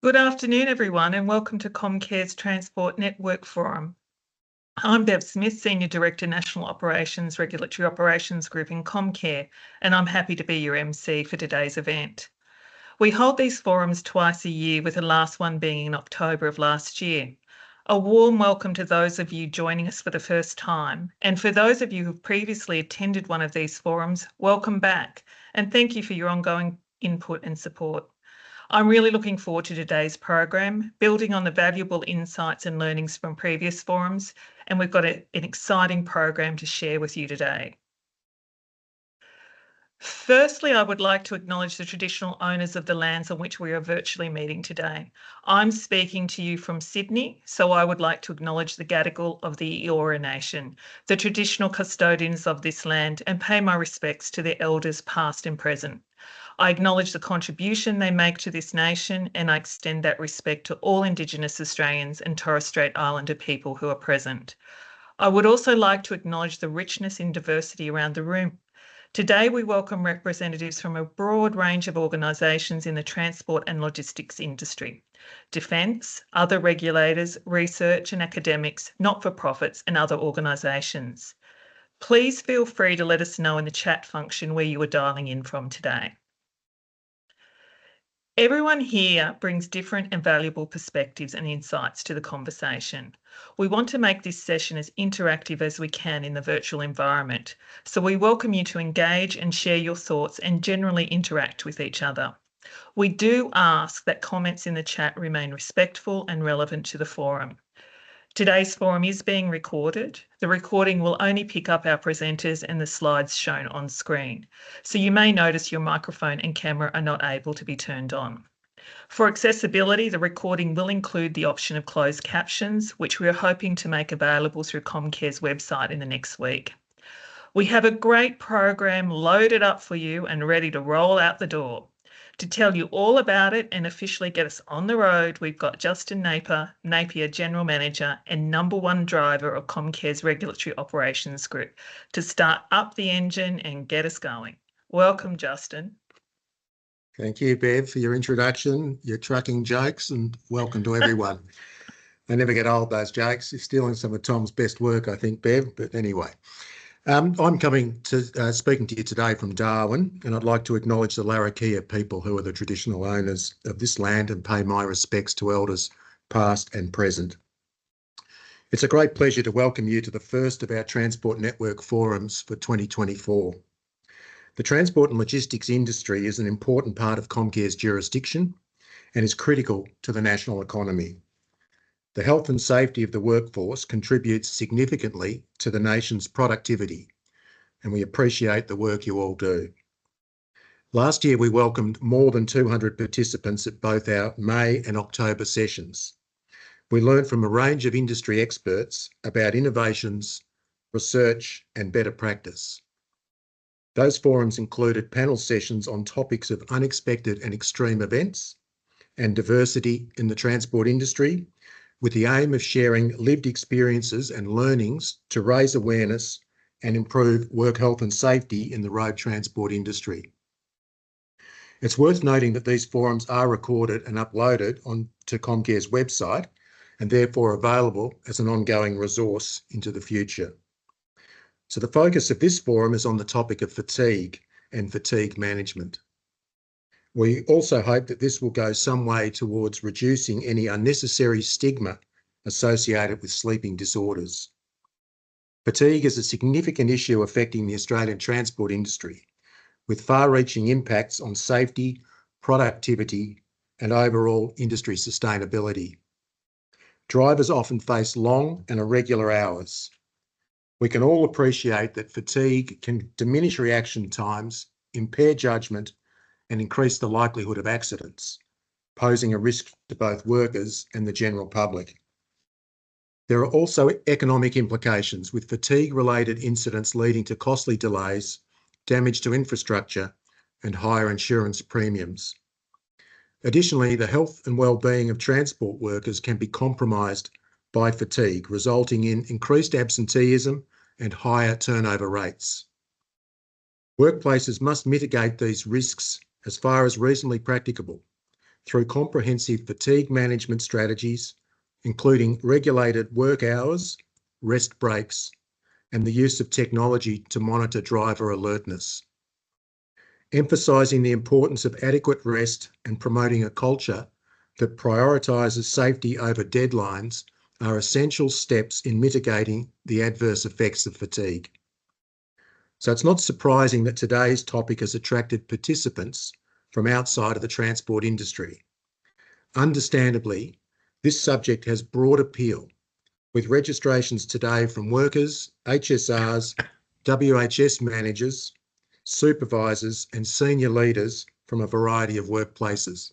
Good afternoon, everyone, and welcome to Comcare's Transport Network Forum. I'm Bev Smith, Senior Director, National Operations, Regulatory Operations Group in Comcare, and I'm happy to be your MC for today's event. We hold these forums twice a year, with the last one being in October of last year. A warm welcome to those of you joining us for the first time, and for those of you who've previously attended one of these forums, welcome back, and thank you for your ongoing input and support. I'm really looking forward to today's program, building on the valuable insights and learnings from previous forums, and we've got an exciting program to share with you today. Firstly, I would like to acknowledge the traditional owners of the lands on which we are virtually meeting today. I'm speaking to you from Sydney, so I would like to acknowledge the Gadigal of the Eora Nation, the traditional custodians of this land, and pay my respects to their elders past and present. I acknowledge the contribution they make to this nation, and I extend that respect to all Indigenous Australians and Torres Strait Islander people who are present. I would also like to acknowledge the richness in diversity around the room. Today, we welcome representatives from a broad range of organisations in the transport and logistics industry, defence, other regulators, research and academics, not-for-profits and other organisations. Please feel free to let us know in the chat function where you are dialing in from today. Everyone here brings different and valuable perspectives and insights to the conversation. We want to make this session as interactive as we can in the virtual environment, so we welcome you to engage and share your thoughts and generally interact with each other. We do ask that comments in the chat remain respectful and relevant to the forum. Today's forum is being recorded. The recording will only pick up our presenters and the slides shown on screen, so you may notice your microphone and camera are not able to be turned on. For accessibility, the recording will include the option of closed captions, which we are hoping to make available through Comcare's website in the next week. We have a great program loaded up for you and ready to roll out the door. To tell you all about it and officially get us on the road, we've got Justin Napier, General Manager and #1 driver of Comcare's Regulatory Operations Group, to start up the engine and get us going. Welcome, Justin. Thank you, Bev, for your introduction, your trucking jokes, and welcome to everyone. I never get old, those jokes. You're stealing some of Tom's best work, I think, Bev, but anyway. I'm coming to speaking to you today from Darwin, and I'd like to acknowledge the Larrakia people who are the traditional owners of this land and pay my respects to elders past and present. It's a great pleasure to welcome you to the first of our Transport Network forums for 2024. The transport and logistics industry is an important part of Comcare's jurisdiction and is critical to the national economy. The health and safety of the workforce contributes significantly to the nation's productivity, and we appreciate the work you all do. Last year, we welcomed more than 200 participants at both our May and October sessions. We learned from a range of industry experts about innovations, research, and better practice. Those forums included panel sessions on topics of unexpected and extreme events and diversity in the transport industry, with the aim of sharing lived experiences and learnings to raise awareness and improve work health and safety in the road transport industry. It's worth noting that these forums are recorded and uploaded onto Comcare's website and therefore available as an ongoing resource into the future. So the focus of this forum is on the topic of fatigue and fatigue management. We also hope that this will go some way towards reducing any unnecessary stigma associated with sleeping disorders. Fatigue is a significant issue affecting the Australian transport industry, with far-reaching impacts on safety, productivity, and overall industry sustainability. Drivers often face long and irregular hours. We can all appreciate that fatigue can diminish reaction times, impair judgment, and increase the likelihood of accidents, posing a risk to both workers and the general public. There are also economic implications, with fatigue-related incidents leading to costly delays, damage to infrastructure, and higher insurance premiums. Additionally, the health and well-being of transport workers can be compromised by fatigue, resulting in increased absenteeism and higher turnover rates. Workplaces must mitigate these risks as far as reasonably practicable through comprehensive fatigue management strategies, including regulated work hours, rest breaks, and the use of technology to monitor driver alertness. Emphasising the importance of adequate rest and promoting a culture that prioritises safety over deadlines are essential steps in mitigating the adverse effects of fatigue. So it's not surprising that today's topic has attracted participants from outside of the transport industry. Understandably, this subject has broad appeal, with registrations today from workers, HSRs, WHS managers, supervisors, and senior leaders from a variety of workplaces.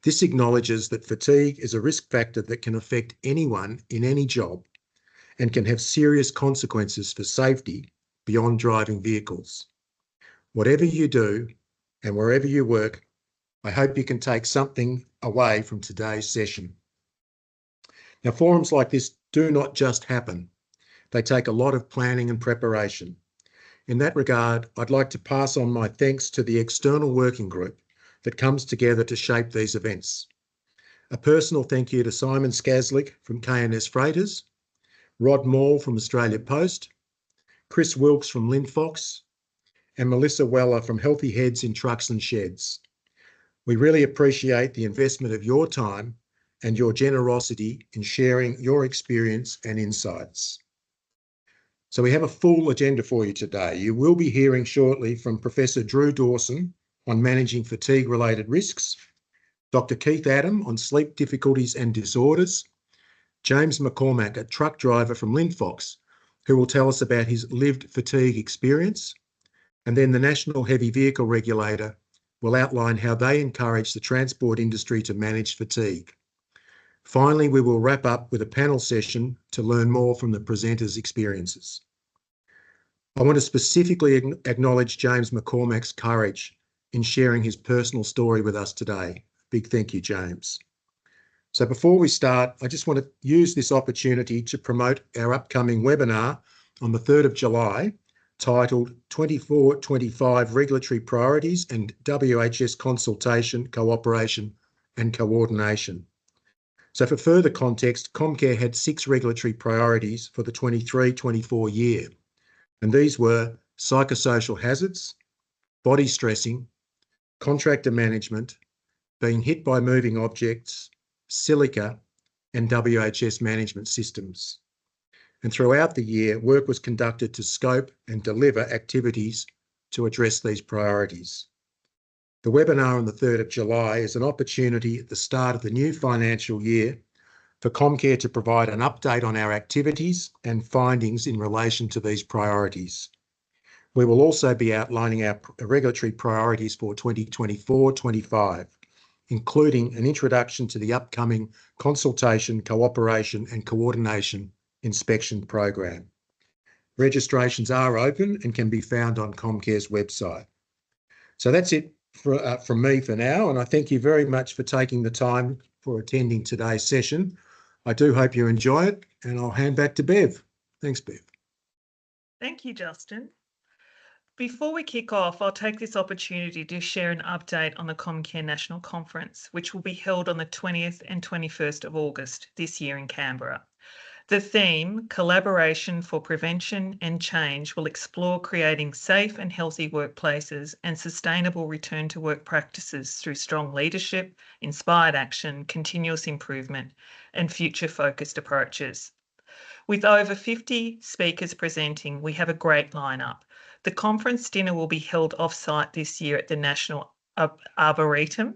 This acknowledges that fatigue is a risk factor that can affect anyone in any job and can have serious consequences for safety beyond driving vehicles. Whatever you do and wherever you work, I hope you can take something away from today's session. Now, forums like this do not just happen. They take a lot of planning and preparation. In that regard, I'd like to pass on my thanks to the external working group that comes together to shape these events. A personal thank you to Simon Skazlik from K&S Freighters, Rod Maul from Australia Post, Chris Wilkes from Linfox, and Melissa Weller from Healthy Heads in Trucks and Sheds. We really appreciate the investment of your time and your generosity in sharing your experience and insights. So we have a full agenda for you today. You will be hearing shortly from Professor Drew Dawson on managing fatigue-related risks, Dr. Keith Adam on sleep difficulties and disorders, James McCormack, a truck driver from Linfox, who will tell us about his lived fatigue experience, and then the National Heavy Vehicle Regulator will outline how they encourage the transport industry to manage fatigue. Finally, we will wrap up with a panel session to learn more from the presenters' experiences. I want to specifically acknowledge James McCormack's courage in sharing his personal story with us today. Big thank you, James. So before we start, I just want to use this opportunity to promote our upcoming webinar on the 3rd of July, titled 24-25 Regulatory Priorities and WHS Consultation, Cooperation and Coordination. So for further context, Comcare had 6 regulatory priorities for the 23-24 year, and these were psychosocial hazards, body stressing, contractor management, being hit by moving objects, silica, and WHS management systems. And throughout the year, work was conducted to scope and deliver activities to address these priorities. The webinar on the 3rd of July is an opportunity at the start of the new financial year for Comcare to provide an update on our activities and findings in relation to these priorities. We will also be outlining our regulatory priorities for 2024-25, including an introduction to the upcoming Consultation, Cooperation and Coordination Inspection Program. Registrations are open and can be found on Comcare's website. So that's it from me for now, and I thank you very much for taking the time for attending today's session. I do hope you enjoy it, and I'll hand back to Bev. Thanks, Bev. Thank you, Justin. Before we kick off, I'll take this opportunity to share an update on the Comcare National Conference, which will be held on the 20th and 21st of August this year in Canberra. The theme, Collaboration for Prevention and Change, will explore creating safe and healthy workplaces and sustainable return to work practices through strong leadership, inspired action, continuous improvement, and future-focused approaches. With over 50 speakers presenting, we have a great lineup. The conference dinner will be held off-site this year at the National Arboretum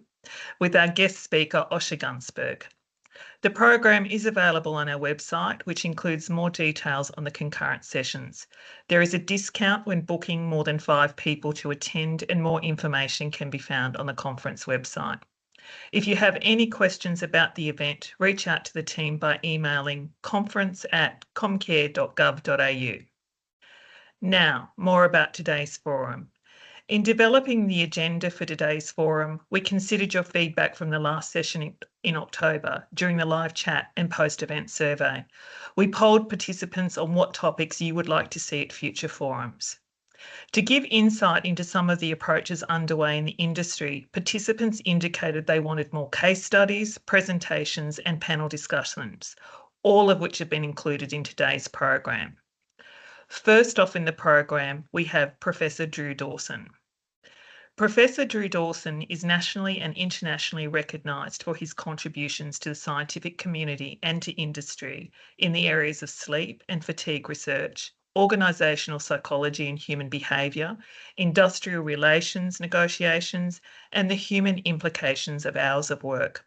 with our guest speaker, Osher Gunsberg. The program is available on our website, which includes more details on the concurrent sessions. There is a discount when booking more than 5 people to attend, and more information can be found on the conference website. If you have any questions about the event, reach out to the team by emailing conference@comcare.gov.au. Now, more about today's forum. In developing the agenda for today's forum, we considered your feedback from the last session in October during the live chat and post-event survey. We polled participants on what topics you would like to see at future forums. To give insight into some of the approaches underway in the industry, participants indicated they wanted more case studies, presentations, and panel discussions, all of which have been included in today's program. First off in the program, we have Professor Drew Dawson. Professor Drew Dawson is nationally and internationally recognised for his contributions to the scientific community and to industry in the areas of sleep and fatigue research, organisational psychology and human behaviour, industrial relations negotiations, and the human implications of hours of work.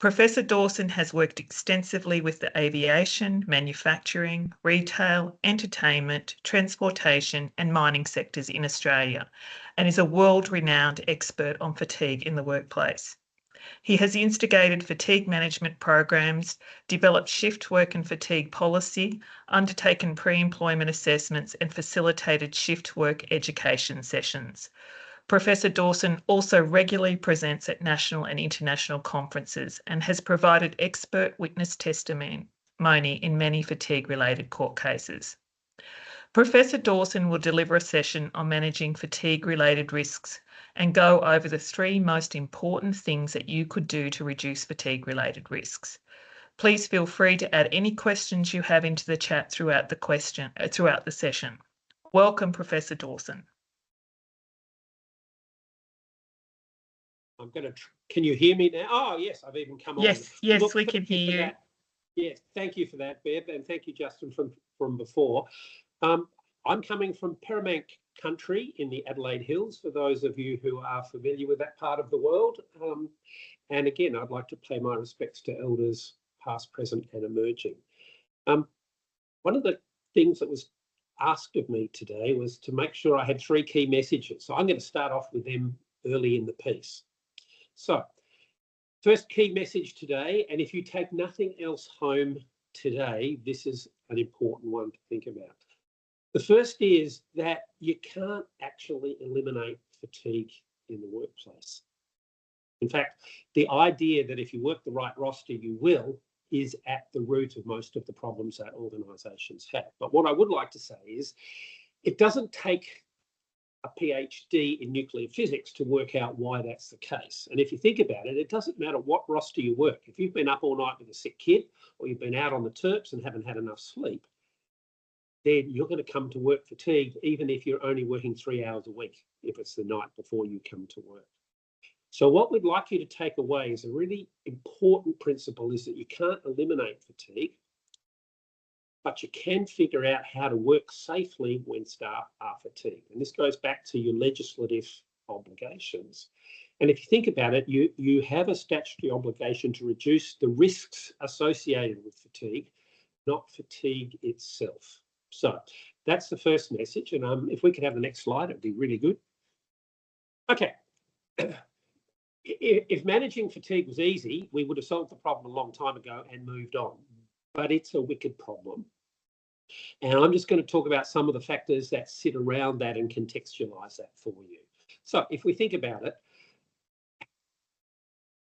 Professor Dawson has worked extensively with the aviation, manufacturing, retail, entertainment, transportation, and mining sectors in Australia, and is a world-renowned expert on fatigue in the workplace. He has instigated fatigue management programs, developed shift work and fatigue policy, undertaken pre-employment assessments, and facilitated shift work education sessions. Professor Dawson also regularly presents at national and international conferences and has provided expert witness testimony in many fatigue-related court cases. Professor Dawson will deliver a session on managing fatigue-related risks and go over the 3 most important things that you could do to reduce fatigue-related risks. Please feel free to add any questions you have into the chat throughout the session. Welcome, Professor Dawson. Can you hear me now? Oh, yes, I've even come on. Yes, look, we can hear you. Yes, thank you for that, Bev, and thank you, Justin, from before. I'm coming from Paramount country in the Adelaide Hills, for those of you who are familiar with that part of the world. And again, I'd like to pay my respects to elders past, present and emerging. One of the things that was asked of me today was to make sure I had 3 key messages. So I'm going to start off with them early in the piece. So, first key message today, and if you take nothing else home today, this is an important one to think about. The first is that you can't actually eliminate fatigue in the workplace. In fact, the idea that if you work the right roster, you will, is at the root of most of the problems that organisations have. But what I would like to say is it doesn't take a PhD in nuclear physics to work out why that's the case. And if you think about it, it doesn't matter what roster you work. If you've been up all night with a sick kid, or you've been out on the terps and haven't had enough sleep, then you're going to come to work fatigued, even if you're only working 3 hours a week, if it's the night before you come to work. So what we'd like you to take away is a really important principle is that you can't eliminate fatigue, but you can figure out how to work safely when staff are fatigued. And this goes back to your legislative obligations. And if you think about it, you have a statutory obligation to reduce the risks associated with fatigue, not fatigue itself. So that's the first message. And if we could have the next slide, it'd be really good. Okay. If managing fatigue was easy, we would have solved the problem a long time ago and moved on. But it's a wicked problem. And I'm just going to talk about some of the factors that sit around that and contextualise that for you. So if we think about it,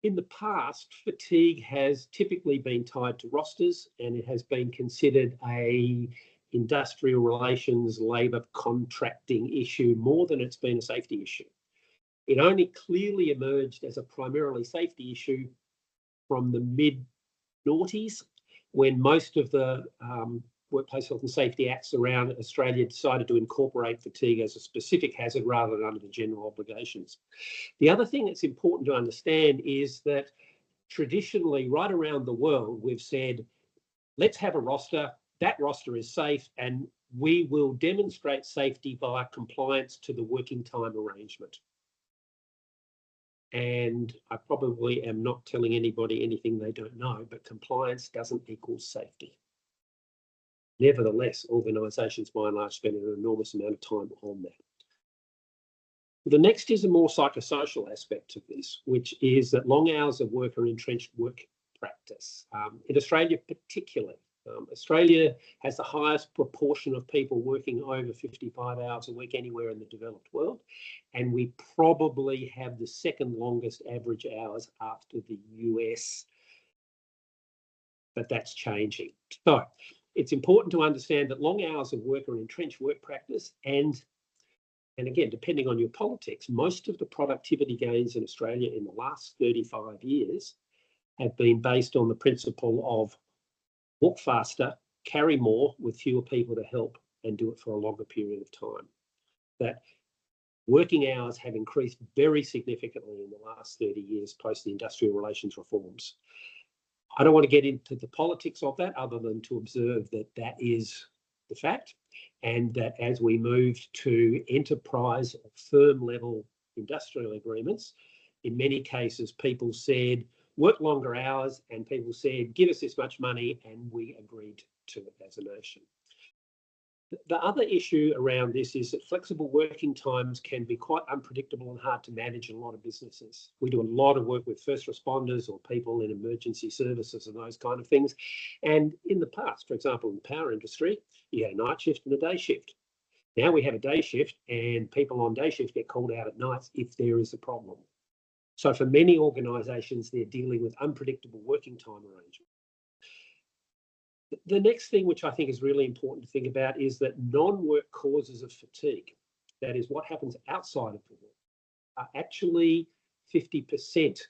in the past, fatigue has typically been tied to rosters, and it has been considered a industrial relations, labour contracting issue more than it's been a safety issue. It only clearly emerged as a primarily safety issue from the mid-noughties, when most of the Workplace Health and Safety Acts around Australia decided to incorporate fatigue as a specific hazard rather than under the general obligations. The other thing that's important to understand is that traditionally, right around the world, we've said, let's have a roster, that roster is safe, and we will demonstrate safety via compliance to the working time arrangement. And I probably am not telling anybody anything they don't know, but compliance doesn't equal safety. Nevertheless, organisations by and large spend an enormous amount of time on that. The next is a more psychosocial aspect of this, which is that long hours of work are entrenched work practice. In Australia particularly, Australia has the highest proportion of people working over 55 hours a week anywhere in the developed world, and we probably have the second longest average hours after the US, but that's changing. So it's important to understand that long hours of work are entrenched work practice, and And again, depending on your politics, most of the productivity gains in Australia in the last 35 years have been based on the principle of walk faster, carry more with fewer people to help, and do it for a longer period of time. That working hours have increased very significantly in the last 30 years post the industrial relations reforms. I don't want to get into the politics of that other than to observe that that is the fact, and that as we move to enterprise or firm level industrial agreements, in many cases people said work longer hours, and people said give us this much money, and we agreed to it as a nation. The other issue around this is that flexible working times can be quite unpredictable and hard to manage in a lot of businesses. We do a lot of work with first responders or people in emergency services and those kind of things. And in the past, for example, in the power industry, you had a night shift and a day shift. Now we have a day shift, and people on day shift get called out at nights if there is a problem. So for many organisations, they're dealing with unpredictable working time arrangements. The next thing which I think is really important to think about is that non-work causes of fatigue, that is what happens outside of the work, are actually 50%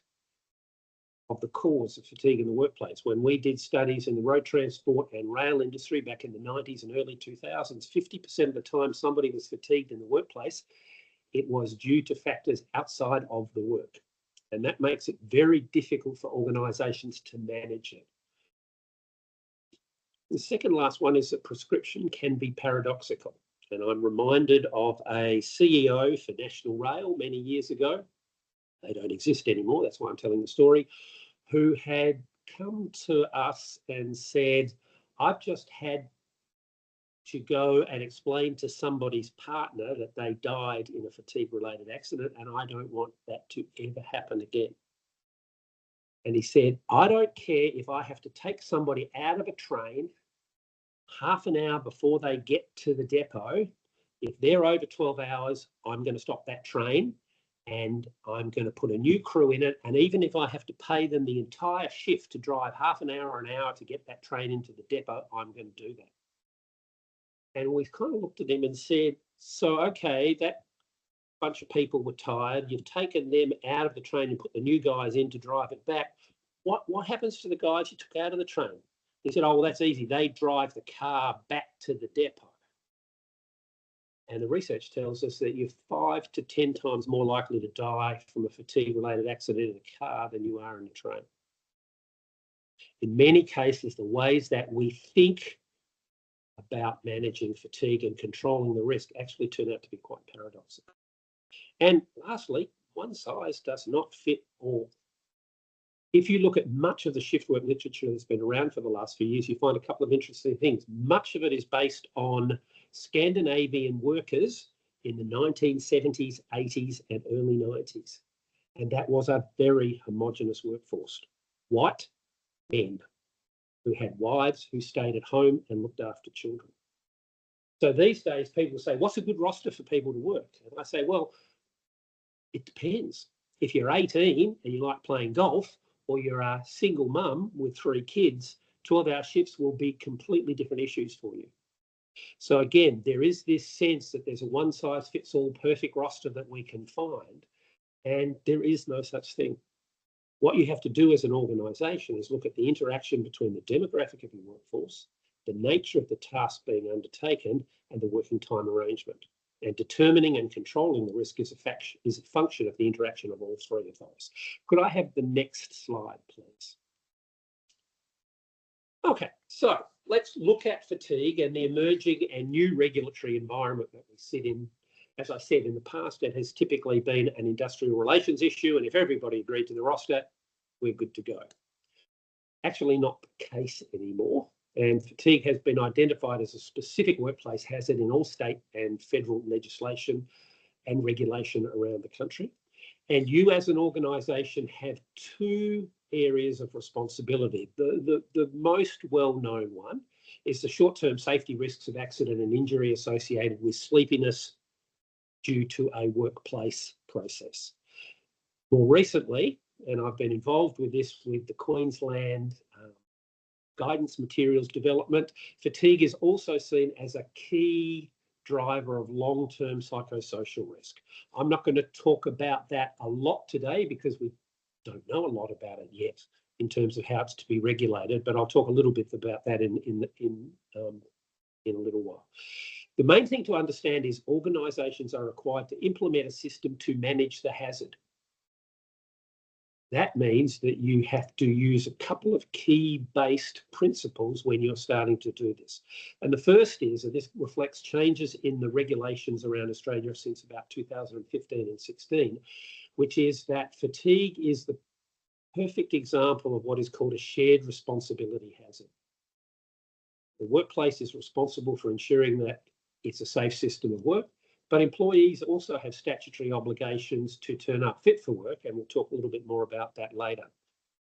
of the cause of fatigue in the workplace. When we did studies in the road transport and rail industry back in the 90s and early 2000s, 50% of the time somebody was fatigued in the workplace, it was due to factors outside of the work. And that makes it very difficult for organisations to manage it. The second last one is that prescription can be paradoxical. And I'm reminded of a CEO for National Rail many years ago. They don't exist anymore, that's why I'm telling the story, who had come to us and said, I've just had to go and explain to somebody's partner that they died in a fatigue-related accident, and I don't want that to ever happen again. And he said, I don't care if I have to take somebody out of a train half an hour before they get to the depot. If they're over 12 hours, I'm going to stop that train and I'm going to put a new crew in it. And even if I have to pay them the entire shift to drive half an hour or an hour to get that train into the depot, I'm going to do that. And we kind of looked at them and said, so, okay, that bunch of people were tired. You've taken them out of the train and put the new guys in to drive it back. What happens to the guys you took out of the train? He said, oh, well, that's easy. They drive the car back to the depot. And the research tells us that you're 5 to 10 times more likely to die from a fatigue-related accident in a car than you are in a train. In many cases, the ways that we think about managing fatigue and controlling the risk actually turn out to be quite paradoxical. And lastly, one size does not fit all. If you look at much of the shift work literature that's been around for the last few years, you find a couple of interesting things. Much of it is based on Scandinavian workers in the 1970s, 80s, and early 90s. And that was a very homogenous workforce. White men who had wives who stayed at home and looked after children. So these days, people say, what's a good roster for people to work? And I say, well, it depends. If you're 18 and you like playing golf, or you're a single mum with 3 kids, 12-hour shifts will be completely different issues for you. So again, there is this sense that there's a one-size-fits-all perfect roster that we can find, and there is no such thing. What you have to do as an organisation is look at the interaction between the demographic of your workforce, the nature of the task being undertaken, and the working time arrangement. And determining and controlling the risk is a function of the interaction of all 3 of those. Could I have the next slide, please? Okay, so let's look at fatigue and the emerging and new regulatory environment that we sit in. As I said, in the past, it has typically been an industrial relations issue, and if everybody agreed to the roster, we're good to go. Actually not the case anymore. And fatigue has been identified as a specific workplace hazard in all state and federal legislation and regulation around the country. And you as an organisation have 2 areas of responsibility. The most well-known one is the short-term safety risks of accident and injury associated with sleepiness due to a workplace process. More recently, and I've been involved with this with the Queensland guidance materials development, fatigue is also seen as a key driver of long-term psychosocial risk. I'm not going to talk about that a lot today because we don't know a lot about it yet in terms of how it's to be regulated, but I'll talk a little bit about that in a little while. The main thing to understand is organisations are required to implement a system to manage the hazard. That means that you have to use a couple of key-based principles when you're starting to do this. And the first is, and this reflects changes in the regulations around Australia since about 2015 and 16, which is that fatigue is the perfect example of what is called a shared responsibility hazard. The workplace is responsible for ensuring that it's a safe system of work, but employees also have statutory obligations to turn up fit for work, and we'll talk a little bit more about that later.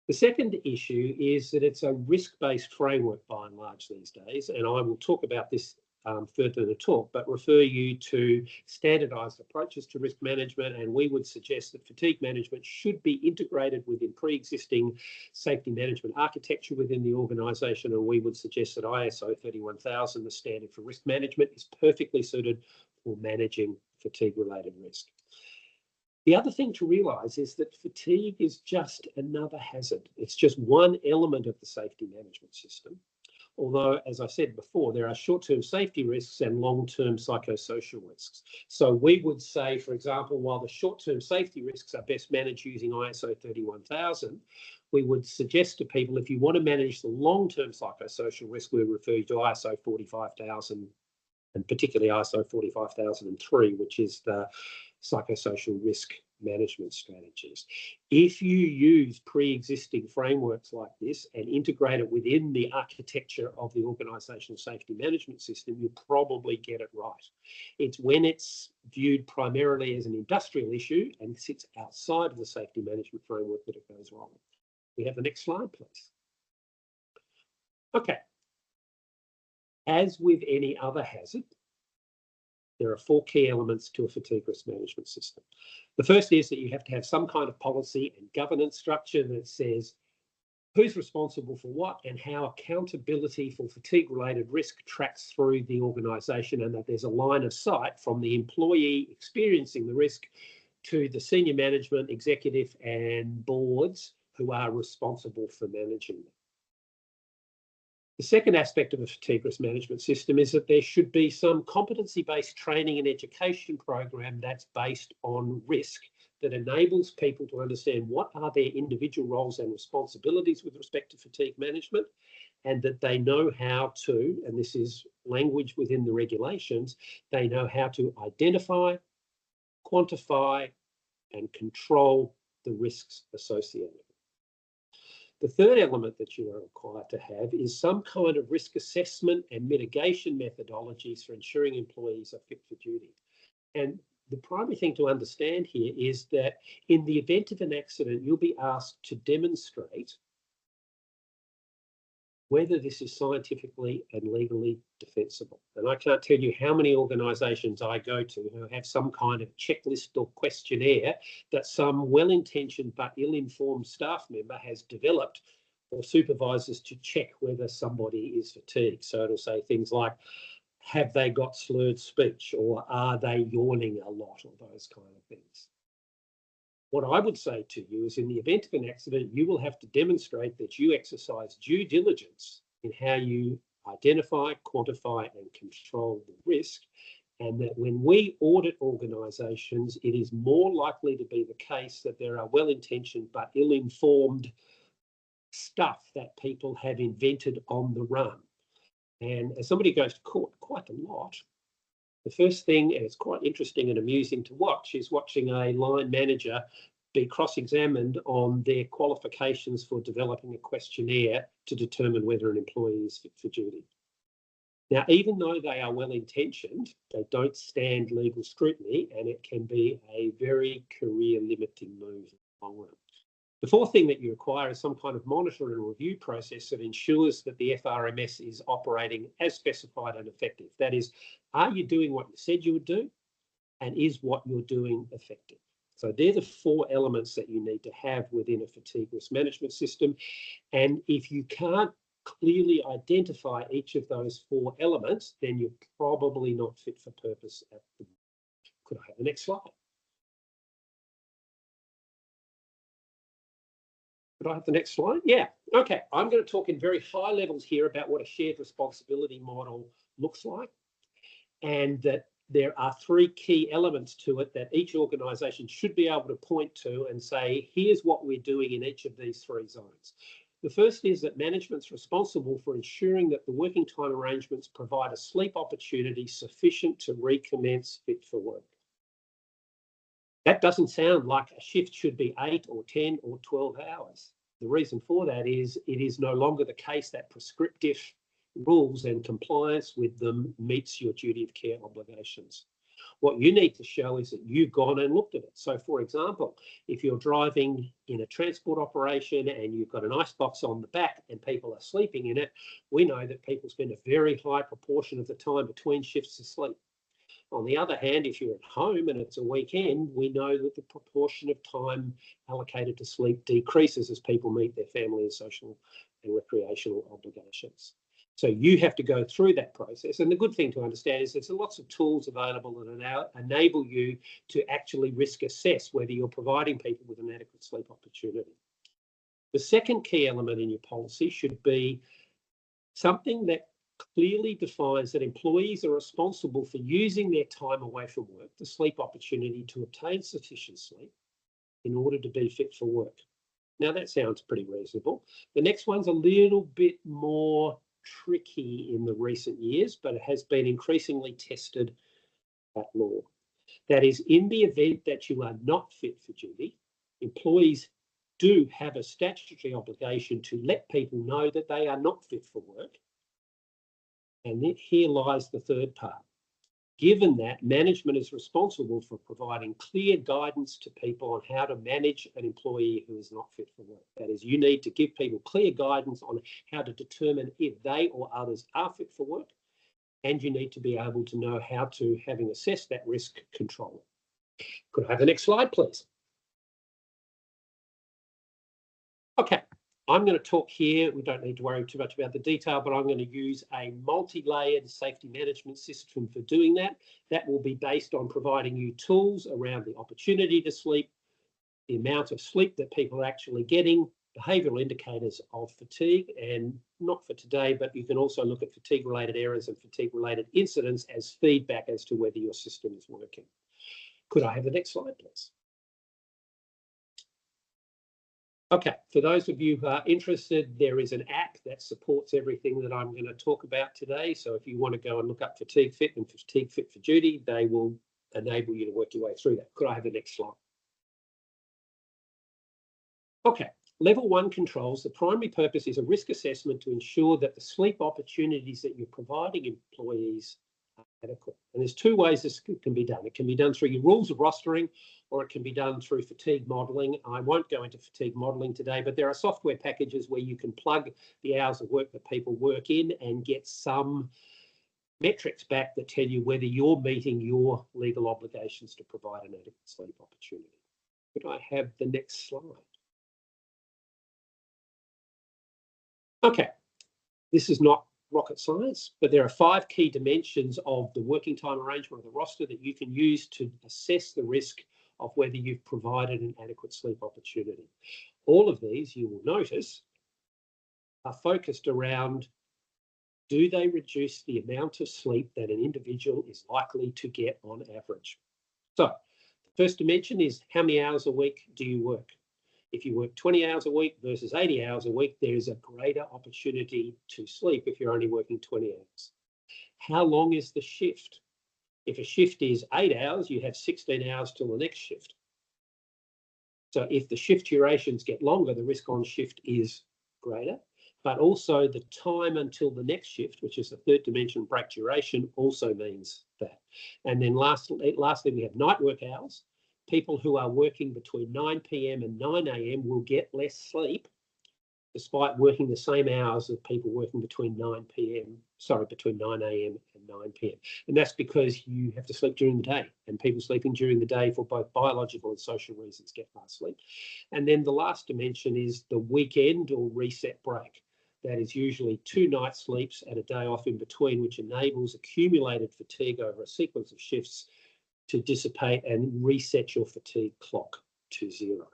The second issue is that it's a risk-based framework by and large these days, and I will talk about this further in the talk, but refer you to standardised approaches to risk management, and we would suggest that fatigue management should be integrated within pre-existing safety management architecture within the organisation, and we would suggest that ISO 31000, the standard for risk management, is perfectly suited for managing fatigue-related risk. The other thing to realise is that fatigue is just another hazard. It's just one element of the safety management system. Although, as I said before, there are short-term safety risks and long-term psychosocial risks. So we would say, for example, while the short-term safety risks are best managed using ISO 31000, we would suggest to people, if you want to manage the long-term psychosocial risk, we refer you to ISO 45000, and particularly ISO 45003, which is the psychosocial risk management strategies. If you use pre-existing frameworks like this and integrate it within the architecture of the organisational safety management system, you probably get it right. It's when it's viewed primarily as an industrial issue and sits outside of the safety management framework that it goes wrong. We have the next slide, please. Okay. As with any other hazard, there are four key elements to a fatigue risk management system. The first is that you have to have some kind of policy and governance structure that says who's responsible for what and how accountability for fatigue-related risk tracks through the organisation, and that there's a line of sight from the employee experiencing the risk to the senior management, executive and boards who are responsible for managing them. The second aspect of a fatigue risk management system is that there should be some competency-based training and education program that's based on risk, that enables people to understand what are their individual roles and responsibilities with respect to fatigue management, and that they know how to, and this is language within the regulations, they know how to identify, quantify, and control the risks associated. The third element that you are required to have is some kind of risk assessment and mitigation methodologies for ensuring employees are fit for duty. And the primary thing to understand here is that in the event of an accident, you'll be asked to demonstrate whether this is scientifically and legally defensible. And I can't tell you how many organisations I go to who have some kind of checklist or questionnaire that some well-intentioned but ill-informed staff member has developed for supervisors to check whether somebody is fatigued. So it'll say things like, have they got slurred speech, or are they yawning a lot, or those kind of things. What I would say to you is, in the event of an accident, you will have to demonstrate that you exercise due diligence in how you identify, quantify, and control the risk, and that when we audit organisations, it is more likely to be the case that there are well-intentioned but ill-informed stuff that people have invented on the run. And as somebody who goes to court quite a lot, the first thing, and it's quite interesting and amusing to watch, is watching a line manager be cross-examined on their qualifications for developing a questionnaire to determine whether an employee is fit for duty. Now, even though they are well-intentioned, they don't stand legal scrutiny, and it can be a very career-limiting move in the long run. The fourth thing that you require is some kind of monitor and review process that ensures that the FRMS is operating as specified and effective. That is, are you doing what you said you would do, and is what you're doing effective? So they're the four elements that you need to have within a fatigue risk management system. And if you can't clearly identify each of those 4 elements, then you're probably not fit for purpose at the moment. Could I have the next slide? Could I have the next slide? Yeah. Okay. I'm going to talk in very high levels here about what a shared responsibility model looks like, and that there are 3 key elements to it that each organisation should be able to point to and say, here's what we're doing in each of these 3 zones. The first is that management's responsible for ensuring that the working time arrangements provide a sleep opportunity sufficient to recommence fit for work. That doesn't sound like a shift should be 8 or 10 or 12 hours. The reason for that is it is no longer the case that prescriptive rules and compliance with them meets your duty of care obligations. What you need to show is that you've gone and looked at it. So, for example, if you're driving in a transport operation and you've got an icebox on the back and people are sleeping in it, we know that people spend a very high proportion of the time between shifts asleep. On the other hand, if you're at home and it's a weekend, we know that the proportion of time allocated to sleep decreases as people meet their family and social and recreational obligations. So you have to go through that process. And the good thing to understand is there's lots of tools available that enable you to actually risk assess whether you're providing people with an adequate sleep opportunity. The second key element in your policy should be something that clearly defines that employees are responsible for using their time away from work, the sleep opportunity, to obtain sufficient sleep in order to be fit for work. Now, that sounds pretty reasonable. The next one's a little bit more tricky in the recent years, but it has been increasingly tested at law. That is, in the event that you are not fit for duty, employees do have a statutory obligation to let people know that they are not fit for work. And here lies the third part. Given that, management is responsible for providing clear guidance to people on how to manage an employee who is not fit for work. That is, you need to give people clear guidance on how to determine if they or others are fit for work, and you need to be able to know how to, having assessed that risk, control it. Could I have the next slide, please? Okay. I'm going to talk here, we don't need to worry too much about the detail, but I'm going to use a multi-layered safety management system for doing that. That will be based on providing you tools around the opportunity to sleep, the amount of sleep that people are actually getting, behavioural indicators of fatigue, and not for today, but you can also look at fatigue-related errors and fatigue-related incidents as feedback as to whether your system is working. Could I have the next slide, please? Okay, for those of you who are interested, there is an app that supports everything that I'm going to talk about today. So if you want to go and look up Fatigue Fit and Fatigue Fit for Duty, they will enable you to work your way through that. Could I have the next slide? Okay, level 1 controls. The primary purpose is a risk assessment to ensure that the sleep opportunities that you're providing employees are adequate. And there's 2 ways this can be done. It can be done through your rules of rostering, or it can be done through fatigue modelling. I won't go into fatigue modelling today, but there are software packages where you can plug the hours of work that people work in and get some metrics back that tell you whether you're meeting your legal obligations to provide an adequate sleep opportunity. Could I have the next slide? Okay, this is not rocket science, but there are 5 key dimensions of the working time arrangement of the roster that you can use to assess the risk of whether you've provided an adequate sleep opportunity. All of these, you will notice, are focused around, do they reduce the amount of sleep that an individual is likely to get on average? So the first dimension is, how many hours a week do you work? If you work 20 hours a week versus 80 hours a week, there is a greater opportunity to sleep if you're only working 20 hours. How long is the shift? If a shift is 8 hours, you have 16 hours till the next shift. So if the shift durations get longer, the risk on shift is greater, but also the time until the next shift, which is the third dimension, break duration, also means that. And then lastly, we have night work hours. People who are working between 9 p.m. and 9 a.m. will get less sleep despite working the same hours of people working between 9 a.m. and 9 p.m. And that's because you have to sleep during the day, and people sleeping during the day for both biological and social reasons get less sleep. And then the last dimension is the weekend or reset break. that is usually 2 night sleeps and a day off in between, which enables accumulated fatigue over a sequence of shifts to dissipate and reset your fatigue clock to 0.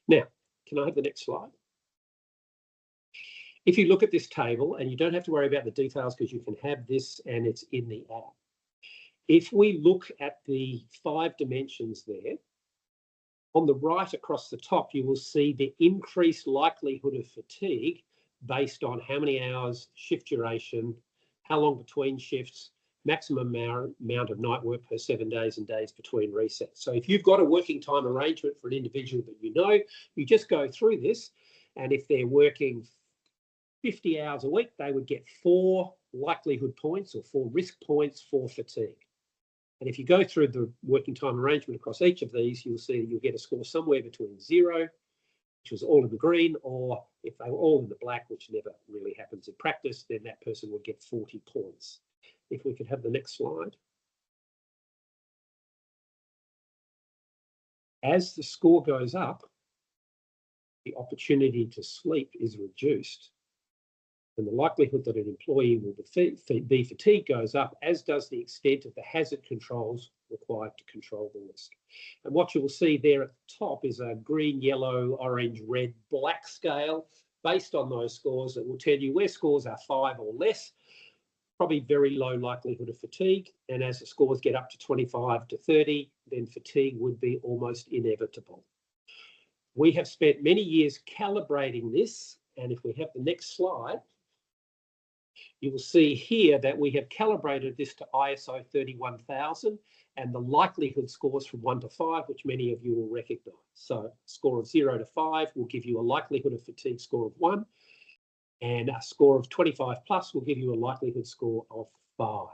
Now, can I have the next slide? If you look at this table, and you don't have to worry about the details because you can have this and it's in the app. If we look at the 5 dimensions there, on the right across the top, you will see the increased likelihood of fatigue based on how many hours, shift duration, how long between shifts, maximum amount of night work per 7 days and days between resets. So if you've got a working time arrangement for an individual that you know, you just go through this, and if they're working 50 hours a week, they would get 4 likelihood points or 4 risk points for fatigue. And if you go through the working time arrangement across each of these, you'll see you'll get a score somewhere between 0, which was all in the green, or if they were all in the black, which never really happens in practice, then that person would get 40 points. If we could have the next slide. As the score goes up, the opportunity to sleep is reduced, and the likelihood that an employee will be fatigued goes up, as does the extent of the hazard controls required to control the risk. And what you will see there at the top is a green, yellow, orange, red, black scale based on those scores that will tell you where scores are 5 or less, probably very low likelihood of fatigue. And as the scores get up to 25 to 30, then fatigue would be almost inevitable. We have spent many years calibrating this, and if we have the next slide, you will see here that we have calibrated this to ISO 31000 and the likelihood scores from 1 to 5, which many of you will recognise. So a score of 0 to 5 will give you a likelihood of fatigue score of 1, and a score of 25 plus will give you a likelihood score of 5.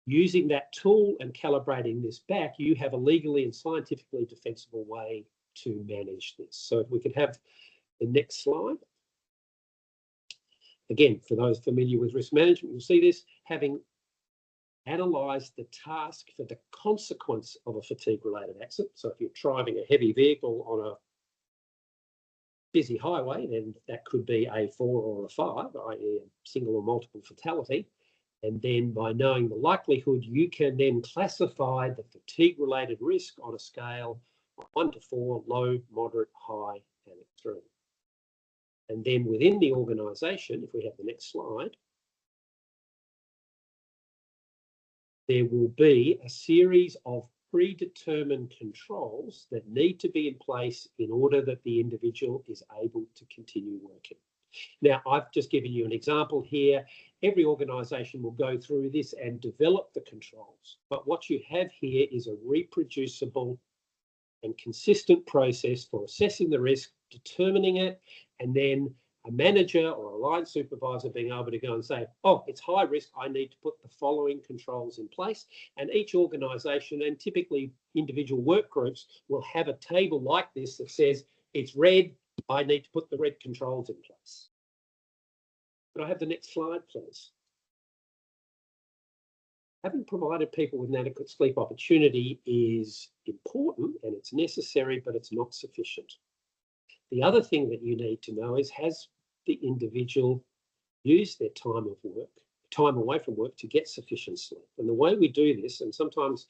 Using that tool and calibrating this back, you have a legally and scientifically defensible way to manage this. So if we could have the next slide. Again, for those familiar with risk management, you'll see this, having analysed the task for the consequence of a fatigue-related accident. So if you're driving a heavy vehicle on a busy highway, then that could be a 4 or a 5, i.e. a single or multiple fatality. And then by knowing the likelihood, you can then classify the fatigue-related risk on a scale of 1 to 4, low, moderate, high, and extreme. And then within the organisation, if we have the next slide, there will be a series of predetermined controls that need to be in place in order that the individual is able to continue working. Now, I've just given you an example here. Every organisation will go through this and develop the controls. But what you have here is a reproducible and consistent process for assessing the risk, determining it, and then a manager or a line supervisor being able to go and say, oh, it's high risk, I need to put the following controls in place. And each organisation, and typically individual work groups, will have a table like this that says, it's red, I need to put the red controls in place. Could I have the next slide, please? Having provided people with an adequate sleep opportunity is important and it's necessary, but it's not sufficient. The other thing that you need to know is, has the individual used their time away from work to get sufficient sleep? And the way we do this, and sometimes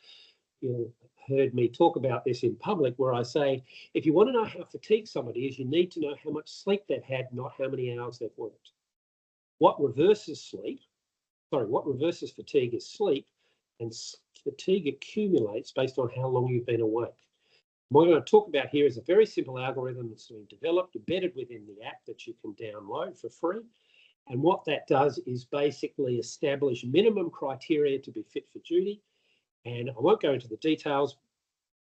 you'll heard me talk about this in public, where I say, if you want to know how fatigued somebody is, you need to know how much sleep they've had, not how many hours they've worked. What reverses fatigue is sleep, and fatigue accumulates based on how long you've been awake. What I'm going to talk about here is a very simple algorithm that's been developed, embedded within the app that you can download for free. And what that does is basically establish minimum criteria to be fit for duty. And I won't go into the details,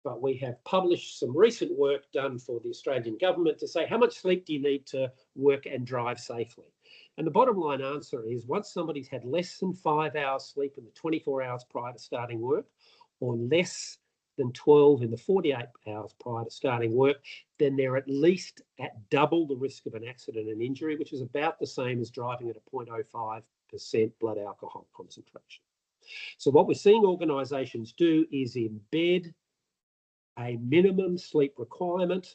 but we have published some recent work done for the Australian government to say, how much sleep do you need to work and drive safely? And the bottom line answer is, once somebody's had less than 5 hours sleep in the 24 hours prior to starting work, or less than 12 in the 48 hours prior to starting work, then they're at least at double the risk of an accident and injury, which is about the same as driving at a 0.05% blood alcohol concentration. So what we're seeing organisations do is embed a minimum sleep requirement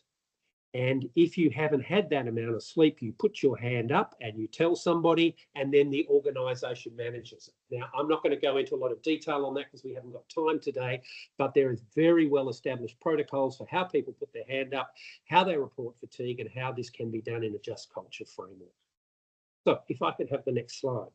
And if you haven't had that amount of sleep, you put your hand up and you tell somebody, and then the organisation manages it. Now, I'm not going to go into a lot of detail on that because we haven't got time today, but there is very well established protocols for how people put their hand up, how they report fatigue, and how this can be done in a just culture framework. So if I could have the next slide.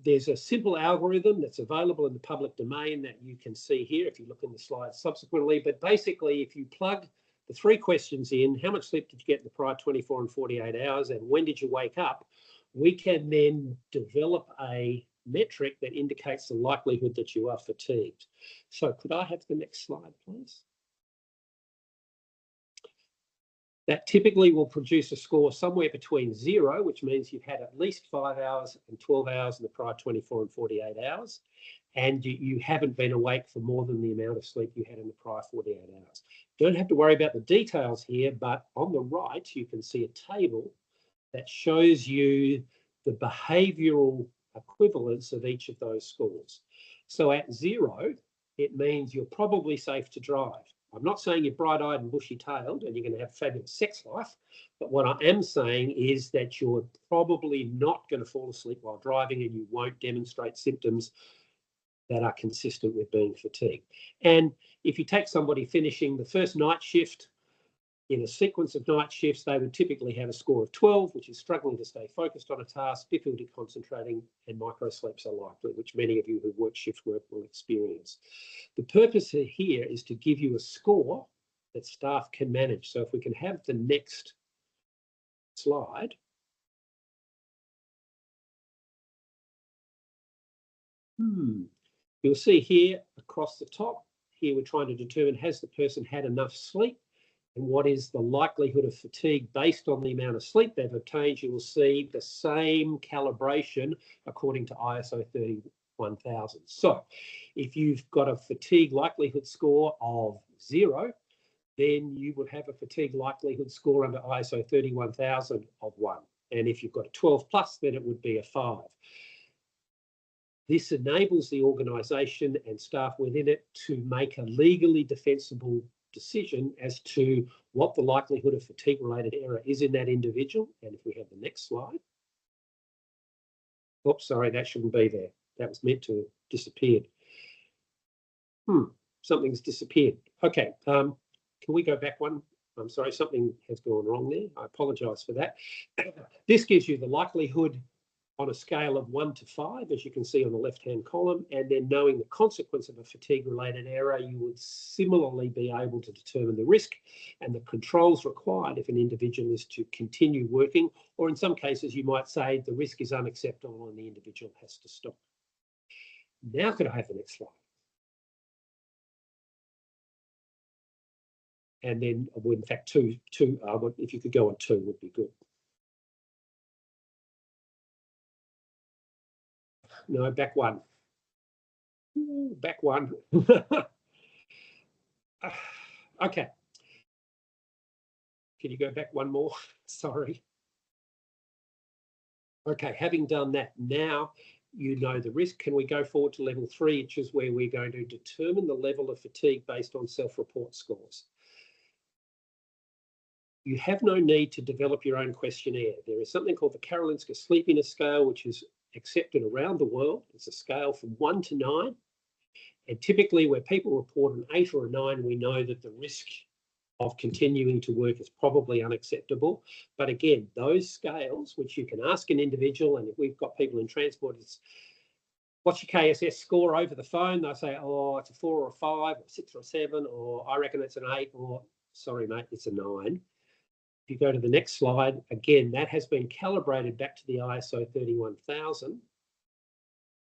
There's a simple algorithm that's available in the public domain that you can see here if you look in the slides subsequently. But basically, if you plug the 3 questions in, how much sleep did you get in the prior 24 and 48 hours, and when did you wake up, we can then develop a metric that indicates the likelihood that you are fatigued. So could I have the next slide, please? That typically will produce a score somewhere between 0, which means you've had at least 5 hours and 12 hours in the prior 24 and 48 hours, and you haven't been awake for more than the amount of sleep you had in the prior 48 hours. Don't have to worry about the details here, but on the right, you can see a table that shows you the behavioural equivalence of each of those scores. So at 0, it means you're probably safe to drive. I'm not saying you're bright-eyed and bushy-tailed and you're going to have a fabulous sex life, but what I am saying is that you're probably not going to fall asleep while driving, and you won't demonstrate symptoms that are consistent with being fatigued. And if you take somebody finishing the first night shift in a sequence of night shifts, they would typically have a score of 12, which is struggling to stay focused on a task, difficulty concentrating, and microsleeps are likely, which many of you who work shift work will experience. The purpose here is to give you a score that staff can manage. So if we can have the next slide. You'll see here across the top, here we're trying to determine, has the person had enough sleep? And what is the likelihood of fatigue based on the amount of sleep they've obtained? You will see the same calibration according to ISO 31000. So if you've got a fatigue likelihood score of 0, then you would have a fatigue likelihood score under ISO 31000 of 1. And if you've got a 12 plus, then it would be a 5. This enables the organisation and staff within it to make a legally defensible decision as to what the likelihood of fatigue-related error is in that individual. And if we have the next slide. Oops, sorry, that shouldn't be there. That was meant to have disappeared. Something's disappeared. Okay, can we go back one? I'm sorry, something has gone wrong there. I apologise for that. This gives you the likelihood on a scale of 1 to 5, as you can see on the left-hand column, and then knowing the consequence of a fatigue-related error, you would similarly be able to determine the risk and the controls required if an individual is to continue working, or in some cases, you might say the risk is unacceptable and the individual has to stop. Now, could I have the next slide? And then, well, in fact, if you could go on 2 would be good. No, back 1. Back 1. Okay. Can you go back one more? Sorry. Okay, having done that, now you know the risk. Can we go forward to level 3, which is where we're going to determine the level of fatigue based on self-report scores? You have no need to develop your own questionnaire. There is something called the Karolinska Sleepiness Scale, which is accepted around the world. It's a scale from 1 to 9. And typically where people report an 8 or a 9, we know that the risk of continuing to work is probably unacceptable. But again, those scales, which you can ask an individual, and if we've got people in transport, it's what's your KSS score over the phone? They'll say, oh, it's a 4 or a 5, or 6 or a 7, or I reckon it's an 8, or sorry, mate, it's a 9. If you go to the next slide, again, that has been calibrated back to the ISO 31000,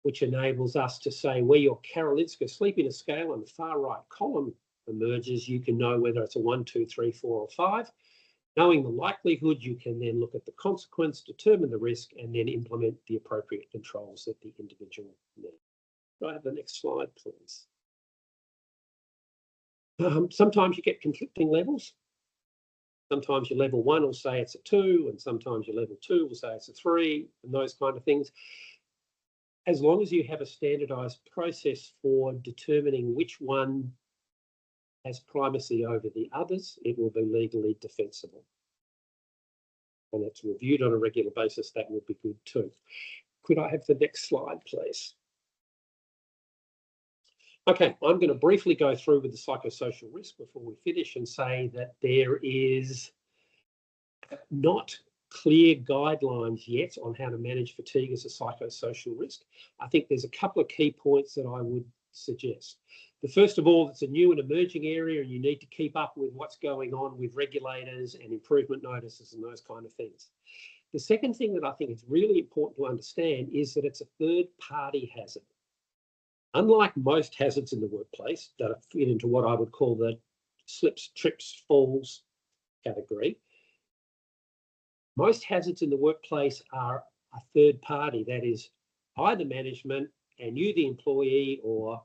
which enables us to say where your Karolinska Sleepiness Scale on the far right column emerges, you can know whether it's a 1, 2, 3, 4, or 5. Knowing the likelihood, you can then look at the consequence, determine the risk, and then implement the appropriate controls that the individual needs. Do I have the next slide, please? Sometimes you get conflicting levels. Sometimes your level 1 will say it's a 2, and sometimes your level 2 will say it's a 3, and those kind of things. As long as you have a standardised process for determining which one has primacy over the others, it will be legally defensible. And it's reviewed on a regular basis, that would be good too. Could I have the next slide, please? Okay, I'm going to briefly go through with the psychosocial risk before we finish and say that there is not clear guidelines yet on how to manage fatigue as a psychosocial risk. I think there's a couple of key points that I would suggest. The first of all, it's a new and emerging area and you need to keep up with what's going on with regulators and improvement notices and those kind of things. The second thing that I think is really important to understand is that it's a third-party hazard. Unlike most hazards in the workplace that fit into what I would call the slips, trips, falls category, most hazards in the workplace are a third party, that is either management and you, the employee, or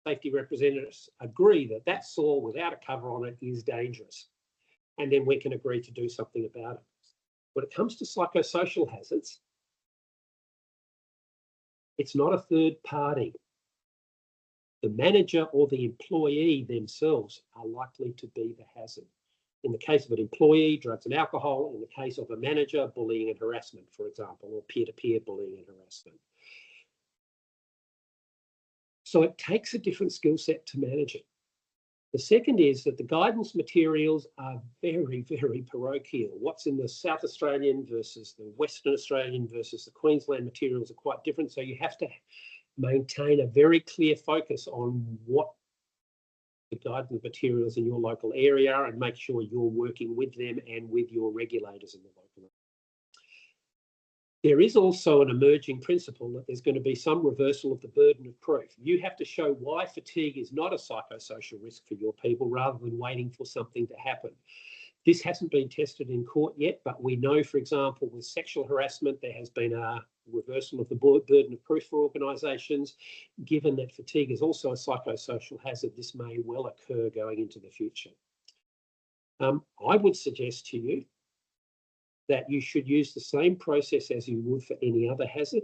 safety representatives agree that that saw without a cover on it is dangerous. And then we can agree to do something about it. When it comes to psychosocial hazards, it's not a third party. The manager or the employee themselves are likely to be the hazard. In the case of an employee, drugs and alcohol. In the case of a manager, bullying and harassment, for example, or peer-to-peer bullying and harassment. So it takes a different skill set to manage it. The second is that the guidance materials are very, very parochial. What's in the South Australian versus the Western Australian versus the Queensland materials are quite different. So you have to maintain a very clear focus on what the guidance materials in your local area are and make sure you're working with them and with your regulators in the local area. There is also an emerging principle that there's going to be some reversal of the burden of proof. You have to show why fatigue is not a psychosocial risk for your people rather than waiting for something to happen. This hasn't been tested in court yet, but we know, for example, with sexual harassment, there has been a reversal of the burden of proof for organisations. Given that fatigue is also a psychosocial hazard, this may well occur going into the future. I would suggest to you that you should use the same process as you would for any other hazard.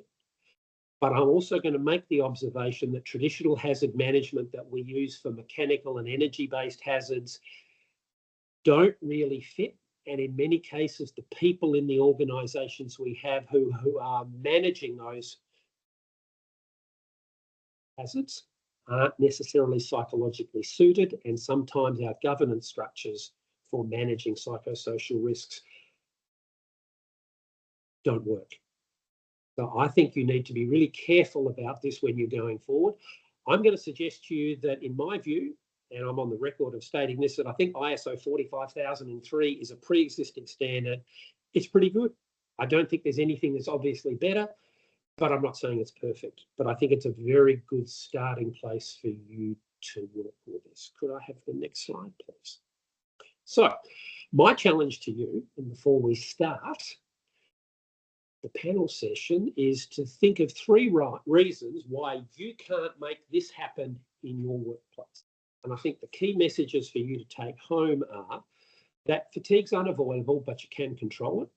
But I'm also going to make the observation that traditional hazard management that we use for mechanical and energy-based hazards don't really fit. And in many cases, the people in the organisations we have who are managing those hazards aren't necessarily psychologically suited. And sometimes our governance structures for managing psychosocial risks don't work. So I think you need to be really careful about this when you're going forward. I'm going to suggest to you that in my view, and I'm on the record of stating this, that I think ISO 45003 is a pre-existing standard. It's pretty good. I don't think there's anything that's obviously better, but I'm not saying it's perfect. But I think it's a very good starting place for you to work with this. Could I have the next slide, please? So my challenge to you, and before we start the panel session, is to think of three reasons why you can't make this happen in your workplace. And I think the key messages for you to take home are that fatigue's unavoidable, but you can control it.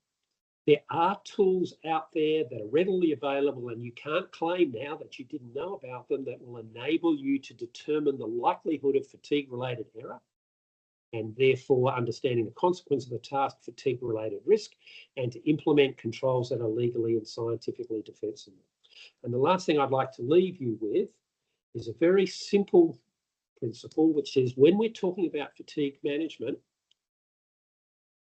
There are tools out there that are readily available, and you can't claim now that you didn't know about them, that will enable you to determine the likelihood of fatigue-related error, and therefore understanding the consequence of the task, fatigue-related risk, and to implement controls that are legally and scientifically defensible. And the last thing I'd like to leave you with is a very simple principle, which is when we're talking about fatigue management,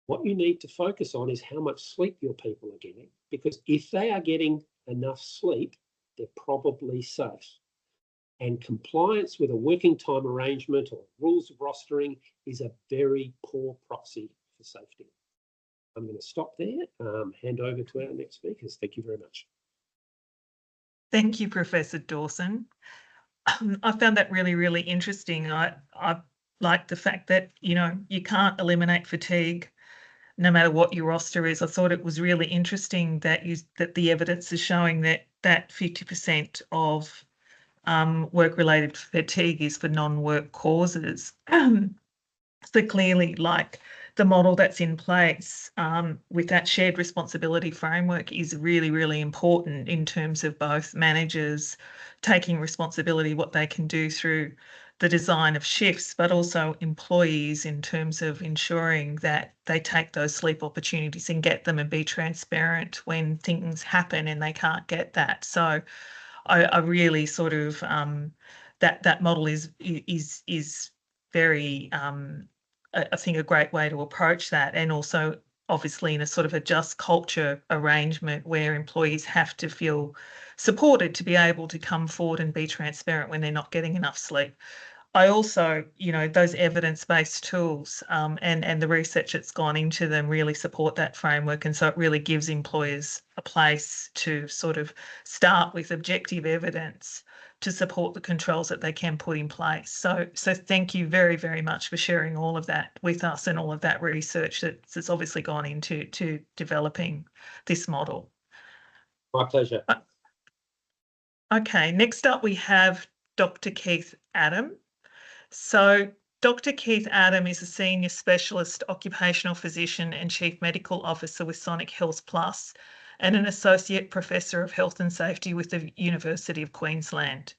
what you need to focus on is how much sleep your people are getting, because if they are getting enough sleep, they're probably safe. And compliance with a working time arrangement or rules of rostering is a very poor proxy for safety. I'm going to stop there, hand over to our next speakers. Thank you very much. Thank you, Professor Dawson. I found that really, really interesting. I like the fact that, you know, you can't eliminate fatigue no matter what your roster is. I thought it was really interesting that the evidence is showing that 50% of work-related fatigue is for non-work causes. So clearly, like, the model that's in place with that shared responsibility framework is really, really important in terms of both managers taking responsibility, what they can do through the design of shifts, but also employees in terms of ensuring that they take those sleep opportunities and get them and be transparent when things happen and they can't get that. So I really sort of that model is very I think a great way to approach that, and also obviously in a sort of a just culture arrangement where employees have to feel supported to be able to come forward and be transparent when they're not getting enough sleep. I also, those evidence-based tools and the research that's gone into them really support that framework. And so it really gives employers a place to sort of start with objective evidence to support the controls that they can put in place. So thank you very, very much for sharing all of that with us and all of that research that's obviously gone into developing this model. My pleasure. Okay, next up we have Dr. Keith Adam. So Dr. Keith Adam is a Senior Specialist Occupational Physician and Chief Medical Officer with Sonic Health Plus and an Associate Professor of Health and Safety with the University of Queensland.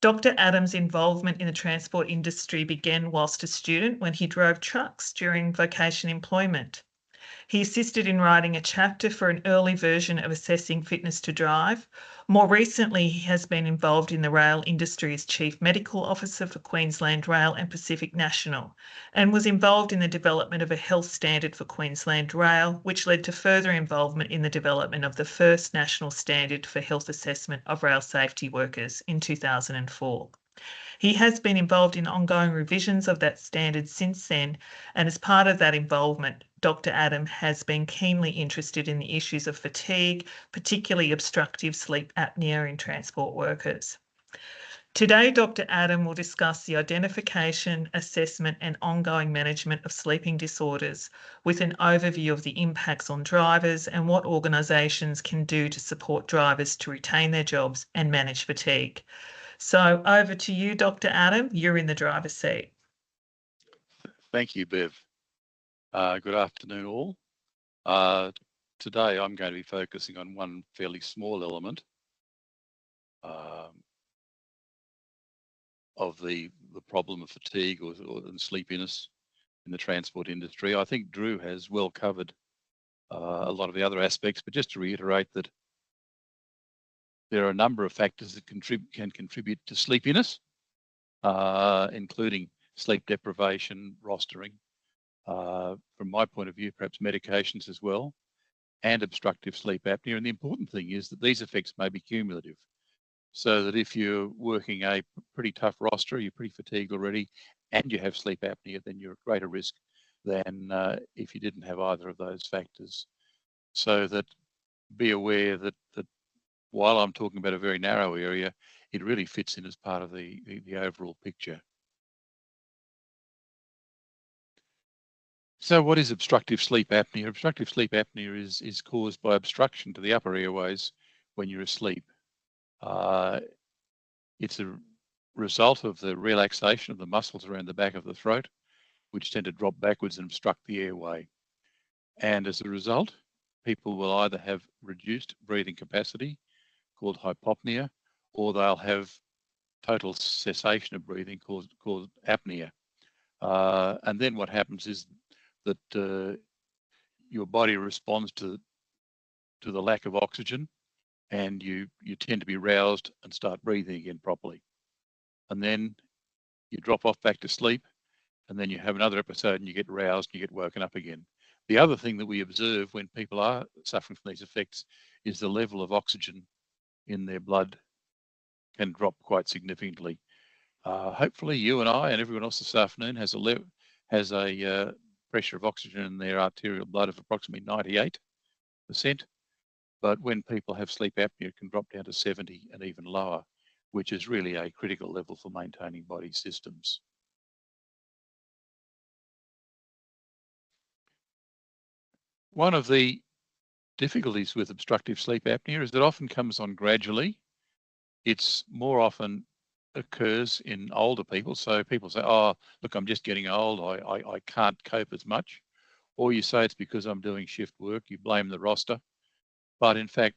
Dr. Adams' involvement in the transport industry began whilst a student when he drove trucks during vocation employment. He assisted in writing a chapter for an early version of Assessing Fitness to Drive. More recently, he has been involved in the rail industry as Chief Medical Officer for Queensland Rail and Pacific National, and was involved in the development of a health standard for Queensland Rail, which led to further involvement in the development of the first national standard for health assessment of rail safety workers in 2004. He has been involved in ongoing revisions of that standard since then, and as part of that involvement, Dr. Adam has been keenly interested in the issues of fatigue, particularly obstructive sleep apnea in transport workers. Today, Dr. Adam will discuss the identification, assessment and ongoing management of sleeping disorders with an overview of the impacts on drivers and what organisations can do to support drivers to retain their jobs and manage fatigue. So over to you, Dr. Adam. You're in the driver's seat. Thank you, Bev. Good afternoon, all. Today I'm going to be focusing on one fairly small element of the problem of fatigue or sleepiness in the transport industry. I think Drew has well covered a lot of the other aspects, but just to reiterate that there are a number of factors that can contribute to sleepiness, including sleep deprivation, rostering, from my point of view, perhaps medications as well, and obstructive sleep apnea. And the important thing is that these effects may be cumulative, so that if you're working a pretty tough roster, you're pretty fatigued already, and you have sleep apnea, then you're at greater risk than if you didn't have either of those factors. So that be aware that while I'm talking about a very narrow area, it really fits in as part of the overall picture. So what is obstructive sleep apnea? Obstructive sleep apnea is caused by obstruction to the upper airways when you're asleep. It's a result of the relaxation of the muscles around the back of the throat, which tend to drop backwards and obstruct the airway. And as a result, people will either have reduced breathing capacity, called hypopnea, or they'll have total cessation of breathing called apnea. And then what happens is that your body responds to the lack of oxygen, and you tend to be roused and start breathing again properly. And then you drop off back to sleep, and then you have another episode and you get roused and you get woken up again. The other thing that we observe when people are suffering from these effects is the level of oxygen in their blood can drop quite significantly. Hopefully you and I and everyone else this afternoon has a pressure of oxygen in their arterial blood of approximately 98%. But when people have sleep apnea, it can drop down to 70 and even lower, which is really a critical level for maintaining body systems. One of the difficulties with obstructive sleep apnea is that it often comes on gradually. It's more often occurs in older people. So people say, oh, look, I'm just getting old. I can't cope as much. Or you say it's because I'm doing shift work. You blame the roster. But in fact,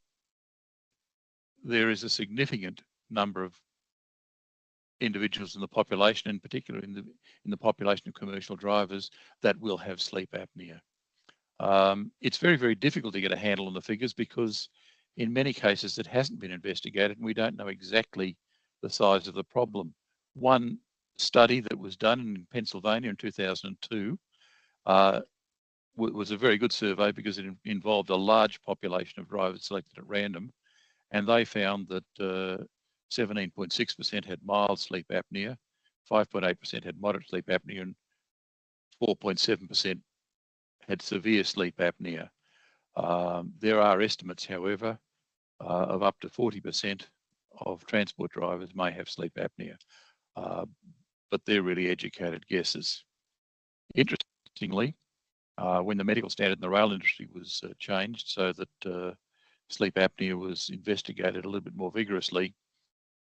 there is a significant number of individuals in the population, in particular in the population of commercial drivers, that will have sleep apnea. It's very, very difficult to get a handle on the figures because in many cases it hasn't been investigated and we don't know exactly the size of the problem. One study that was done in Pennsylvania in 2002 was a very good survey because it involved a large population of drivers selected at random, and they found that 17.6% had mild sleep apnea, 5.8% had moderate sleep apnea, and 4.7% had severe sleep apnea. There are estimates, however, of up to 40% of transport drivers may have sleep apnea, but they're really educated guesses. Interestingly, when the medical standard in the rail industry was changed so that sleep apnea was investigated a little bit more vigorously,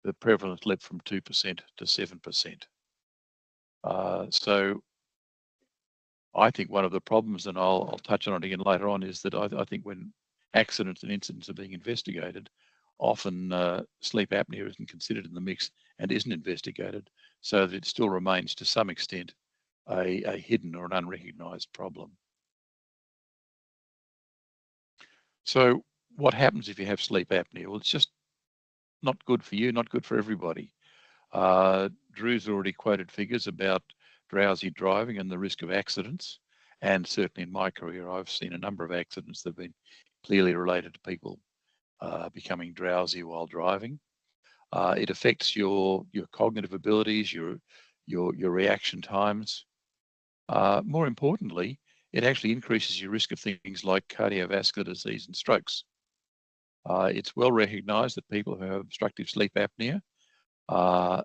the prevalence leapt from 2% to 7%. So I think one of the problems, and I'll touch on it again later on, is that I think when accidents and incidents are being investigated, often sleep apnea isn't considered in the mix and isn't investigated, so that it still remains to some extent a hidden or an unrecognised problem. So what happens if you have sleep apnea? Well, it's just not good for you, not good for everybody. Drew's already quoted figures about drowsy driving and the risk of accidents. And certainly in my career, I've seen a number of accidents that have been clearly related to people becoming drowsy while driving. It affects your cognitive abilities, your reaction times. More importantly, it actually increases your risk of things like cardiovascular disease and strokes. It's well recognised that people who have obstructive sleep apnea are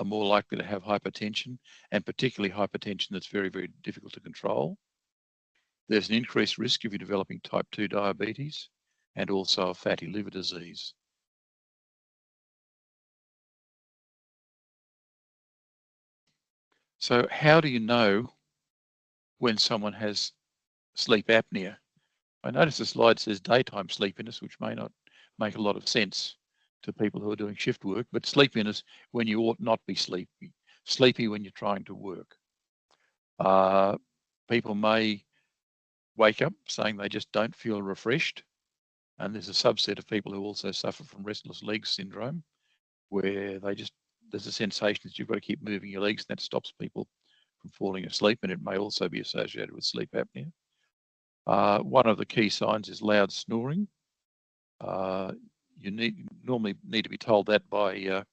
more likely to have hypertension, and particularly hypertension that's very, very difficult to control. There's an increased risk of you developing type 2 diabetes and also of fatty liver disease. So how do you know when someone has sleep apnea? I notice the slide says daytime sleepiness, which may not make a lot of sense to people who are doing shift work, but sleepiness when you ought not be sleepy, sleepy when you're trying to work. People may wake up saying they just don't feel refreshed. And there's a subset of people who also suffer from restless legs syndrome, where there's a sensation that you've got to keep moving your legs, and that stops people from falling asleep, and it may also be associated with sleep apnea. One of the key signs is loud snoring. You normally need to be told that by your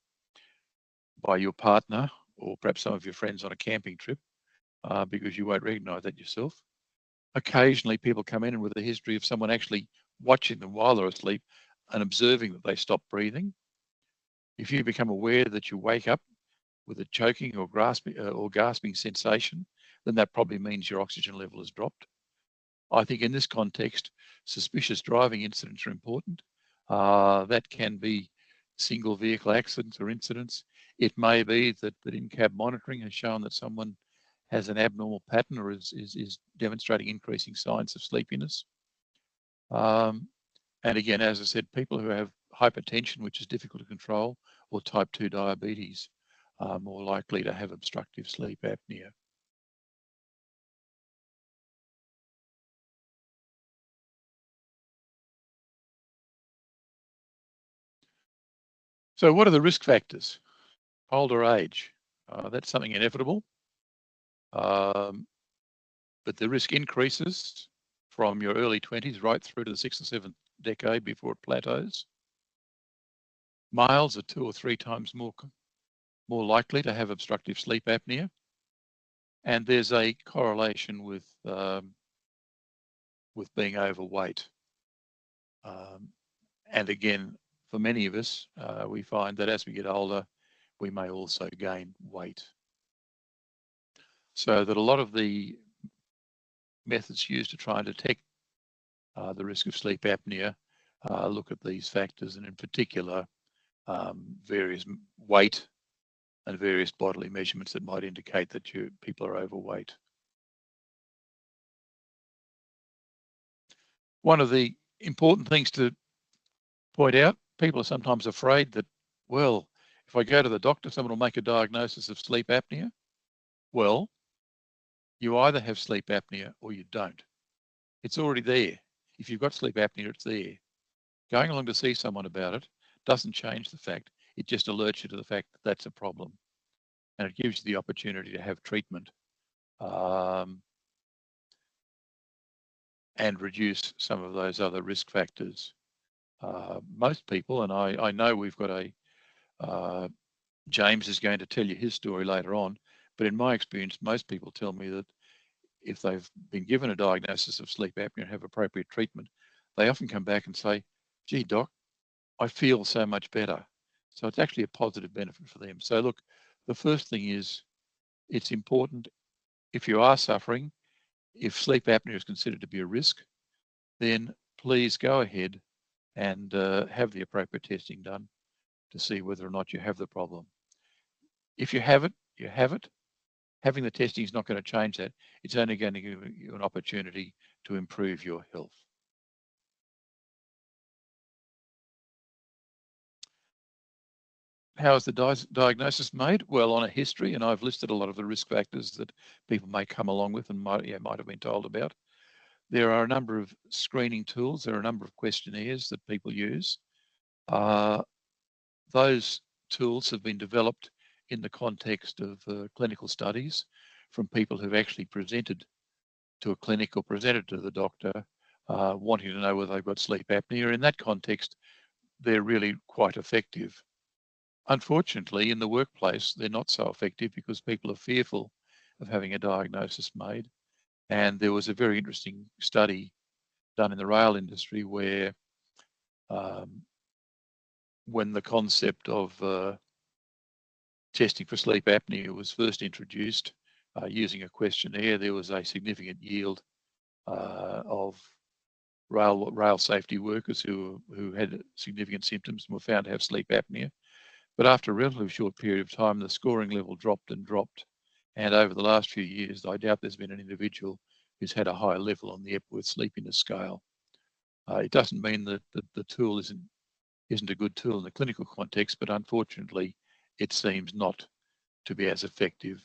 partner or perhaps some of your friends on a camping trip, because you won't recognise that yourself. Occasionally people come in with a history of someone actually watching them while they're asleep and observing that they stop breathing. If you become aware that you wake up with a choking or gasping sensation, then that probably means your oxygen level has dropped. I think in this context, suspicious driving incidents are important. That can be single vehicle accidents or incidents. It may be that in-cab monitoring has shown that someone has an abnormal pattern or is demonstrating increasing signs of sleepiness. And again, as I said, people who have hypertension, which is difficult to control, or type 2 diabetes are more likely to have obstructive sleep apnea. So what are the risk factors? Older age, that's something inevitable. But the risk increases from your early 20s right through to the 6th or 7th decade before it plateaus. Males are 2 or 3 times more likely to have obstructive sleep apnea. And there's a correlation with being overweight. And again, for many of us, we find that as we get older, we may also gain weight. So that a lot of the methods used to try and detect the risk of sleep apnea look at these factors, and in particular, various weight and various bodily measurements that might indicate that people are overweight. One of the important things to point out, people are sometimes afraid that, well, If I go to the doctor, someone will make a diagnosis of sleep apnea. Well, you either have sleep apnea or you don't. It's already there. If you've got sleep apnea, it's there. Going along to see someone about it doesn't change the fact. It just alerts you to the fact that that's a problem. And it gives you the opportunity to have treatment and reduce some of those other risk factors. Most people, and I know we've got James is going to tell you his story later on, but in my experience, most people tell me that if they've been given a diagnosis of sleep apnea and have appropriate treatment, they often come back and say, gee, doc, I feel so much better. So it's actually a positive benefit for them. So look, the first thing is it's important if you are suffering, if sleep apnea is considered to be a risk, then please go ahead and have the appropriate testing done to see whether or not you have the problem. If you have it, you have it. Having the testing is not going to change that. It's only going to give you an opportunity to improve your health. How is the diagnosis made? Well, on a history, and I've listed a lot of the risk factors that people may come along with and might have been told about. There are a number of screening tools. There are a number of questionnaires that people use. Those tools have been developed in the context of clinical studies from people who've actually presented to a clinic or presented to the doctor wanting to know whether they've got sleep apnea. In that context, they're really quite effective. Unfortunately, in the workplace, they're not so effective because people are fearful of having a diagnosis made. And there was a very interesting study done in the rail industry where when the concept of testing for sleep apnea was first introduced using a questionnaire, there was a significant yield of rail safety workers who had significant symptoms and were found to have sleep apnea. But after a relatively short period of time, the scoring level dropped and dropped. And over the last few years, I doubt there's been an individual who's had a higher level on the Epworth Sleepiness Scale. It doesn't mean that the tool isn't a good tool in the clinical context, but unfortunately, it seems not to be as effective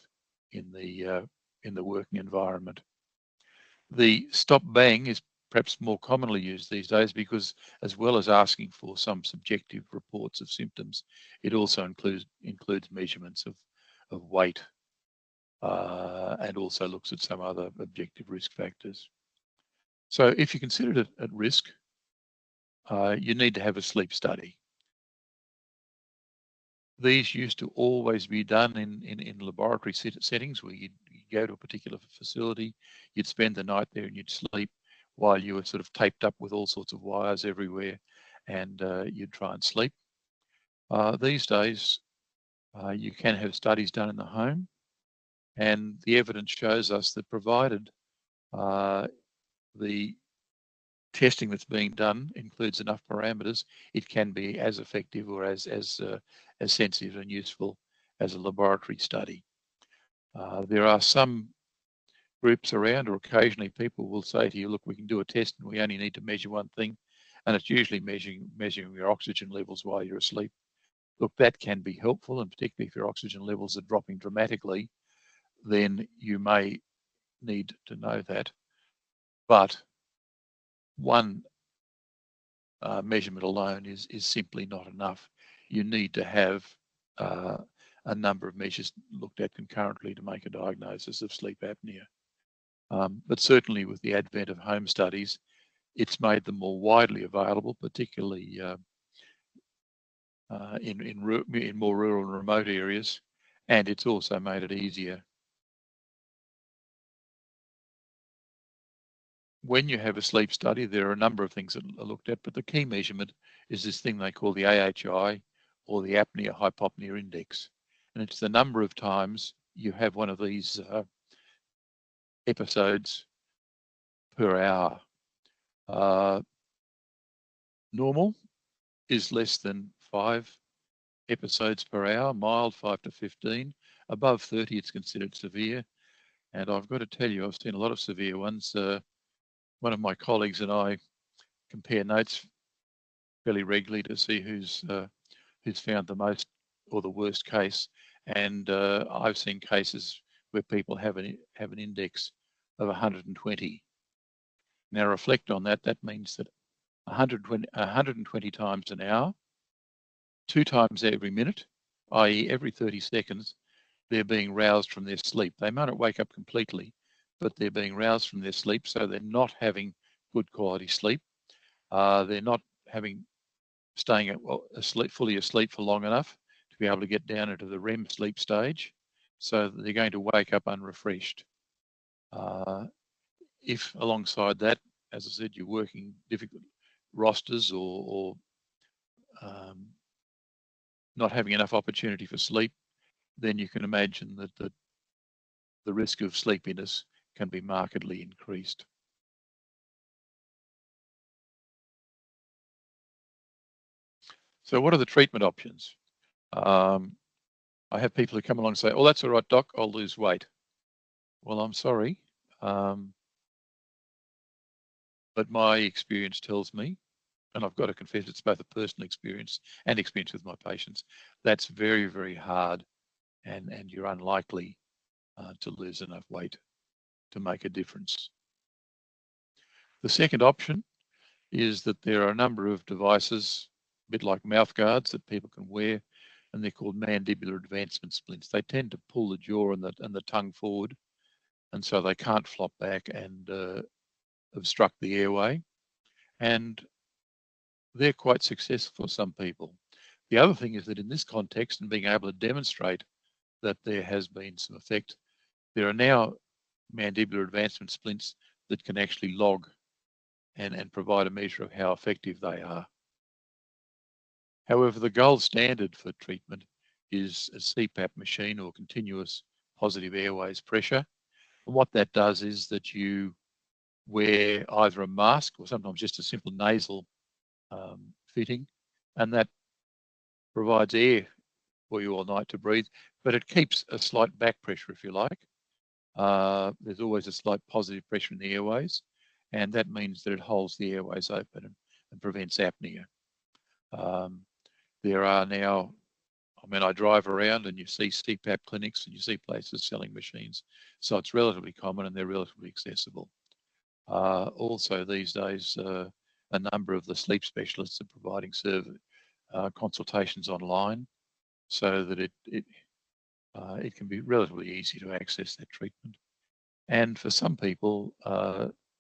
in the working environment. The stop bang is perhaps more commonly used these days because, as well as asking for some subjective reports of symptoms, it also includes measurements of weight and also looks at some other objective risk factors. So if you consider it at risk, you need to have a sleep study. These used to always be done in laboratory settings where you'd go to a particular facility, you'd spend the night there and you'd sleep while you were sort of taped up with all sorts of wires everywhere and you'd try and sleep. These days, you can have studies done in the home, and the evidence shows us that provided the testing that's being done includes enough parameters, it can be as effective or as sensitive and useful as a laboratory study. There are some groups around, or occasionally people will say to you, look, we can do a test and we only need to measure one thing, and it's usually measuring your oxygen levels while you're asleep. Look, that can be helpful, and particularly if your oxygen levels are dropping dramatically, then you may need to know that. But one measurement alone is simply not enough. You need to have a number of measures looked at concurrently to make a diagnosis of sleep apnea. But certainly with the advent of home studies, it's made them more widely available, particularly in more rural and remote areas, and it's also made it easier. When you have a sleep study, there are a number of things that are looked at, but the key measurement is this thing they call the AHI, or the apnea hypopnea index. And it's the number of times you have one of these episodes per hour. Normal is less than 5 episodes per hour, mild 5 to 15. Above 30, it's considered severe. And I've got to tell you, I've seen a lot of severe ones. One of my colleagues and I compare notes fairly regularly to see who's found the most or the worst case. And I've seen cases where people have an index of 120. Now reflect on that. That means that 120 times an hour, 2 times every minute, i.e. every 30 seconds, they're being roused from their sleep. They might not wake up completely, but they're being roused from their sleep, so they're not having good quality sleep. They're not staying fully asleep for long enough to be able to get down into the REM sleep stage, so that they're going to wake up unrefreshed. If alongside that, as I said, you're working difficult rosters or not having enough opportunity for sleep, then you can imagine that the risk of sleepiness can be markedly increased. So what are the treatment options? I have people who come along and say, oh, that's all right, doc, I'll lose weight. Well, I'm sorry, but my experience tells me, and I've got to confess it's both a personal experience and experience with my patients, that's very, very hard, and you're unlikely to lose enough weight to make a difference. The second option is that there are a number of devices, a bit like mouth guards, that people can wear, and they're called mandibular advancement splints. They tend to pull the jaw and the tongue forward, and so they can't flop back and obstruct the airway. And they're quite successful for some people. The other thing is that in this context, and being able to demonstrate that there has been some effect, there are now mandibular advancement splints that can actually log and provide a measure of how effective they are. However, the gold standard for treatment is a CPAP machine, or continuous positive airways pressure. And what that does is that you wear either a mask or sometimes just a simple nasal fitting, and that provides air for you all night to breathe, but it keeps a slight back pressure, if you like. There's always a slight positive pressure in the airways, and that means that it holds the airways open and prevents apnea. There are now, I drive around and you see CPAP clinics and you see places selling machines, so it's relatively common and they're relatively accessible. Also these days, a number of the sleep specialists are providing consultations online, so that it can be relatively easy to access that treatment. And for some people,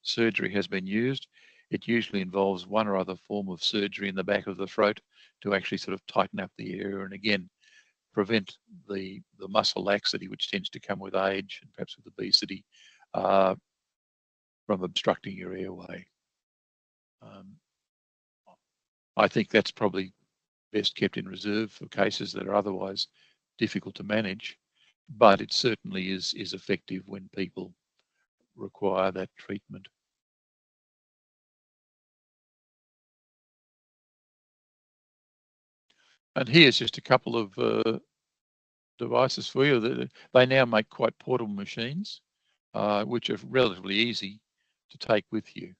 surgery has been used. It usually involves one or other form of surgery in the back of the throat to actually sort of tighten up the area and again prevent the muscle laxity, which tends to come with age and perhaps with obesity, from obstructing your airway. I think that's probably best kept in reserve for cases that are otherwise difficult to manage, but it certainly is effective when people require that treatment. And here's just a couple of devices for you. They now make quite portable machines, which are relatively easy to take with you.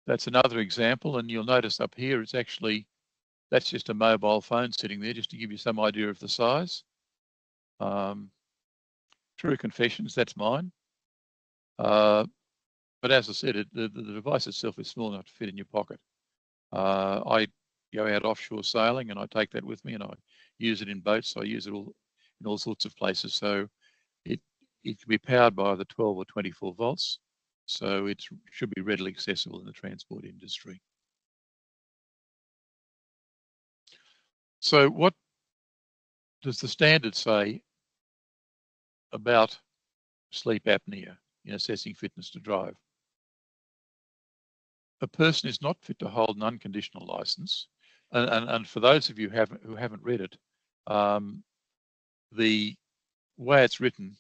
That's another example, and you'll notice up here it's actually, that's just a mobile phone sitting there, just to give you some idea of the size. True confessions, that's mine. But as I said, the device itself is small enough to fit in your pocket. I go out offshore sailing and I take that with me, and I use it in boats. I use it in all sorts of places. So it can be powered by either 12 or 24 volts. So it should be readily accessible in the transport industry. So what does the standard say about sleep apnea in assessing fitness to drive? A person is not fit to hold an unconditional license. And for those of you who haven't read it, the way it's written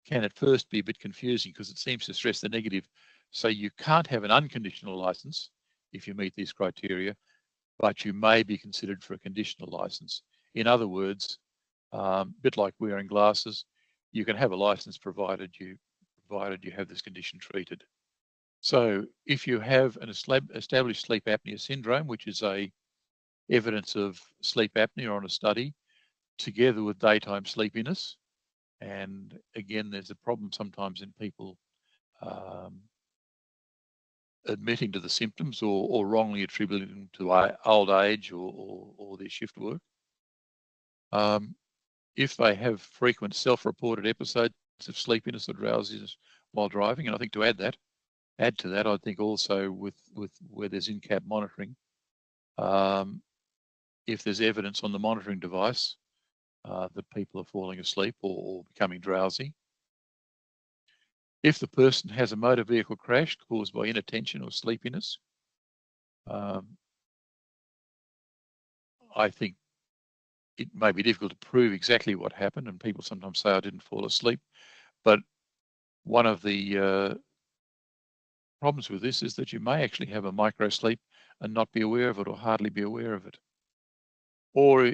can at first be a bit confusing because it seems to stress the negative. So you can't have an unconditional license if you meet these criteria, but you may be considered for a conditional license. In other words, a bit like wearing glasses, you can have a license provided you have this condition treated. So if you have an established sleep apnea syndrome, which is a evidence of sleep apnea on a study together with daytime sleepiness. And again, there's a problem sometimes in people admitting to the symptoms or wrongly attributing them to old age or their shift work. If they have frequent self-reported episodes of sleepiness or drowsiness while driving, and I think to add to that, I think also with where there's in-cab monitoring, if there's evidence on the monitoring device that people are falling asleep or becoming drowsy. If the person has a motor vehicle crash caused by inattention or sleepiness, I think it may be difficult to prove exactly what happened, and people sometimes say I didn't fall asleep. But one of the problems with this is that you may actually have a micro sleep and not be aware of it or hardly be aware of it. Or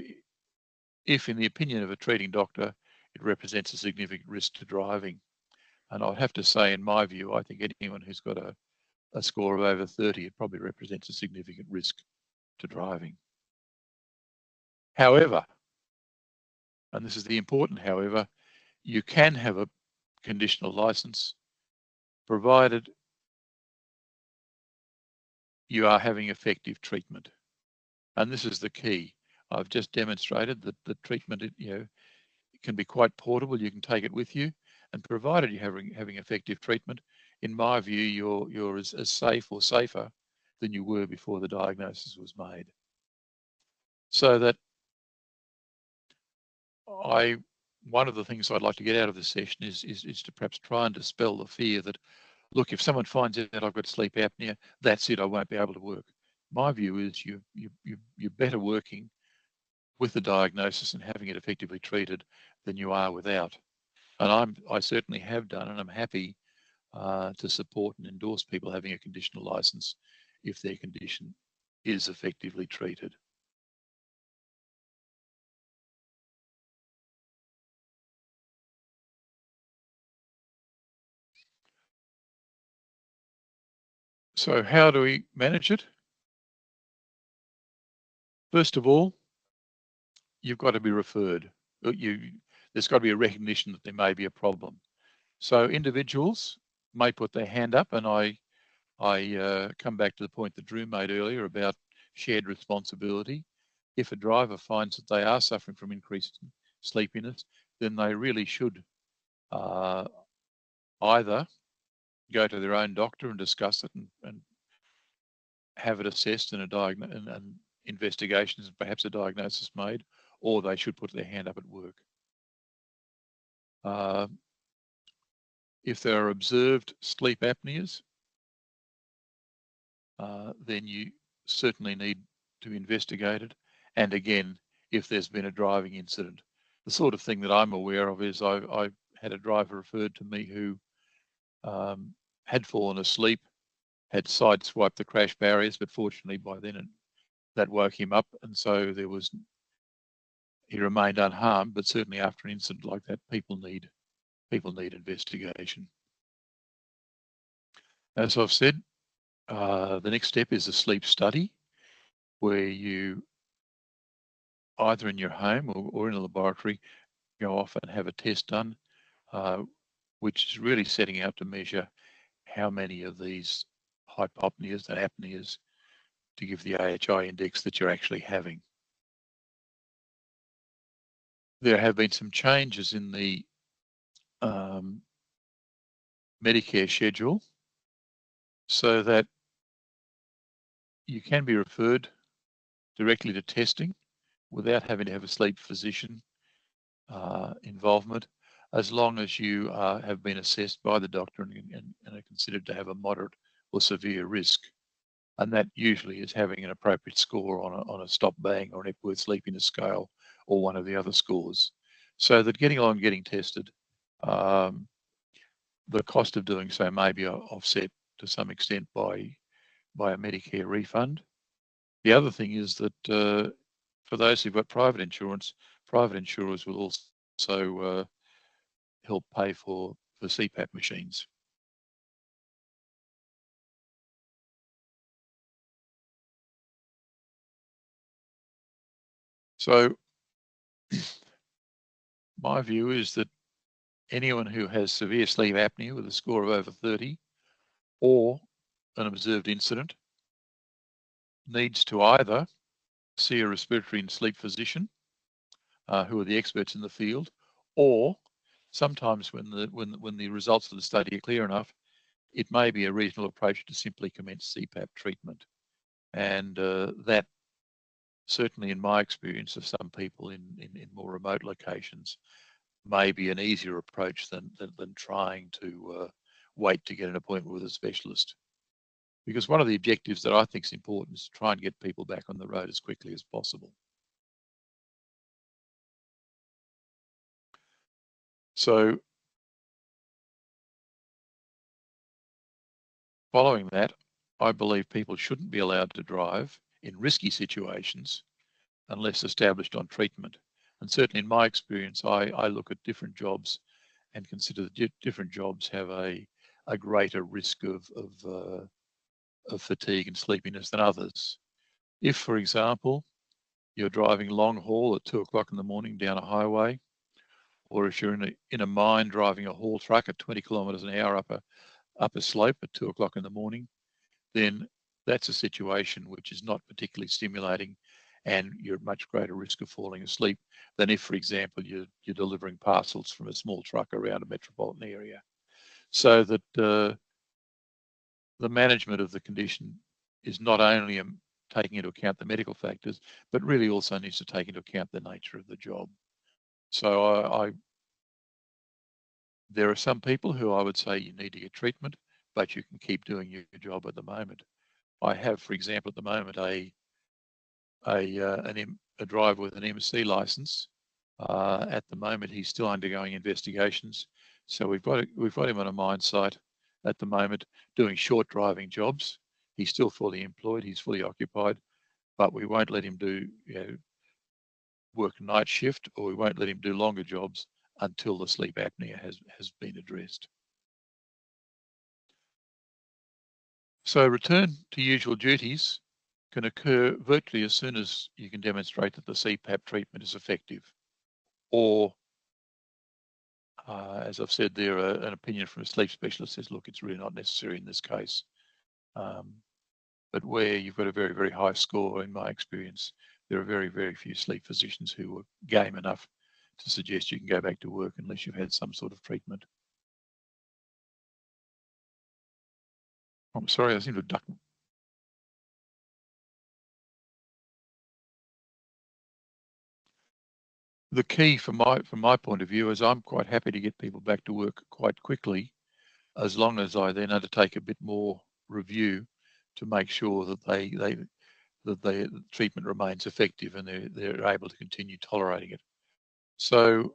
if, in the opinion of a treating doctor, it represents a significant risk to driving. And I'd have to say, in my view, I think anyone who's got a score of over 30, it probably represents a significant risk to driving. However, and this is the important however, you can have a conditional license provided you are having effective treatment. And this is the key. I've just demonstrated that the treatment, can be quite portable. You can take it with you, and provided you're having effective treatment, in my view, you're as safe or safer than you were before the diagnosis was made. So that one of the things I'd like to get out of this session is to perhaps try and dispel the fear that, look, if someone finds out I've got sleep apnea, that's it, I won't be able to work. My view is you're better working with the diagnosis and having it effectively treated than you are without. And I certainly have done, and I'm happy to support and endorse people having a conditional license if their condition is effectively treated. So how do we manage it? First of all, you've got to be referred. There's got to be a recognition that there may be a problem. So individuals may put their hand up, and I come back to the point that Drew made earlier about shared responsibility. If a driver finds that they are suffering from increased sleepiness, then they really should either go to their own doctor and discuss it and have it assessed and investigations and perhaps a diagnosis made, or they should put their hand up at work. If there are observed sleep apneas, then you certainly need to investigate it. And again, if there's been a driving incident, the sort of thing that I'm aware of is I had a driver referred to me who had fallen asleep, had sideswiped the crash barriers, but fortunately by then that woke him up, and so he remained unharmed. But certainly after an incident like that, people need investigation. As I've said, the next step is a sleep study, where you either in your home or in a laboratory go off and have a test done, which is really setting out to measure how many of these hypopneas and apneas to give the AHI index that you're actually having. There have been some changes in the Medicare schedule so that you can be referred directly to testing without having to have a sleep physician involvement, as long as you have been assessed by the doctor and are considered to have a moderate or severe risk. And that usually is having an appropriate score on a stop bang or an Epworth sleepiness scale or one of the other scores. So that getting along, getting tested, the cost of doing so may be offset to some extent by a Medicare refund. The other thing is that for those who've got private insurance, private insurers will also help pay for CPAP machines. So my view is that anyone who has severe sleep apnea with a score of over 30 or an observed incident needs to either see a respiratory and sleep physician who are the experts in the field, or sometimes when the results of the study are clear enough, it may be a reasonable approach to simply commence CPAP treatment. And that, certainly in my experience of some people in more remote locations, may be an easier approach than trying to wait to get an appointment with a specialist. Because one of the objectives that I think is important is to try and get people back on the road as quickly as possible. So following that, I believe people shouldn't be allowed to drive in risky situations unless established on treatment. And certainly in my experience, I look at different jobs and consider that different jobs have a greater risk of fatigue and sleepiness than others. If, for example, you're driving long haul at 2 o'clock in the morning down a highway, or if you're in a mine driving a haul truck at 20 kilometres an hour up a slope at 2 o'clock in the morning, then that's a situation which is not particularly stimulating, and you're at much greater risk of falling asleep than if, for example, you're delivering parcels from a small truck around a metropolitan area. So that the management of the condition is not only taking into account the medical factors, but really also needs to take into account the nature of the job. So there are some people who I would say you need to get treatment, but you can keep doing your job at the moment. I have, for example, at the moment a driver with an MC license. At the moment, he's still undergoing investigations. So we've got him on a mine site at the moment doing short driving jobs. He's still fully employed. He's fully occupied, but we won't let him do work night shift, or we won't let him do longer jobs until the sleep apnea has been addressed. So return to usual duties can occur virtually as soon as you can demonstrate that the CPAP treatment is effective, or as I've said there, an opinion from a sleep specialist says, look, it's really not necessary in this case. But where you've got a very, very high score, in my experience, there are very, very few sleep physicians who are game enough to suggest you can go back to work unless you've had some sort of treatment. I'm sorry, I seem to have ducked. The key from my point of view is I'm quite happy to get people back to work quite quickly, as long as I then undertake a bit more review to make sure that the treatment remains effective and they're able to continue tolerating it. So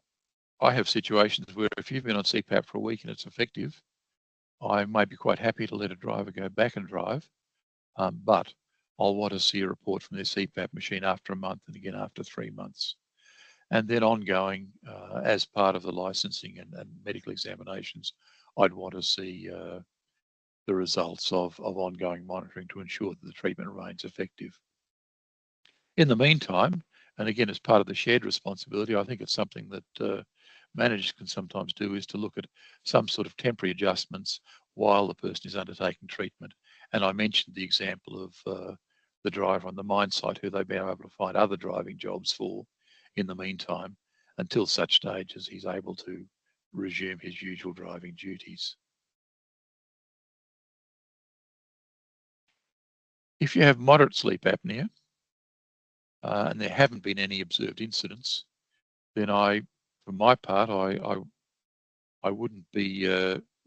I have situations where if you've been on CPAP for a week and it's effective, I may be quite happy to let a driver go back and drive, but I'll want to see a report from their CPAP machine after a month and again after 3 months. And then ongoing, as part of the licensing and medical examinations, I'd want to see the results of ongoing monitoring to ensure that the treatment remains effective. In the meantime, and again, as part of the shared responsibility, I think it's something that managers can sometimes do, is to look at some sort of temporary adjustments while the person is undertaking treatment. And I mentioned the example of the driver on the mine site who they've been able to find other driving jobs for in the meantime, until such stage as he's able to resume his usual driving duties. If you have moderate sleep apnea and there haven't been any observed incidents, then for my part, I wouldn't be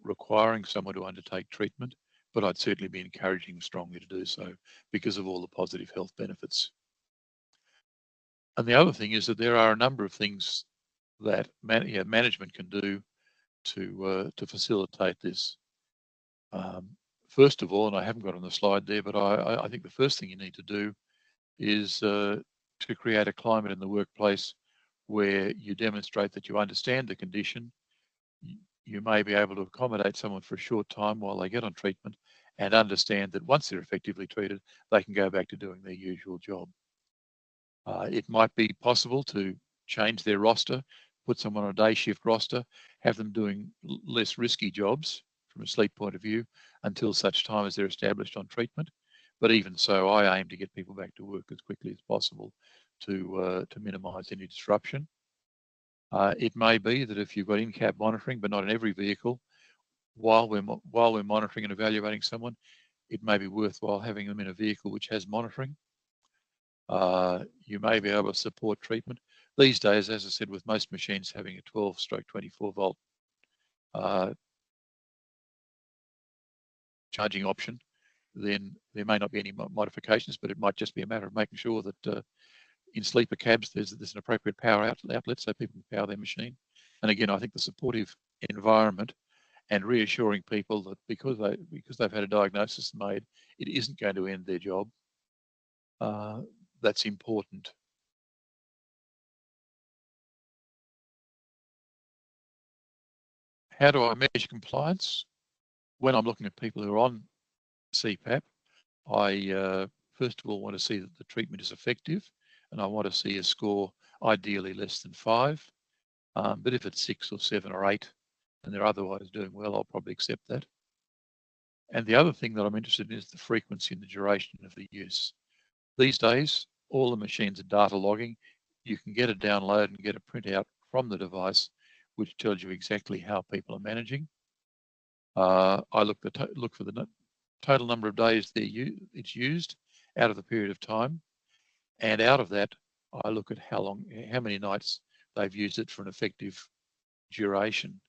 requiring someone to undertake treatment, but I'd certainly be encouraging them strongly to do so because of all the positive health benefits. And the other thing is that there are a number of things that management can do to facilitate this. First of all, and I haven't got on the slide there, but I think the first thing you need to do is to create a climate in the workplace where you demonstrate that you understand the condition. You may be able to accommodate someone for a short time while they get on treatment, and understand that once they're effectively treated, they can go back to doing their usual job. It might be possible to change their roster, put someone on a day shift roster, have them doing less risky jobs from a sleep point of view until such time as they're established on treatment. But even so, I aim to get people back to work as quickly as possible to minimise any disruption. It may be that if you've got in-cab monitoring, but not in every vehicle, while we're monitoring and evaluating someone, it may be worthwhile having them in a vehicle which has monitoring. You may be able to support treatment. These days, as I said, with most machines having a 12/24 volt charging option, then there may not be any modifications, but it might just be a matter of making sure that in sleeper cabs there's an appropriate power outlet so people can power their machine. And again, I think the supportive environment and reassuring people that because they've had a diagnosis made, it isn't going to end their job. That's important. How do I measure compliance? When I'm looking at people who are on CPAP, I first of all want to see that the treatment is effective, and I want to see a score ideally less than 5. But if it's 6 or 7 or 8 and they're otherwise doing well, I'll probably accept that. And the other thing that I'm interested in is the frequency and the duration of the use. These days, all the machines are data logging. You can get a download and get a printout from the device, which tells you exactly how people are managing. I look for the total number of days it's used out of the period of time, and out of that, I look at how many nights they've used it for an effective duration.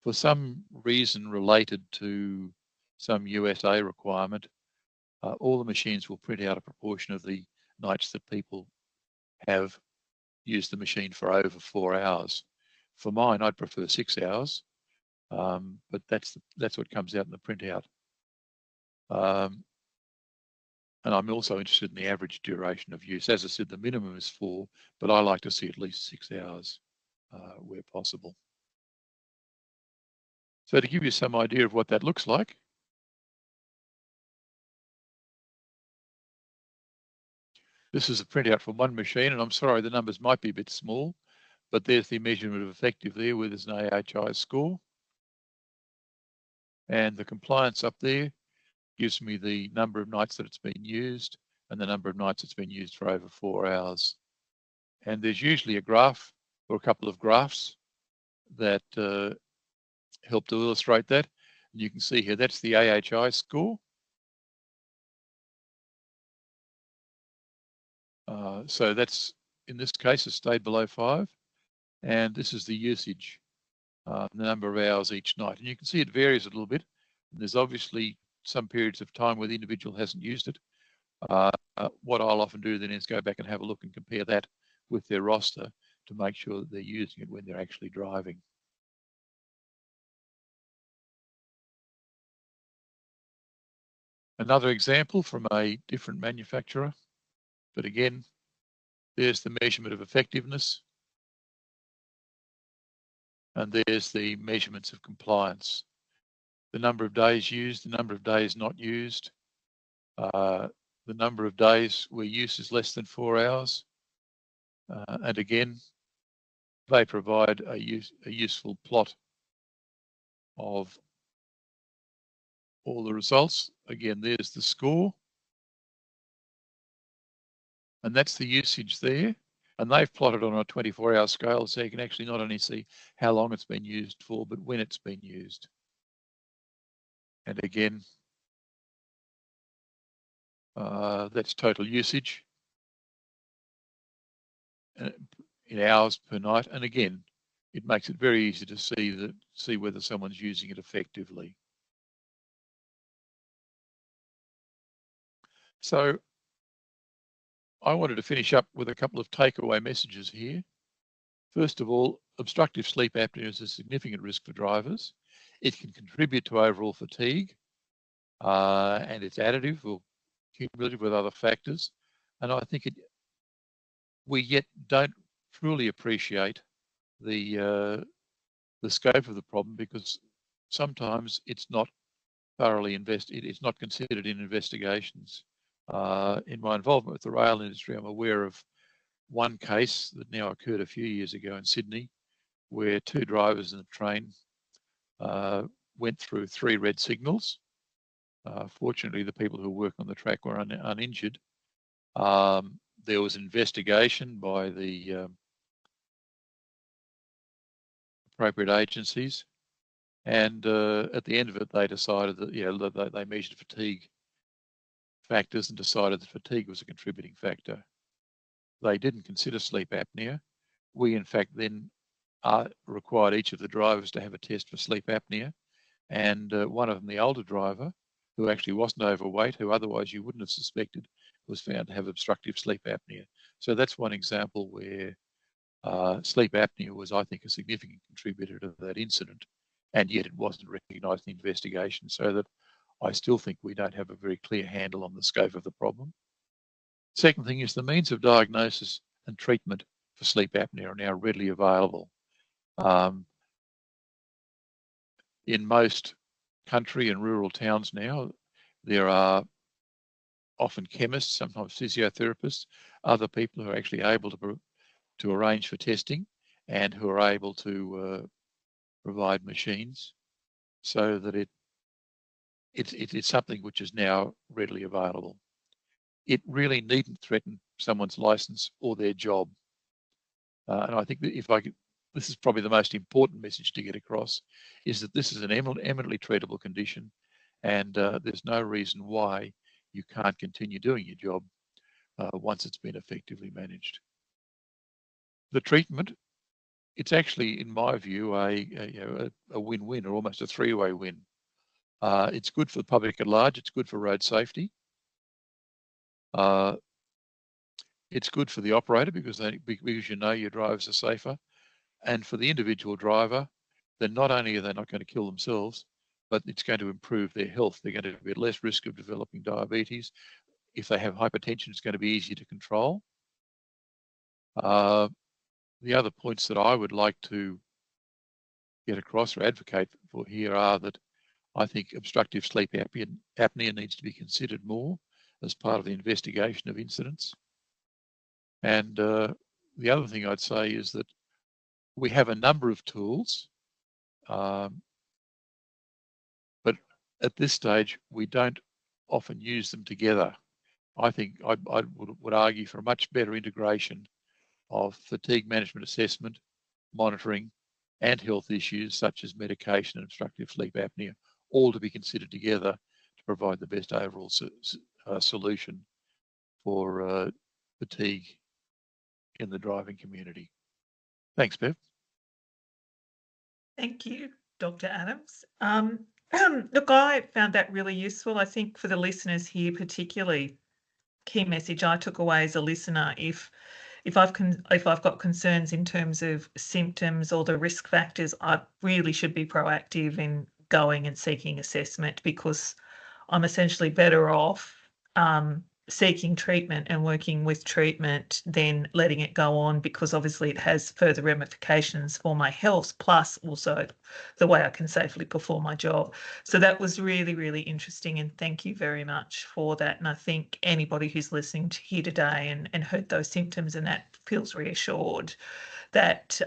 For some reason related to some USA requirement, all the machines will print out a proportion of the nights that people have used the machine for over 4 hours. For mine, I'd prefer 6 hours, but that's what comes out in the printout. And I'm also interested in the average duration of use. As I said, the minimum is 4, but I like to see at least 6 hours where possible. So to give you some idea of what that looks like, this is a printout from one machine, and I'm sorry the numbers might be a bit small, but there's the measurement of effective there where there's an AHI score. And the compliance up there gives me the number of nights that it's been used and the number of nights it's been used for over 4 hours. And there's usually a graph or a couple of graphs that help to illustrate that. And you can see here, that's the AHI score. So that's, in this case, it stayed below 5. And this is the usage, the number of hours each night. And you can see it varies a little bit. And there's obviously some periods of time where the individual hasn't used it. What I'll often do then is go back and have a look and compare that with their roster to make sure that they're using it when they're actually driving. Another example from a different manufacturer, but again, there's the measurement of effectiveness, and there's the measurements of compliance. The number of days used, the number of days not used, the number of days where use is less than 4 hours, and again, they provide a useful plot of all the results. Again, there's the score, and that's the usage there. And they've plotted on a 24-hour scale, so you can actually not only see how long it's been used for, but when it's been used. And again, that's total usage in hours per night. And again, it makes it very easy to see whether someone's using it effectively. So I wanted to finish up with a couple of takeaway messages here. First of all, obstructive sleep apnea is a significant risk for drivers. It can contribute to overall fatigue, and it's additive or cumulative with other factors. And I think we yet don't truly appreciate the scope of the problem because sometimes it's not thoroughly it's not considered in investigations. In my involvement with the rail industry, I'm aware of one case that now occurred a few years ago in Sydney, where two drivers in the train went through 3 red signals. Fortunately, the people who work on the track were uninjured. There was investigation by the appropriate agencies, and at the end of it, they decided that they measured fatigue factors and decided that fatigue was a contributing factor. They didn't consider sleep apnea. We, in fact, then required each of the drivers to have a test for sleep apnea, and one of them, the older driver, who actually wasn't overweight, who otherwise you wouldn't have suspected, was found to have obstructive sleep apnea. So that's one example where sleep apnea was, I think, a significant contributor to that incident, and yet it wasn't recognised in the investigation, so that I still think we don't have a very clear handle on the scope of the problem. Second thing is the means of diagnosis and treatment for sleep apnea are now readily available. In most country and rural towns now, there are often chemists, sometimes physiotherapists, other people who are actually able to arrange for testing and who are able to provide machines, so that it's something which is now readily available. It really needn't threaten someone's license or their job. And I think that this is probably the most important message to get across, is that this is an eminently treatable condition, and there's no reason why you can't continue doing your job once it's been effectively managed. The treatment, it's actually, in my view, a win-win, or almost a 3-way win. It's good for the public at large. It's good for road safety. It's good for the operator because you know your drivers are safer, and for the individual driver, then not only are they not going to kill themselves, but it's going to improve their health. They're going to be at less risk of developing diabetes. If they have hypertension, it's going to be easier to control. The other points that I would like to get across or advocate for here are that I think obstructive sleep apnea needs to be considered more as part of the investigation of incidents. And the other thing I'd say is that we have a number of tools, but at this stage, we don't often use them together. I think I would argue for a much better integration of fatigue management assessment, monitoring, and health issues such as medication and obstructive sleep apnea, all to be considered together to provide the best overall solution for fatigue in the driving community. Thanks, Bev. Thank you, Dr. Adams. Look, I found that really useful. I think for the listeners here, particularly, key message I took away as a listener, if I've got concerns in terms of symptoms or the risk factors, I really should be proactive in going and seeking assessment, because I'm essentially better off seeking treatment and working with treatment than letting it go on, because obviously it has further ramifications for my health, plus also the way I can safely perform my job. So that was really, really interesting, and thank you very much for that. And I think anybody who's listening to here today and heard those symptoms and that feels reassured that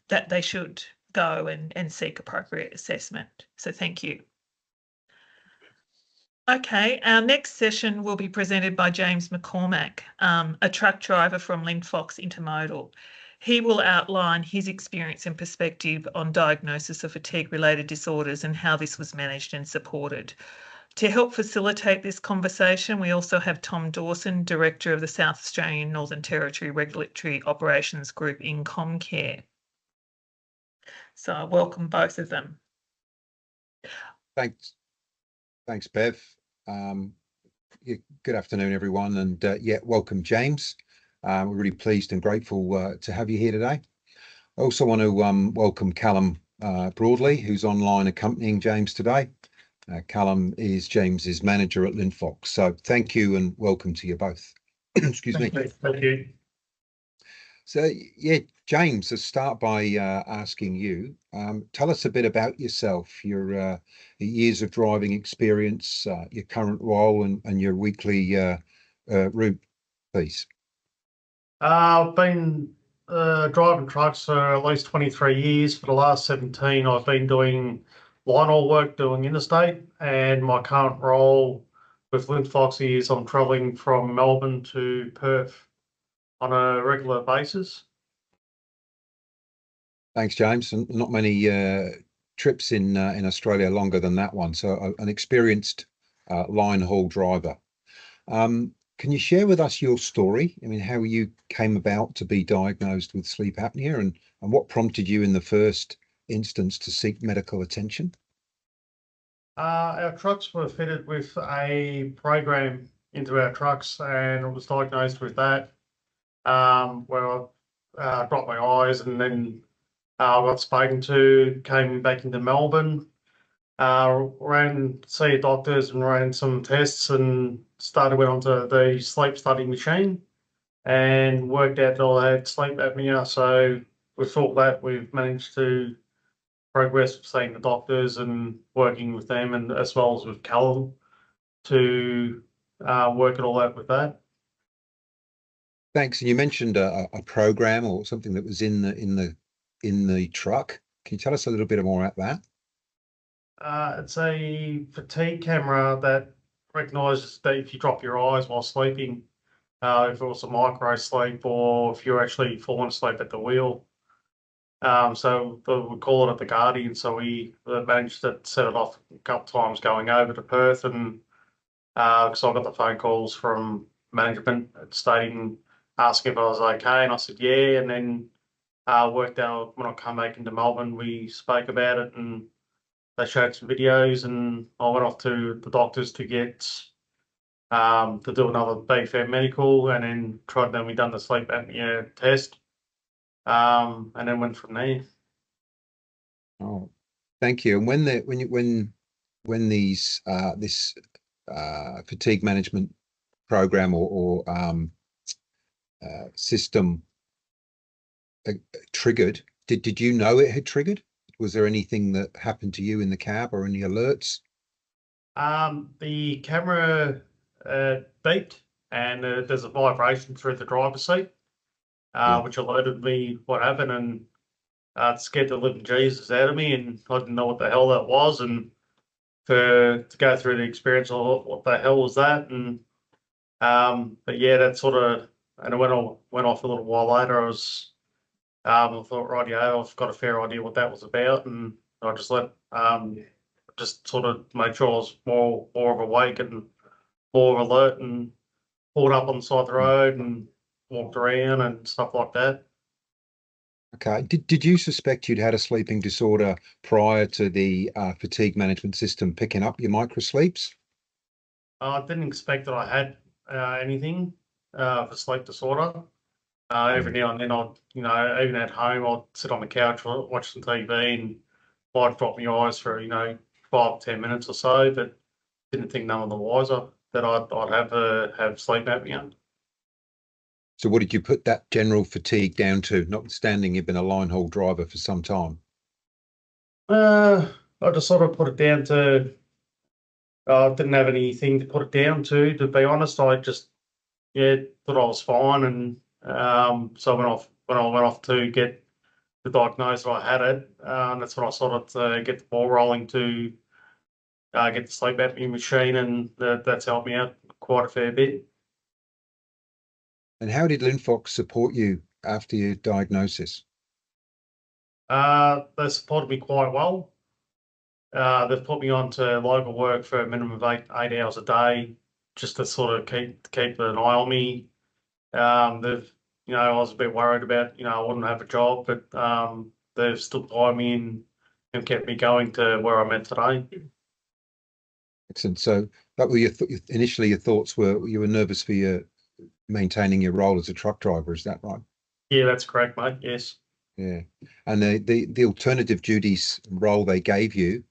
that they should go and seek appropriate assessment. So thank you. Okay, our next session will be presented by James McCormack, a truck driver from Linfox Intermodal. He will outline his experience and perspective on diagnosis of fatigue-related disorders and how this was managed and supported. To help facilitate this conversation, we also have Tom Dawson, Director of the South Australian Northern Territory Regulatory Operations Group in Comcare. So I welcome both of them. Thanks, Bev. Good afternoon, everyone, and welcome, James. We're really pleased and grateful to have you here today. I also want to welcome Callum Broadley, who's online accompanying James today. Callum is James's manager at Linfox. So thank you and welcome to you both. Excuse me. Thank you. So James, let's start by asking you, tell us a bit about yourself, your years of driving experience, your current role and your weekly route, please. I've been driving trucks for at least 23 years. For the last 17, I've been doing line haul work, doing interstate, and my current role with Linfox is I'm travelling from Melbourne to Perth on a regular basis. Thanks, James. And not many trips in Australia longer than that one. So an experienced line haul driver. Can you share with us your story? I mean, how you came about to be diagnosed with sleep apnea and what prompted you in the first instance to seek medical attention? Our trucks were fitted with a program into our trucks, and I was diagnosed with that. Where I dropped my eyes, and then I got spoken to, came back into Melbourne, ran to see doctors and ran some tests and went onto the sleep study machine and worked out that I had sleep apnea. So with all that, we've managed to progress with seeing the doctors and working with them, and as well as with Callum to work it all out with that. Thanks. And you mentioned a program or something that was in the truck. Can you tell us a little bit more about that? It's a fatigue camera that recognises that if you drop your eyes while sleeping, if it was a micro sleep or if you're actually falling asleep at the wheel. So we call it the Guardian. So we managed to set it off a couple of times going over to Perth, and so I got the phone calls from management stating, asking if I was okay, and I said yeah, and then worked out when I come back into Melbourne, we spoke about it, and they showed some videos, and I went off to the doctors to get to do another BFM medical, and then we done the sleep apnea test, and then went from there. Oh, thank you. And when these this fatigue management program or system triggered, did you know it had triggered? Was there anything that happened to you in the cab or any alerts? The camera beeped, and there's a vibration through the driver's seat, which alerted me what happened, and it scared the living Jesus out of me, and I didn't know what the hell that was, and to go through the experience of what the hell was that, and but yeah, that sort of, and it went off a little while later. I thought, right, yeah, I've got a fair idea what that was about, and I just sort of made sure I was more of awake and more alert, and pulled up on the side of the road and walked around and stuff like that. Okay. Did you suspect you'd had a sleeping disorder prior to the fatigue management system picking up your microsleeps? I didn't expect that I had anything for sleep disorder. Every now and then even at home, I'd sit on the couch, watch some TV, and I'd drop my eyes for, 5-10 minutes or so, but didn't think none of the wiser that I'd have sleep apnea. So what did you put that general fatigue down to, notwithstanding you've been a line haul driver for some time? I just sort of put it down to, I didn't have anything to put it down to be honest. I just, thought I was fine, and so when I went off to get the diagnosis that I had it, that's when I started to get the ball rolling to get the sleep apnea machine, and that's helped me out quite a fair bit. And how did Linfox support you after your diagnosis? They supported me quite well. They've put me on to local work for a minimum of eight hours a day, just to sort of keep an eye on me. I was a bit worried about, I wouldn't have a job, but they've stood by me and kept me going to where I'm at today. Excellent. So that were initially your thoughts were you were nervous for your maintaining your role as a truck driver, is that right? Yeah, that's correct, mate. Yes. Yeah. And the alternative duties role they gave you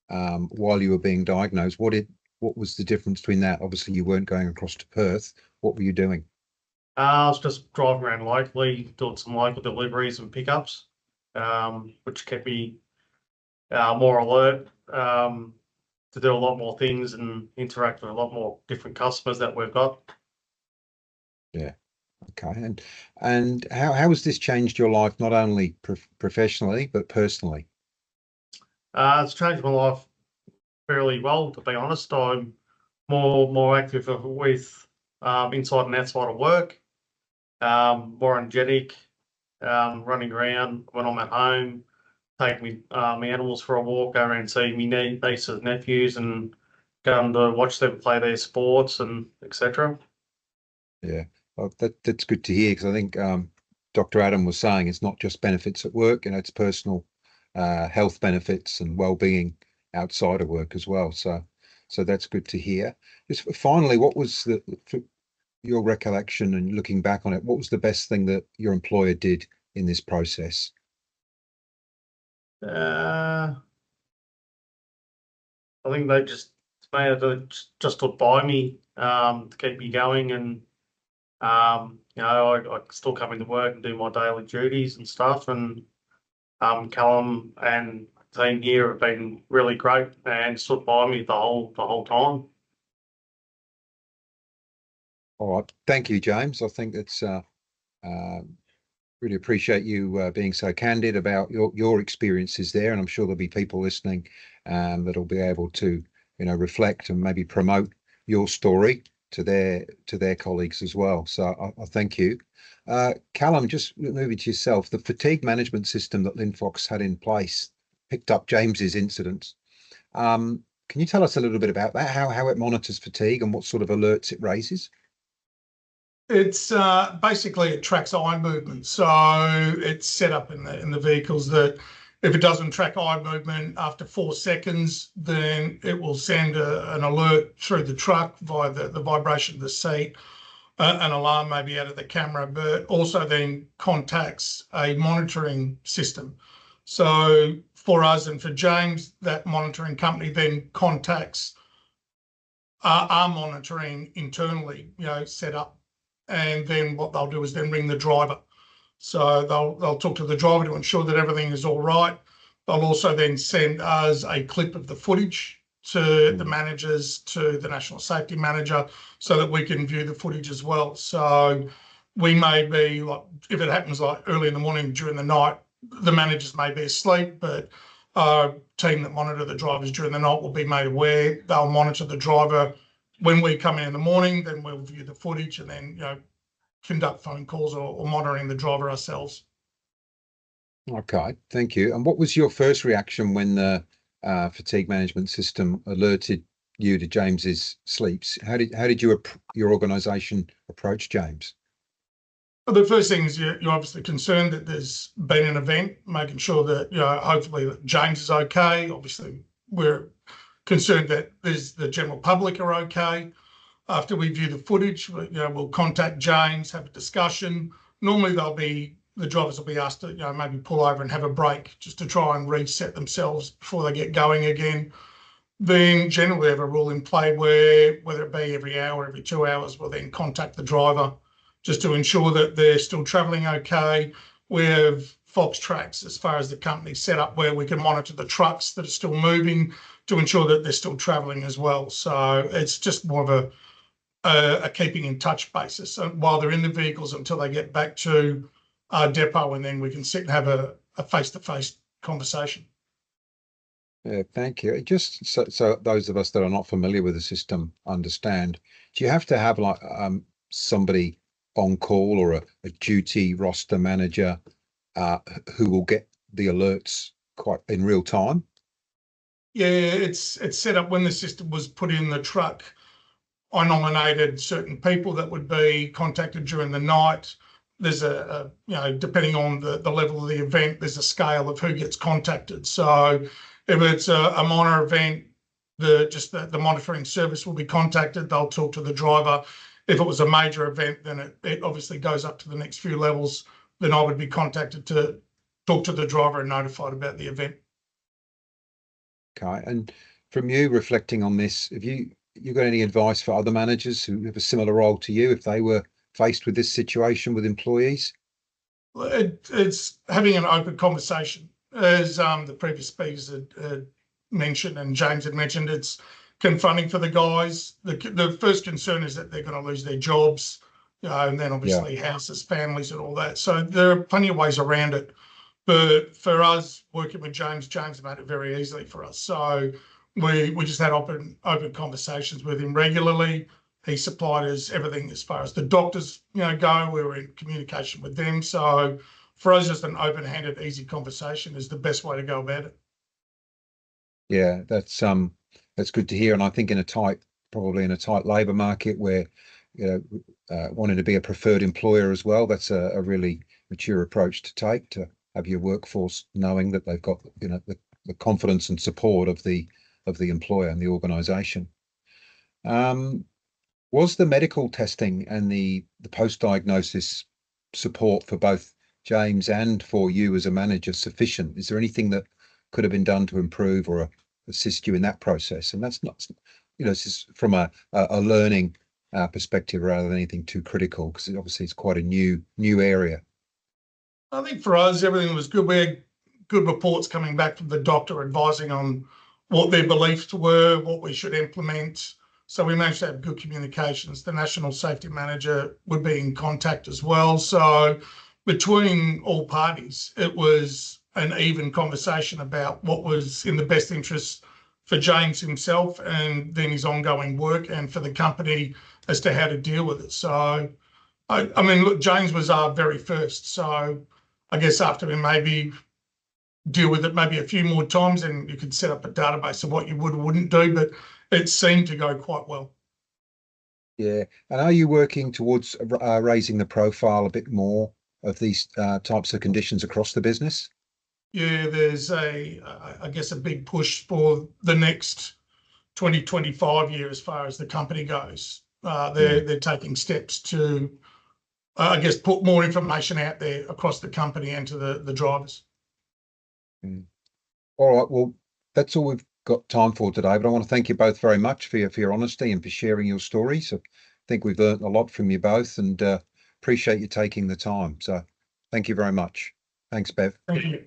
while you were being diagnosed, what was the difference between that? Obviously, you weren't going across to Perth. What were you doing? I was just driving around locally, doing some local deliveries and pickups, which kept me more alert to do a lot more things and interact with a lot more different customers that we've got. Yeah. Okay, and how has this changed your life, not only professionally but personally? It's changed my life fairly well, to be honest. I'm more active with inside and outside of work, more energetic, running around when I'm at home, take my animals for a walk, go around and see my nieces and nephews, and go to watch them play their sports and etc. Yeah, well, that's good to hear, because I think Dr. Adam was saying it's not just benefits at work, it's personal health benefits and well-being outside of work as well. So that's good to hear. Just finally, what was your recollection and looking back on it, what was the best thing that your employer did in this process? I think they just stood by me to keep me going, and I still come into work and do my daily duties and stuff. And Callum and the team here have been really great and stood by me the whole time. All right, thank you, James. I think that's really appreciate you being so candid about your experiences there, and I'm sure there'll be people listening that'll be able to reflect and maybe promote your story to their colleagues as well. So I thank you. Callum, just moving to yourself, the fatigue management system that Linfox had in place picked up James's incidents. Can you tell us a little bit about that, how it monitors fatigue and what sort of alerts it raises? It's basically it tracks eye movement. So it's set up in the vehicles that if it doesn't track eye movement after 4 seconds, then it will send an alert through the truck via the vibration of the seat. An alarm may be out of the camera, but also then contacts a monitoring system. So for us and for James, that monitoring company then contacts our monitoring internally, set up. And then what they'll do is then ring the driver. So they'll talk to the driver to ensure that everything is all right. They'll also then send us a clip of the footage to the managers, to the National Safety Manager, so that we can view the footage as well. So we may be, like, if it happens like early in the morning during the night, the managers may be asleep, but our team that monitor the drivers during the night will be made aware. They'll monitor the driver. When we come in the morning, then we'll view the footage and then conduct phone calls or monitoring the driver ourselves. Okay, thank you. And what was your first reaction when the fatigue management system alerted you to James's sleeps? How did your organisation approach James? Well, the first thing is you're obviously concerned that there's been an event, making sure that hopefully that James is okay. Obviously, we're concerned that the general public are okay. After we view the footage, we'll contact James, have a discussion. Normally, the drivers will be asked to maybe pull over and have a break just to try and reset themselves before they get going again. Then generally we have a rule in play where, whether it be every hour, every 2 hours, we'll then contact the driver just to ensure that they're still travelling okay. We have Fox tracks as far as the company set up where we can monitor the trucks that are still moving to ensure that they're still travelling as well. So it's just more of a keeping in touch basis while they're in the vehicles until they get back to our depot, and then we can sit and have a face-to-face conversation. Yeah, thank you. Just so those of us that are not familiar with the system understand, do you have to have like somebody on call or a duty roster manager who will get the alerts quite in real time? Yeah, it's set up when the system was put in the truck. I nominated certain people that would be contacted during the night. There's depending on the level of the event, there's a scale of who gets contacted. So if it's a minor event, the monitoring service will be contacted. They'll talk to the driver. If it was a major event, then it obviously goes up to the next few levels. Then I would be contacted to talk to the driver and notified about the event. Okay, and from you reflecting on this, have you got any advice for other managers who have a similar role to you if they were faced with this situation with employees? It's having an open conversation, as the previous speakers had mentioned and James had mentioned. It's confronting for the guys. The first concern is that they're going to lose their jobs. and then obviously houses, families and all that. So there are plenty of ways around it. But for us, working with James made it very easily for us. So we just had open conversations with him regularly. He supplied us everything as far as the doctors, go. We were in communication with them. So for us, just an open-handed, easy conversation is the best way to go about it. Yeah, that's good to hear. And I think probably in a tight labour market where, wanting to be a preferred employer as well, that's a really mature approach to take, to have your workforce knowing that they've got, the confidence and support of the employer and the organisation. Was the medical testing and the post-diagnosis support for both James and for you as a manager sufficient? Is there anything that could have been done to improve or assist you in that process? And that's not, this is from a learning perspective rather than anything too critical, because obviously it's quite a new area. I think for us, everything was good. We had good reports coming back from the doctor advising on what their beliefs were, what we should implement. So we managed to have good communications. The National Safety Manager would be in contact as well. So between all parties, it was an even conversation about what was in the best interest for James himself and then his ongoing work, and for the company as to how to deal with it. So, I mean, look, James was our very first. So I guess after we maybe deal with it maybe a few more times, and you could set up a database of what you would or wouldn't do, but it seemed to go quite well. Yeah. And are you working towards raising the profile a bit more of these types of conditions across the business? Yeah, there's I guess a big push for the next 2025 year as far as the company goes. They're taking steps to, I guess, put more information out there across the company and to the drivers. All right. Well, that's all we've got time for today, but I want to thank you both very much for your honesty and for sharing your stories. I think we've learned a lot from you both, and appreciate you taking the time. So thank you very much. Thanks, Bev. Thank you.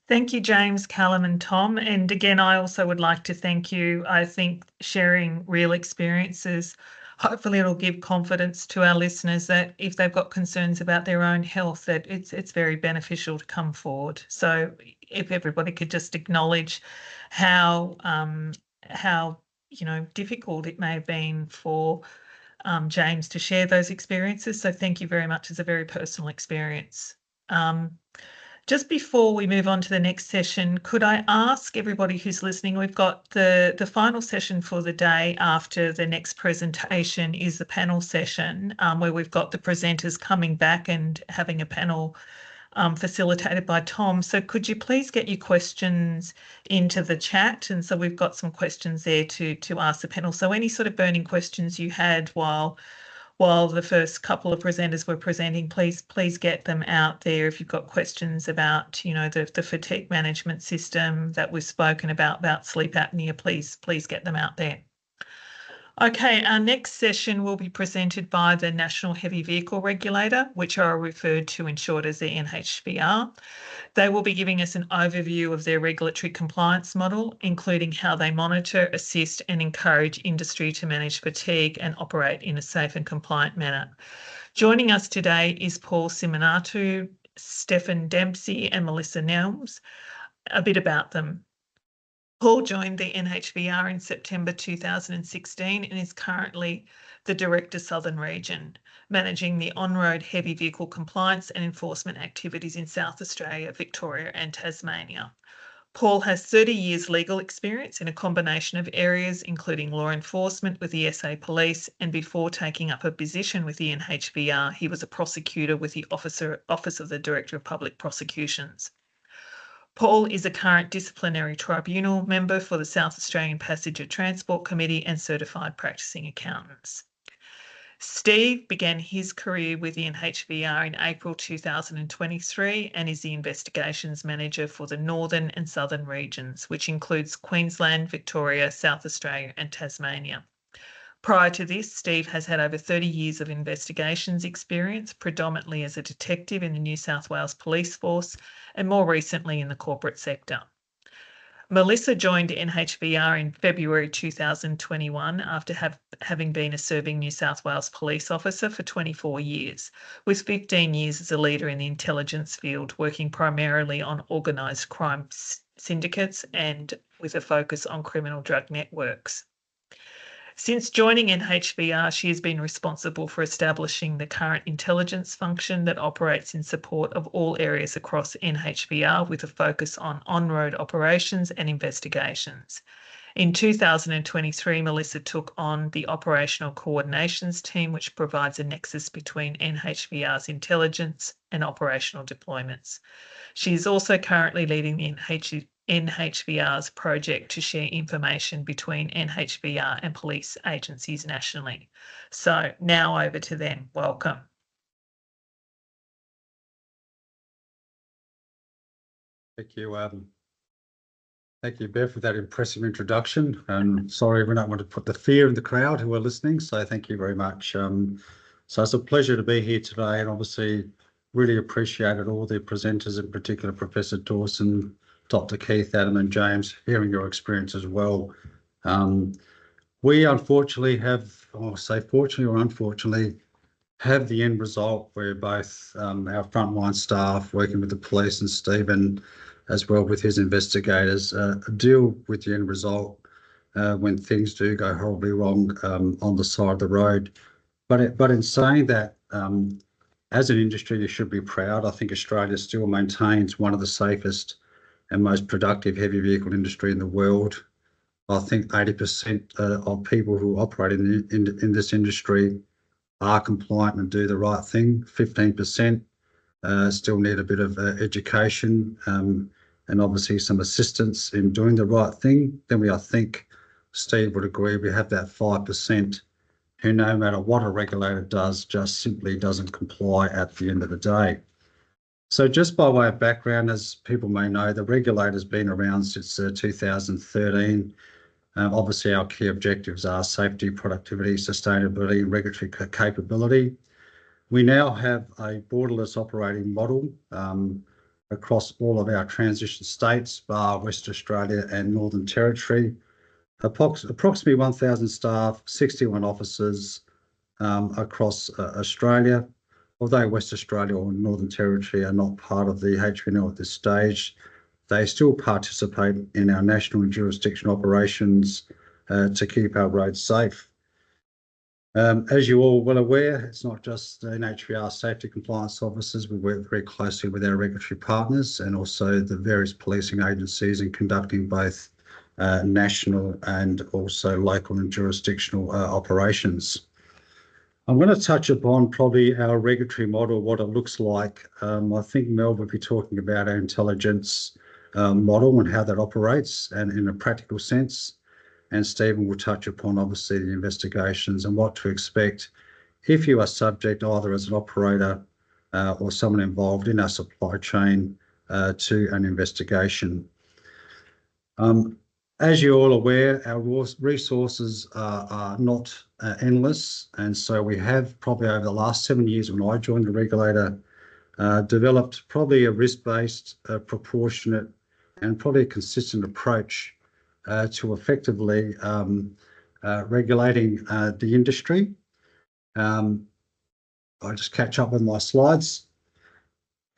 Thank you, James, Callum and Tom. And again, I also would like to thank you. I think sharing real experiences, hopefully it'll give confidence to our listeners that if they've got concerns about their own health, that it's very beneficial to come forward. So if everybody could just acknowledge how difficult it may have been for James to share those experiences. So thank you very much. It's a very personal experience. Just before we move on to the next session, could I ask everybody who's listening, we've got the final session for the day after the next presentation is the panel session, where we've got the presenters coming back and having a panel facilitated by Tom. So could you please get your questions into the chat? And so we've got some questions there to ask the panel. So any sort of burning questions you had while the first couple of presenters were presenting, please get them out there. If you've got questions about, the fatigue management system that we've spoken about sleep apnea, please get them out there. Okay, our next session will be presented by the National Heavy Vehicle Regulator, which are referred to in short as the NHVR. They will be giving us an overview of their regulatory compliance model, including how they monitor, assist and encourage industry to manage fatigue and operate in a safe and compliant manner. Joining us today is Paul Simonatu, Stefan Dempsey and Melissa Nelms. A bit about them. Paul joined the NHVR in September 2016 and is currently the Director Southern Region, managing the on-road heavy vehicle compliance and enforcement activities in South Australia, Victoria and Tasmania. Paul has 30 years legal experience in a combination of areas, including law enforcement with the SA Police, and before taking up a position with the NHVR, he was a prosecutor with the Office of the Director of Public Prosecutions. Paul is a current disciplinary tribunal member for the South Australian Passenger Transport Committee and certified practicing accountants. Steve began his career with the NHVR in April 2023 and is the investigations manager for the Northern and Southern regions, which includes Queensland, Victoria, South Australia and Tasmania. Prior to this, Steve has had over 30 years of investigations experience, predominantly as a detective in the New South Wales Police Force and more recently in the corporate sector. Melissa joined NHVR in February 2021 after having been a serving New South Wales police officer for 24 years, with 15 years as a leader in the intelligence field, working primarily on organised crime syndicates and with a focus on criminal drug networks. Since joining NHVR, she has been responsible for establishing the current intelligence function that operates in support of all areas across NHVR with a focus on on-road operations and investigations. In 2023, Melissa took on the Operational Coordinations team, which provides a nexus between NHVR's intelligence and operational deployments. She is also currently leading the NHVR's project to share information between NHVR and police agencies nationally. So now over to them. Welcome. Thank you. Thank you, Bev, for that impressive introduction. And sorry, we don't want to put the fear in the crowd who are listening. So thank you very much. So it's a pleasure to be here today, and obviously really appreciated all the presenters, in particular Professor Dawson, Dr. Keith, Adam and James, hearing your experience as well. We unfortunately have, or say fortunately or unfortunately, have the end result where both our frontline staff working with the police and Stephen as well with his investigators deal with the end result when things do go horribly wrong on the side of the road. But in saying that, as an industry, you should be proud. I think Australia still maintains one of the safest and most productive heavy vehicle industry in the world. I think 80% of people who operate in this industry are compliant and do the right thing. 15% still need a bit of education and obviously some assistance in doing the right thing. Then I think Steve would agree, we have that 5% who, no matter what a regulator does, just simply doesn't comply at the end of the day. So just by way of background, as people may know, the regulator's been around since 2013. Obviously, our key objectives are safety, productivity, sustainability, and regulatory capability. We now have a borderless operating model across all of our transition states, bar Western Australia and Northern Territory. Approximately 1,000 staff, 61 officers across Australia. Although Western Australia or Northern Territory are not part of the HVNL at this stage, they still participate in our national and jurisdictional operations to keep our roads safe. As you're all well aware, it's not just NHVR safety compliance officers. We work very closely with our regulatory partners and also the various policing agencies in conducting both national and also local and jurisdictional operations. I'm going to touch upon probably our regulatory model, what it looks like. I think Mel will be talking about our intelligence model and how that operates and in a practical sense. And Stephen will touch upon obviously the investigations and what to expect if you are subject either as an operator or someone involved in our supply chain to an investigation. As you're all aware, our resources are not endless, and so we have probably over the last 7 years when I joined the regulator, developed probably a risk-based, proportionate and probably a consistent approach to effectively regulating the industry. I'll just catch up with my slides.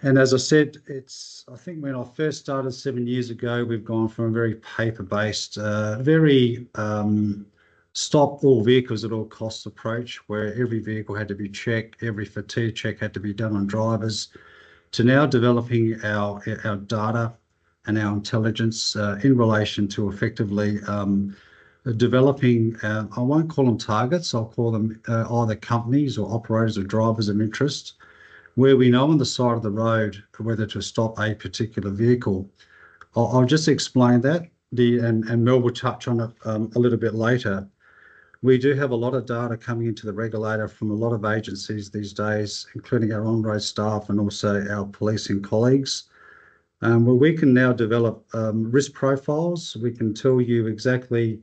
And as I said, I think when I first started 7 years ago, we've gone from a very paper-based, very stop all vehicles at all costs approach, where every vehicle had to be checked, every fatigue check had to be done on drivers, to now developing our data and our intelligence in relation to effectively developing, I won't call them targets, I'll call them either companies or operators or drivers of interest, where we know on the side of the road whether to stop a particular vehicle. I'll just explain that, and Mel will touch on it a little bit later. We do have a lot of data coming into the regulator from a lot of agencies these days, including our on-road staff and also our policing colleagues, where we can now develop risk profiles. We can tell you exactly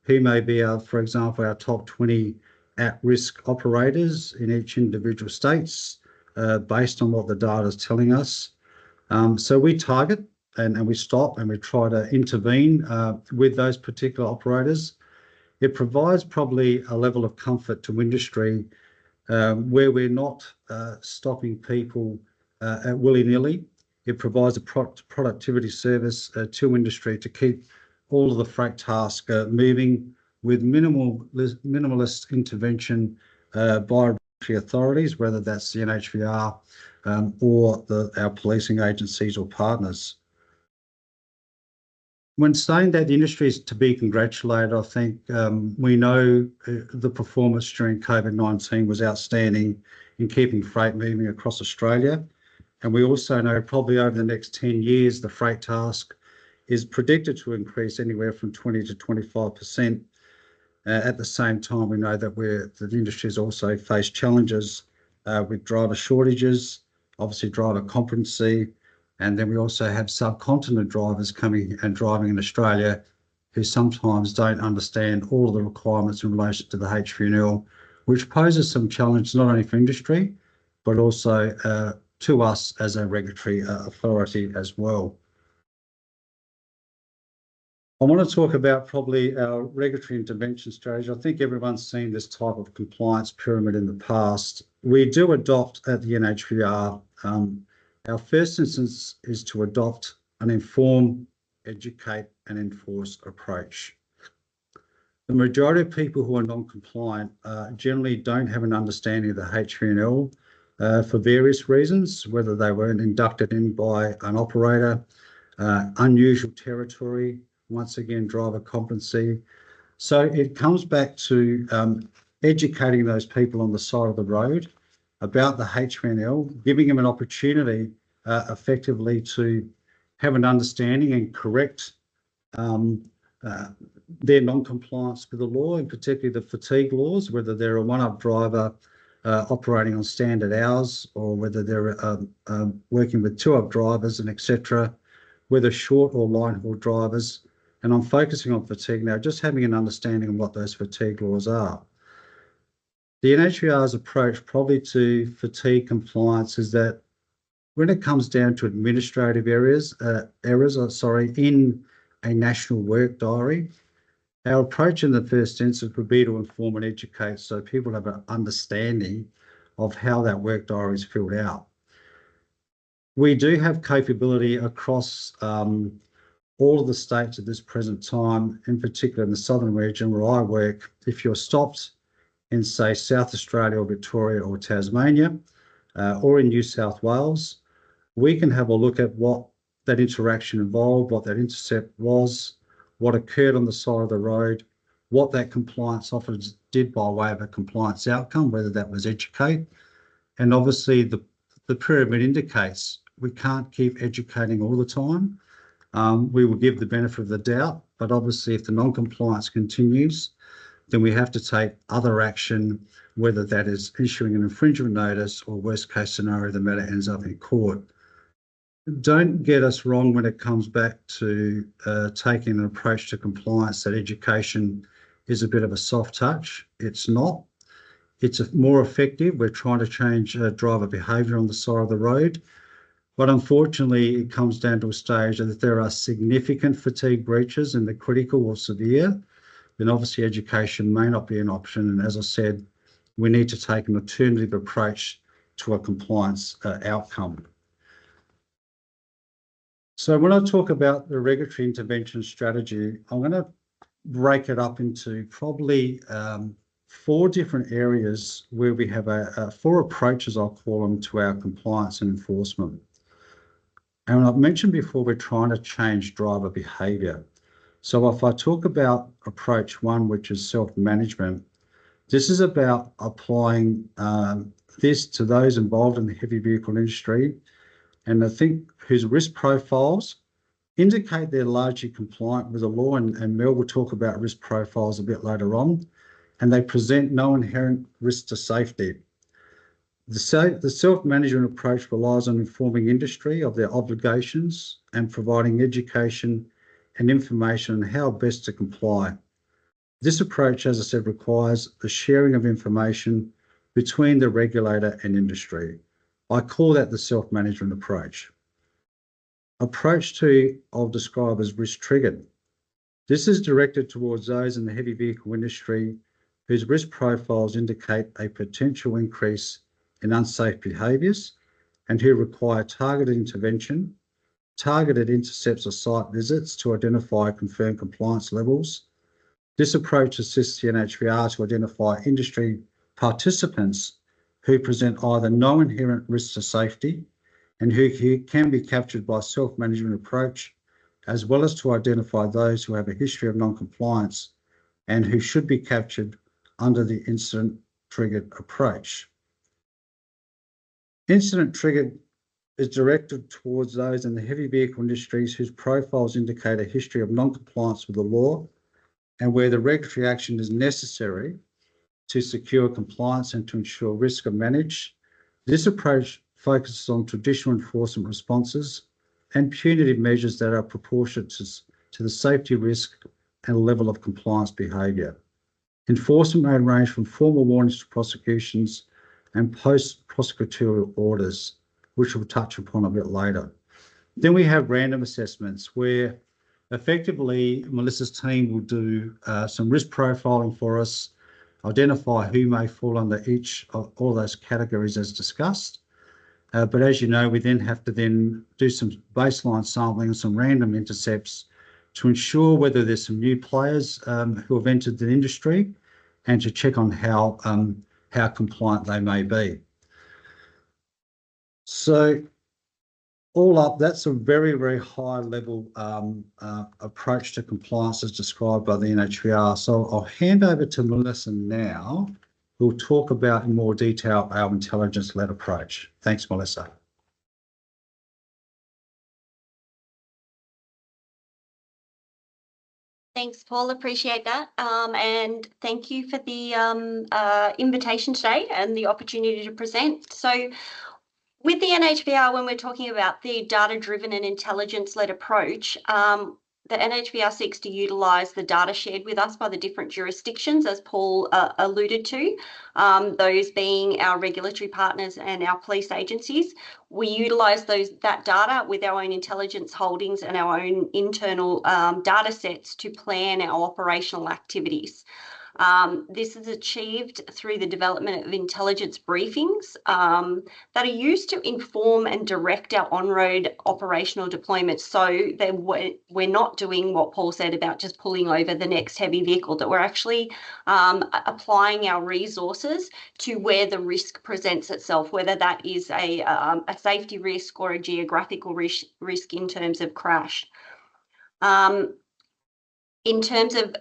who may be, for example, our top 20 at-risk operators in each individual states, based on what the data is telling us. So we target and we stop and we try to intervene with those particular operators. It provides probably a level of comfort to industry where we're not stopping people willy-nilly. It provides a productivity service to industry to keep all of the freight tasks moving with minimalist intervention by regulatory authorities, whether that's the NHVR or our policing agencies or partners. When saying that the industry is to be congratulated, I think we know the performance during COVID-19 was outstanding in keeping freight moving across Australia. And we also know probably over the next 10 years, the freight task is predicted to increase anywhere from 20 to 25%. At the same time, we know that the industry has also faced challenges with driver shortages, obviously driver competency, and then we also have subcontinent drivers coming and driving in Australia who sometimes don't understand all of the requirements in relation to the HVNL, which poses some challenge not only for industry, but also to us as a regulatory authority as well. I want to talk about probably our regulatory intervention strategy. I think everyone's seen this type of compliance pyramid in the past. We do adopt at the NHVR. Our first instance is to adopt an inform, educate and enforce approach. The majority of people who are non-compliant generally don't have an understanding of the HVNL for various reasons, whether they weren't inducted in by an operator, unusual territory, once again, driver competency. So it comes back to educating those people on the side of the road about the HVNL, giving them an opportunity effectively to have an understanding and correct their non-compliance with the law, and particularly the fatigue laws, whether they're a one-up driver operating on standard hours or whether they're working with two-up drivers and etc., whether short or line haul drivers. And I'm focusing on fatigue now, just having an understanding of what those fatigue laws are. The NHVR's approach probably to fatigue compliance is that when it comes down to administrative errors in a national work diary, our approach in the first instance would be to inform and educate so people have an understanding of how that work diary is filled out. We do have capability across all of the states at this present time, in particular in the southern region where I work. If you're stopped in, say, South Australia or Victoria or Tasmania or in New South Wales, we can have a look at what that interaction involved, what that intercept was, what occurred on the side of the road, what that compliance officer did by way of a compliance outcome, whether that was educate. And obviously the pyramid indicates we can't keep educating all the time. We will give the benefit of the doubt, but obviously if the non-compliance continues, then we have to take other action, whether that is issuing an infringement notice or worst case scenario, the matter ends up in court. Don't get us wrong when it comes back to taking an approach to compliance that education is a bit of a soft touch. It's not. It's more effective. We're trying to change driver behaviour on the side of the road. But unfortunately, it comes down to a stage that if there are significant fatigue breaches and they're critical or severe, then obviously education may not be an option. And as I said, we need to take an alternative approach to a compliance outcome. So when I talk about the regulatory intervention strategy, I'm going to break it up into probably 4 different areas where we have 4 approaches, I'll call them, to our compliance and enforcement. And I've mentioned before, we're trying to change driver behaviour. So if I talk about approach 1, which is self-management, this is about applying this to those involved in the heavy vehicle industry, and I think whose risk profiles indicate they're largely compliant with the law, and Mel will talk about risk profiles a bit later on, and they present no inherent risk to safety. The self-management approach relies on informing industry of their obligations and providing education and information on how best to comply. This approach, as I said, requires the sharing of information between the regulator and industry. I call that the self-management approach. approach I'll describe as risk triggered. This is directed towards those in the heavy vehicle industry whose risk profiles indicate a potential increase in unsafe behaviours and who require targeted intervention, targeted intercepts or site visits to identify confirmed compliance levels. This approach assists the NHVR to identify industry participants who present either no inherent risks to safety and who can be captured by a self-management approach, as well as to identify those who have a history of non-compliance and who should be captured under the incident-triggered approach. Incident-triggered is directed towards those in the heavy vehicle industries whose profiles indicate a history of non-compliance with the law and where the regulatory action is necessary to secure compliance and to ensure risks are managed. This approach focuses on traditional enforcement responses and punitive measures that are proportionate to the safety risk and level of compliance behaviour. Enforcement may range from formal warnings to prosecutions and post-prosecutorial orders, which we'll touch upon a bit later. Then we have random assessments where effectively Melissa's team will do some risk profiling for us, identify who may fall under each of all those categories as discussed. But as you know, we then have to then do some baseline sampling and some random intercepts to ensure whether there's some new players who have entered the industry and to check on how compliant they may be. So all up, that's a very, very high level approach to compliance as described by the NHVR. So I'll hand over to Melissa now, who will talk about in more detail our intelligence-led approach. Thanks, Melissa. Thanks, Paul. Appreciate that. And thank you for the invitation today and the opportunity to present. So with the NHVR, when we're talking about the data-driven and intelligence-led approach, the NHVR seeks to utilise the data shared with us by the different jurisdictions, as Paul alluded to, those being our regulatory partners and our police agencies. We utilise that data with our own intelligence holdings and our own internal data sets to plan our operational activities. This is achieved through the development of intelligence briefings that are used to inform and direct our on-road operational deployments, so that we're not doing what Paul said about just pulling over the next heavy vehicle, that we're actually applying our resources to where the risk presents itself, whether that is a safety risk or a geographical risk in terms of crash. In terms of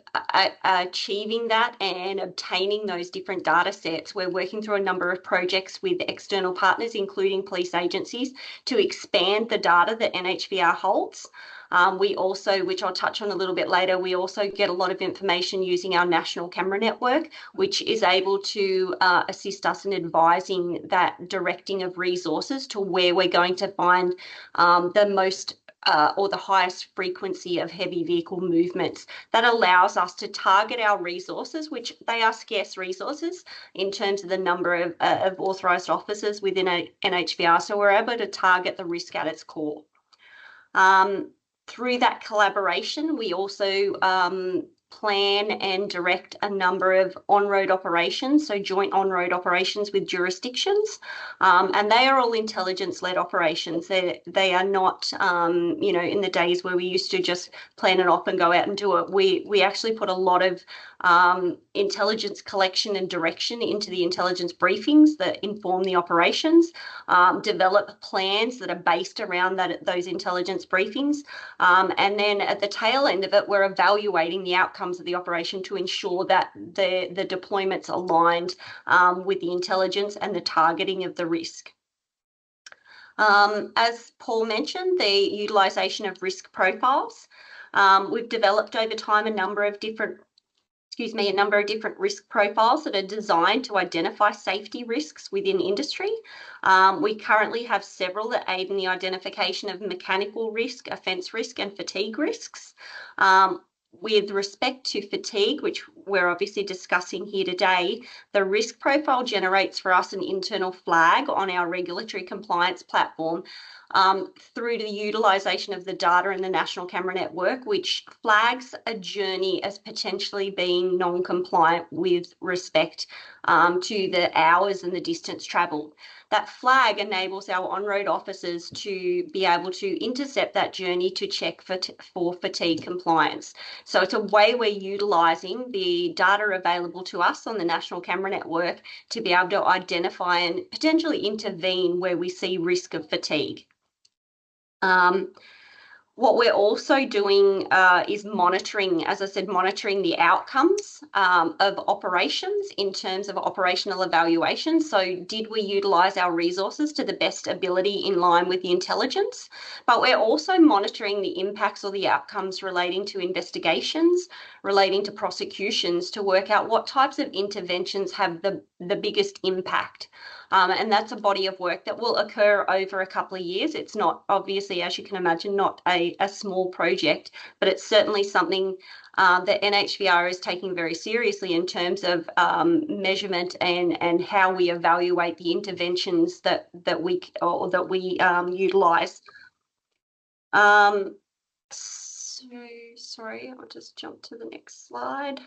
achieving that and obtaining those different data sets, we're working through a number of projects with external partners, including police agencies, to expand the data that NHVR holds. We also, which I'll touch on a little bit later, we also get a lot of information using our national camera network, which is able to assist us in advising that directing of resources to where we're going to find the most or the highest frequency of heavy vehicle movements. That allows us to target our resources, which they are scarce resources in terms of the number of authorised officers within a NHVR. So we're able to target the risk at its core. Through that collaboration, we also plan and direct a number of on-road operations, so joint on-road operations with jurisdictions, and they are all intelligence-led operations. They are not, in the days where we used to just plan it off and go out and do it. We actually put a lot of intelligence collection and direction into the intelligence briefings that inform the operations, develop plans that are based around those intelligence briefings, and then at the tail end of it, we're evaluating the outcomes of the operation to ensure that the deployment's aligned with the intelligence and the targeting of the risk. As Paul mentioned, the utilisation of risk profiles. We've developed over time a number of different risk profiles that are designed to identify safety risks within industry. We currently have several that aid in the identification of mechanical risk, offence risk, and fatigue risks. With respect to fatigue, which we're obviously discussing here today, the risk profile generates for us an internal flag on our regulatory compliance platform through to the utilisation of the data in the National Camera Network, which flags a journey as potentially being non-compliant with respect to the hours and the distance travelled. That flag enables our on-road officers to be able to intercept that journey to check for fatigue compliance. So it's a way we're utilising the data available to us on the National Camera Network to be able to identify and potentially intervene where we see risk of fatigue. What we're also doing is monitoring, as I said, monitoring the outcomes of operations in terms of operational evaluation. So did we utilise our resources to the best ability in line with the intelligence? But we're also monitoring the impacts or the outcomes relating to investigations, relating to prosecutions, to work out what types of interventions have the biggest impact. And that's a body of work that will occur over a couple of years. It's not, obviously, as you can imagine, not a small project, but it's certainly something that NHVR is taking very seriously in terms of measurement and how we evaluate the interventions that we utilise. So, sorry, I'll just jump to the next slide.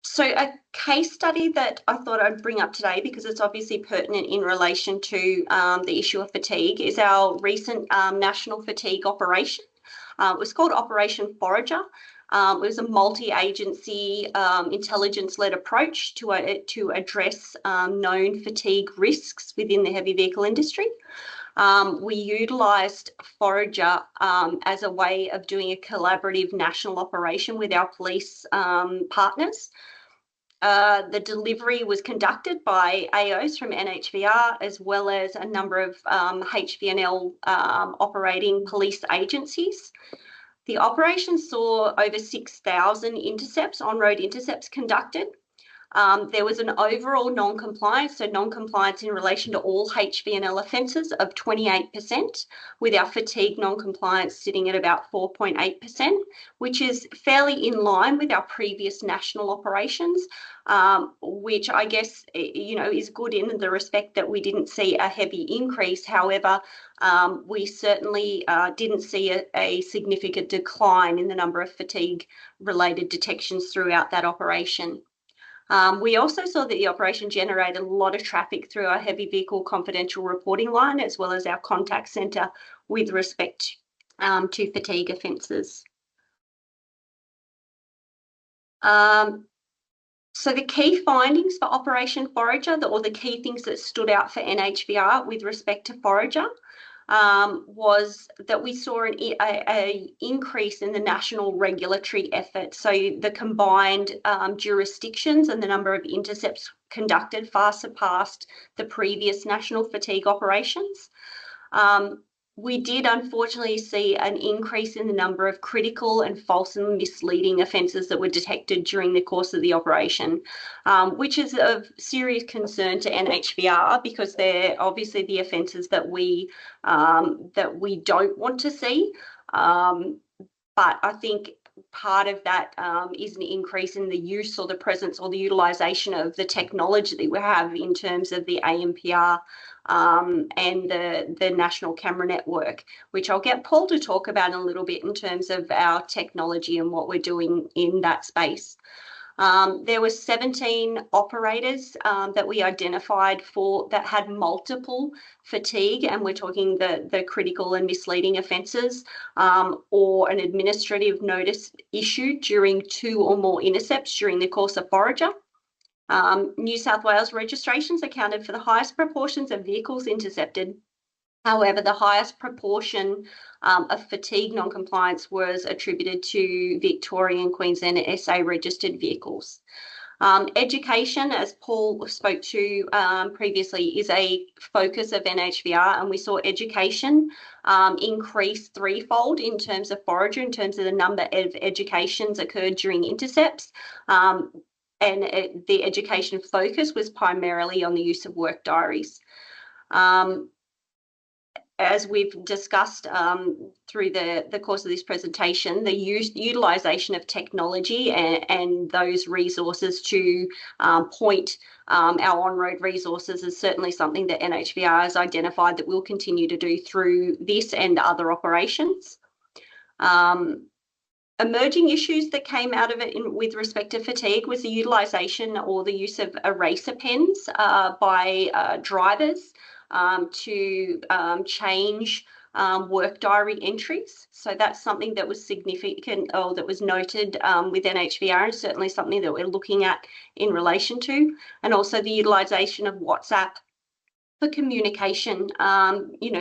So a case study that I thought I'd bring up today, because it's obviously pertinent in relation to the issue of fatigue, is our recent national fatigue operation. It was called Operation Forager. It was a multi-agency intelligence-led approach to address known fatigue risks within the heavy vehicle industry. We utilised Forager as a way of doing a collaborative national operation with our police partners. The delivery was conducted by AOs from NHVR, as well as a number of HVNL operating police agencies. The operation saw over 6,000 intercepts, on-road intercepts conducted. There was an overall non-compliance, so non-compliance in relation to all HVNL offences of 28%, with our fatigue non-compliance sitting at about 4.8%, which is fairly in line with our previous national operations, which I guess, is good in the respect that we didn't see a heavy increase. However, we certainly didn't see a significant decline in the number of fatigue-related detections throughout that operation. We also saw that the operation generated a lot of traffic through our heavy vehicle confidential reporting line, as well as our contact centre with respect to fatigue offences. So the key findings for Operation Forager, or the key things that stood out for NHVR with respect to Forager, was that we saw an increase in the national regulatory effort. So the combined jurisdictions and the number of intercepts conducted far surpassed the previous national fatigue operations. We did unfortunately see an increase in the number of critical and false and misleading offences that were detected during the course of the operation, which is of serious concern to NHVR, because they're obviously the offences that we don't want to see. But I think part of that is an increase in the use or the presence or the utilisation of the technology that we have in terms of the ANPR and the National Camera Network, which I'll get Paul to talk about in a little bit in terms of our technology and what we're doing in that space. There were 17 operators that we identified that had multiple fatigue, and we're talking the critical and misleading offences, or an administrative notice issued during 2 or more intercepts during the course of Forager. New South Wales registrations accounted for the highest proportions of vehicles intercepted. However, the highest proportion of fatigue non-compliance was attributed to Victorian, Queensland and SA registered vehicles. Education, as Paul spoke to previously, is a focus of NHVR, and we saw education increase threefold in terms of Forager, in terms of the number of educations occurred during intercepts. And the education focus was primarily on the use of work diaries. as we've discussed through the course of this presentation, the utilisation of technology and those resources to point our on-road resources is certainly something that NHVR has identified that we'll continue to do through this and other operations. Emerging issues that came out of it with respect to fatigue was the utilisation or the use of eraser pens by drivers to change work diary entries. So that's something that was significant or that was noted with NHVR, and certainly something that we're looking at in relation to. And also the utilisation of WhatsApp for communication,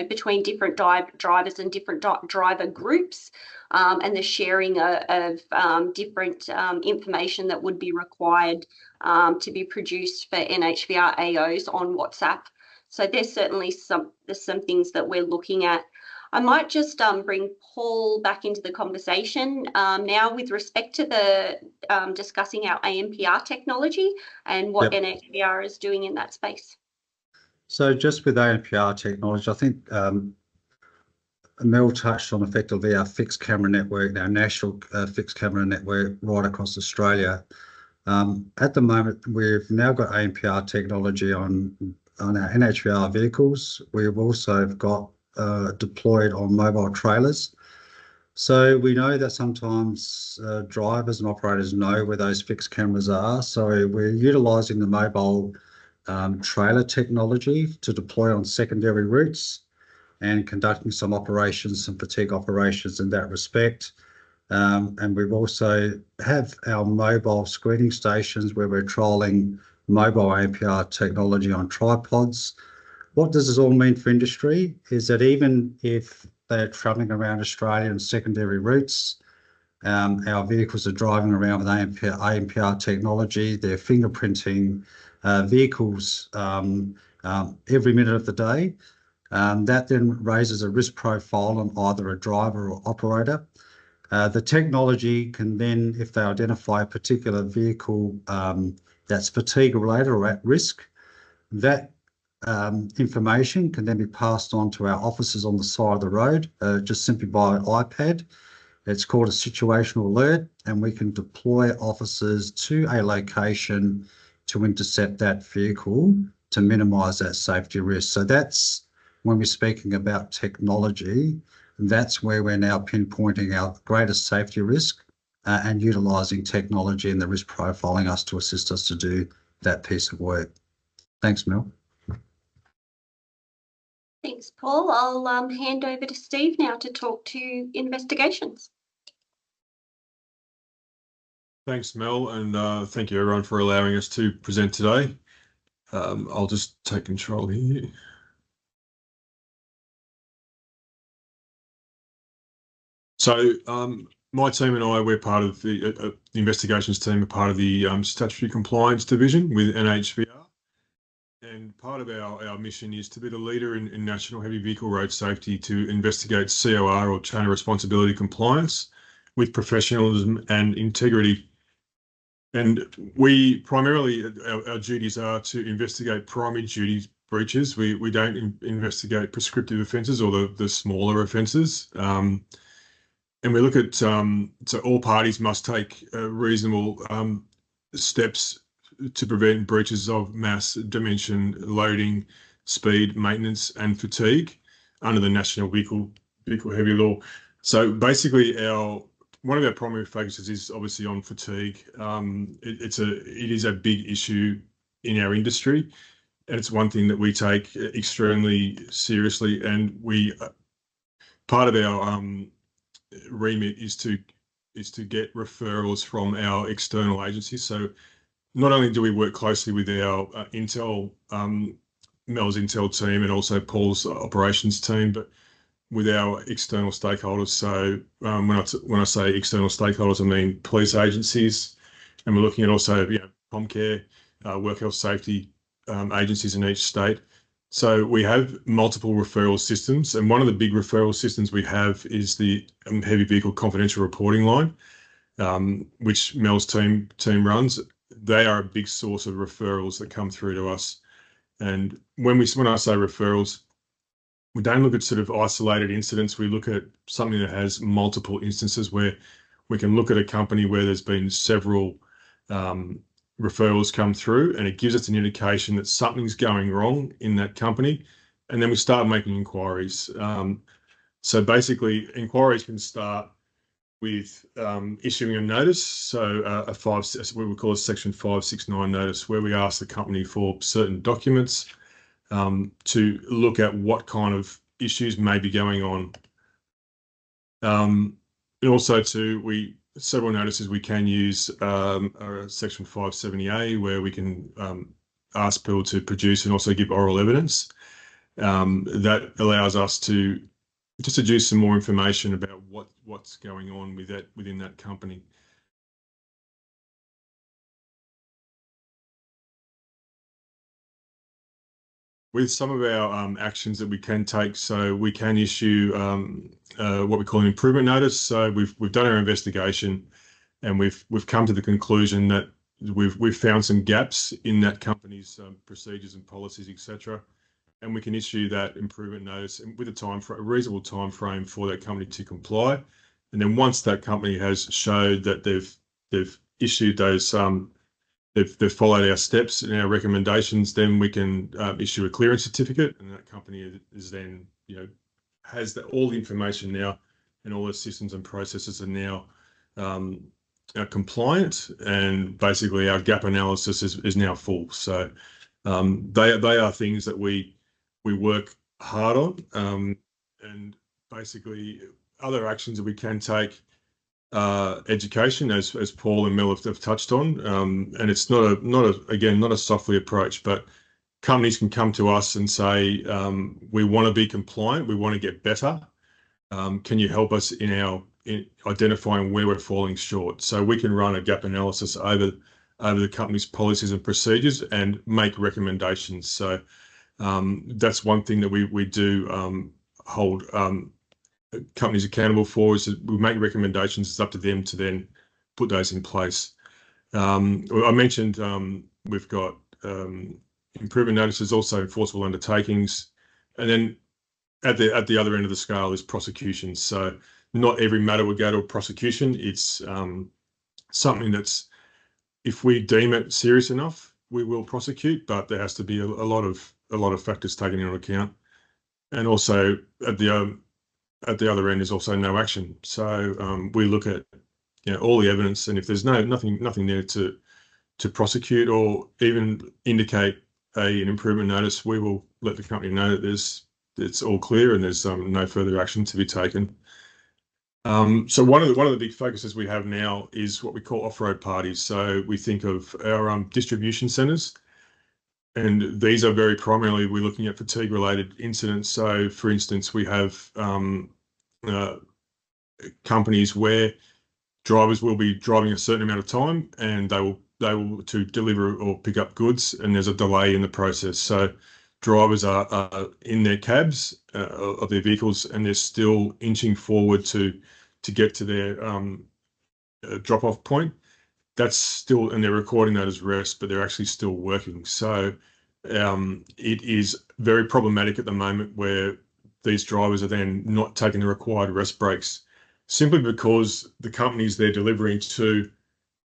between different drivers and different driver groups, and the sharing of different information that would be required to be produced for NHVR AOs on WhatsApp. So there's certainly some things that we're looking at. I might just bring Paul back into the conversation now with respect to the discussing our ANPR technology and what NHVR is doing in that space. So just with ANPR technology, I think Mel touched on effectively our fixed camera network, our national fixed camera network right across Australia. At the moment, we've now got ANPR technology on our NHVR vehicles. We've also got deployed on mobile trailers. So we know that sometimes drivers and operators know where those fixed cameras are. So we're utilising the mobile trailer technology to deploy on secondary routes and conducting some operations, some fatigue operations in that respect. And we've also have our mobile screening stations where we're trialling mobile ANPR technology on tripods. What does this all mean for industry is that even if they're travelling around Australia on secondary routes, our vehicles are driving around with ANPR technology. They're fingerprinting vehicles every minute of the day. That then raises a risk profile on either a driver or operator. The technology can then, if they identify a particular vehicle that's fatigue related or at risk, that information can then be passed on to our officers on the side of the road, just simply by iPad. It's called a situational alert, and we can deploy officers to a location to intercept that vehicle to minimise that safety risk. So that's when we're speaking about technology, that's where we're now pinpointing our greatest safety risk and utilising technology and the risk profiling us to assist us to do that piece of work. Thanks, Mel. Thanks, Paul. I'll hand over to Steve now to talk to investigations. Thanks, Mel, and thank you everyone for allowing us to present today. I'll just take control here. So my team and I, we're part of the investigations team, are part of the statutory compliance division with NHVR. And part of our mission is to be the leader in national heavy vehicle road safety, to investigate COR or chain of responsibility compliance with professionalism and integrity. And we primarily, our duties are to investigate primary duty breaches. We don't investigate prescriptive offences or the smaller offences. And we look at, so all parties must take reasonable steps to prevent breaches of mass, dimension, loading, speed, maintenance and fatigue under the National Vehicle Heavy Law. So basically one of our primary focuses is obviously on fatigue. It is a big issue in our industry, and it's one thing that we take extremely seriously. And part of our remit is to get referrals from our external agencies. So not only do we work closely with our Mel's Intel team and also Paul's operations team, but with our external stakeholders. So when I say external stakeholders, I mean police agencies, and we're looking at also Comcare, work health safety agencies in each state. So we have multiple referral systems, and one of the big referral systems we have is the Heavy Vehicle Confidential Reporting Line, which Mel's team runs. They are a big source of referrals that come through to us. And when I say referrals, we don't look at sort of isolated incidents. We look at something that has multiple instances where we can look at a company where there's been several referrals come through, and it gives us an indication that something's going wrong in that company. And then we start making inquiries. So basically, inquiries can start with issuing a notice. So we would call a Section 569 notice, where we ask the company for certain documents to look at what kind of issues may be going on. And also several notices we can use Section 570A, where we can ask people to produce and also give oral evidence. That allows us to just deduce some more information about what's going on within that company. With some of our actions that we can take, so we can issue what we call an improvement notice. So we've done our investigation, and we've come to the conclusion that we've found some gaps in that company's procedures and policies, etc. And we can issue that improvement notice with a reasonable time frame for that company to comply. And then once that company has showed that they've issued those they've followed our steps and our recommendations, then we can issue a clearance certificate, and that company is then, has all the information now, and all the systems and processes are now compliant, and basically our gap analysis is now full. So they are things that we work hard on, and basically other actions that we can take. Education, as Paul and Mel have touched on, and it's not a software approach, but companies can come to us and say, we want to be compliant, we want to get better. Can you help us in identifying where we're falling short? So we can run a gap analysis over the company's policies and procedures and make recommendations. So that's one thing that we do hold companies accountable for, is that we make recommendations. It's up to them to then put those in place. I mentioned we've got improvement notices, also enforceable undertakings, and then at the other end of the scale is prosecutions. So not every matter would go to a prosecution. It's something that's, if we deem it serious enough, we will prosecute, but there has to be a lot of factors taken into account. And also at the other end is also no action. So we look at all the evidence, and if there's nothing there to prosecute or even indicate an improvement notice, we will let the company know that it's all clear and there's no further action to be taken. So one of the big focuses we have now is what we call off-road parties. So we think of our distribution centres, and these are very primarily, we're looking at fatigue-related incidents. So, for instance, we have companies where drivers will be driving a certain amount of time, and they will to deliver or pick up goods, and there's a delay in the process. So drivers are in their cabs of their vehicles, and they're still inching forward to get to their drop-off point. That's still, and they're recording that as rest, but they're actually still working. So it is very problematic at the moment, where these drivers are then not taking the required rest breaks, simply because the companies they're delivering to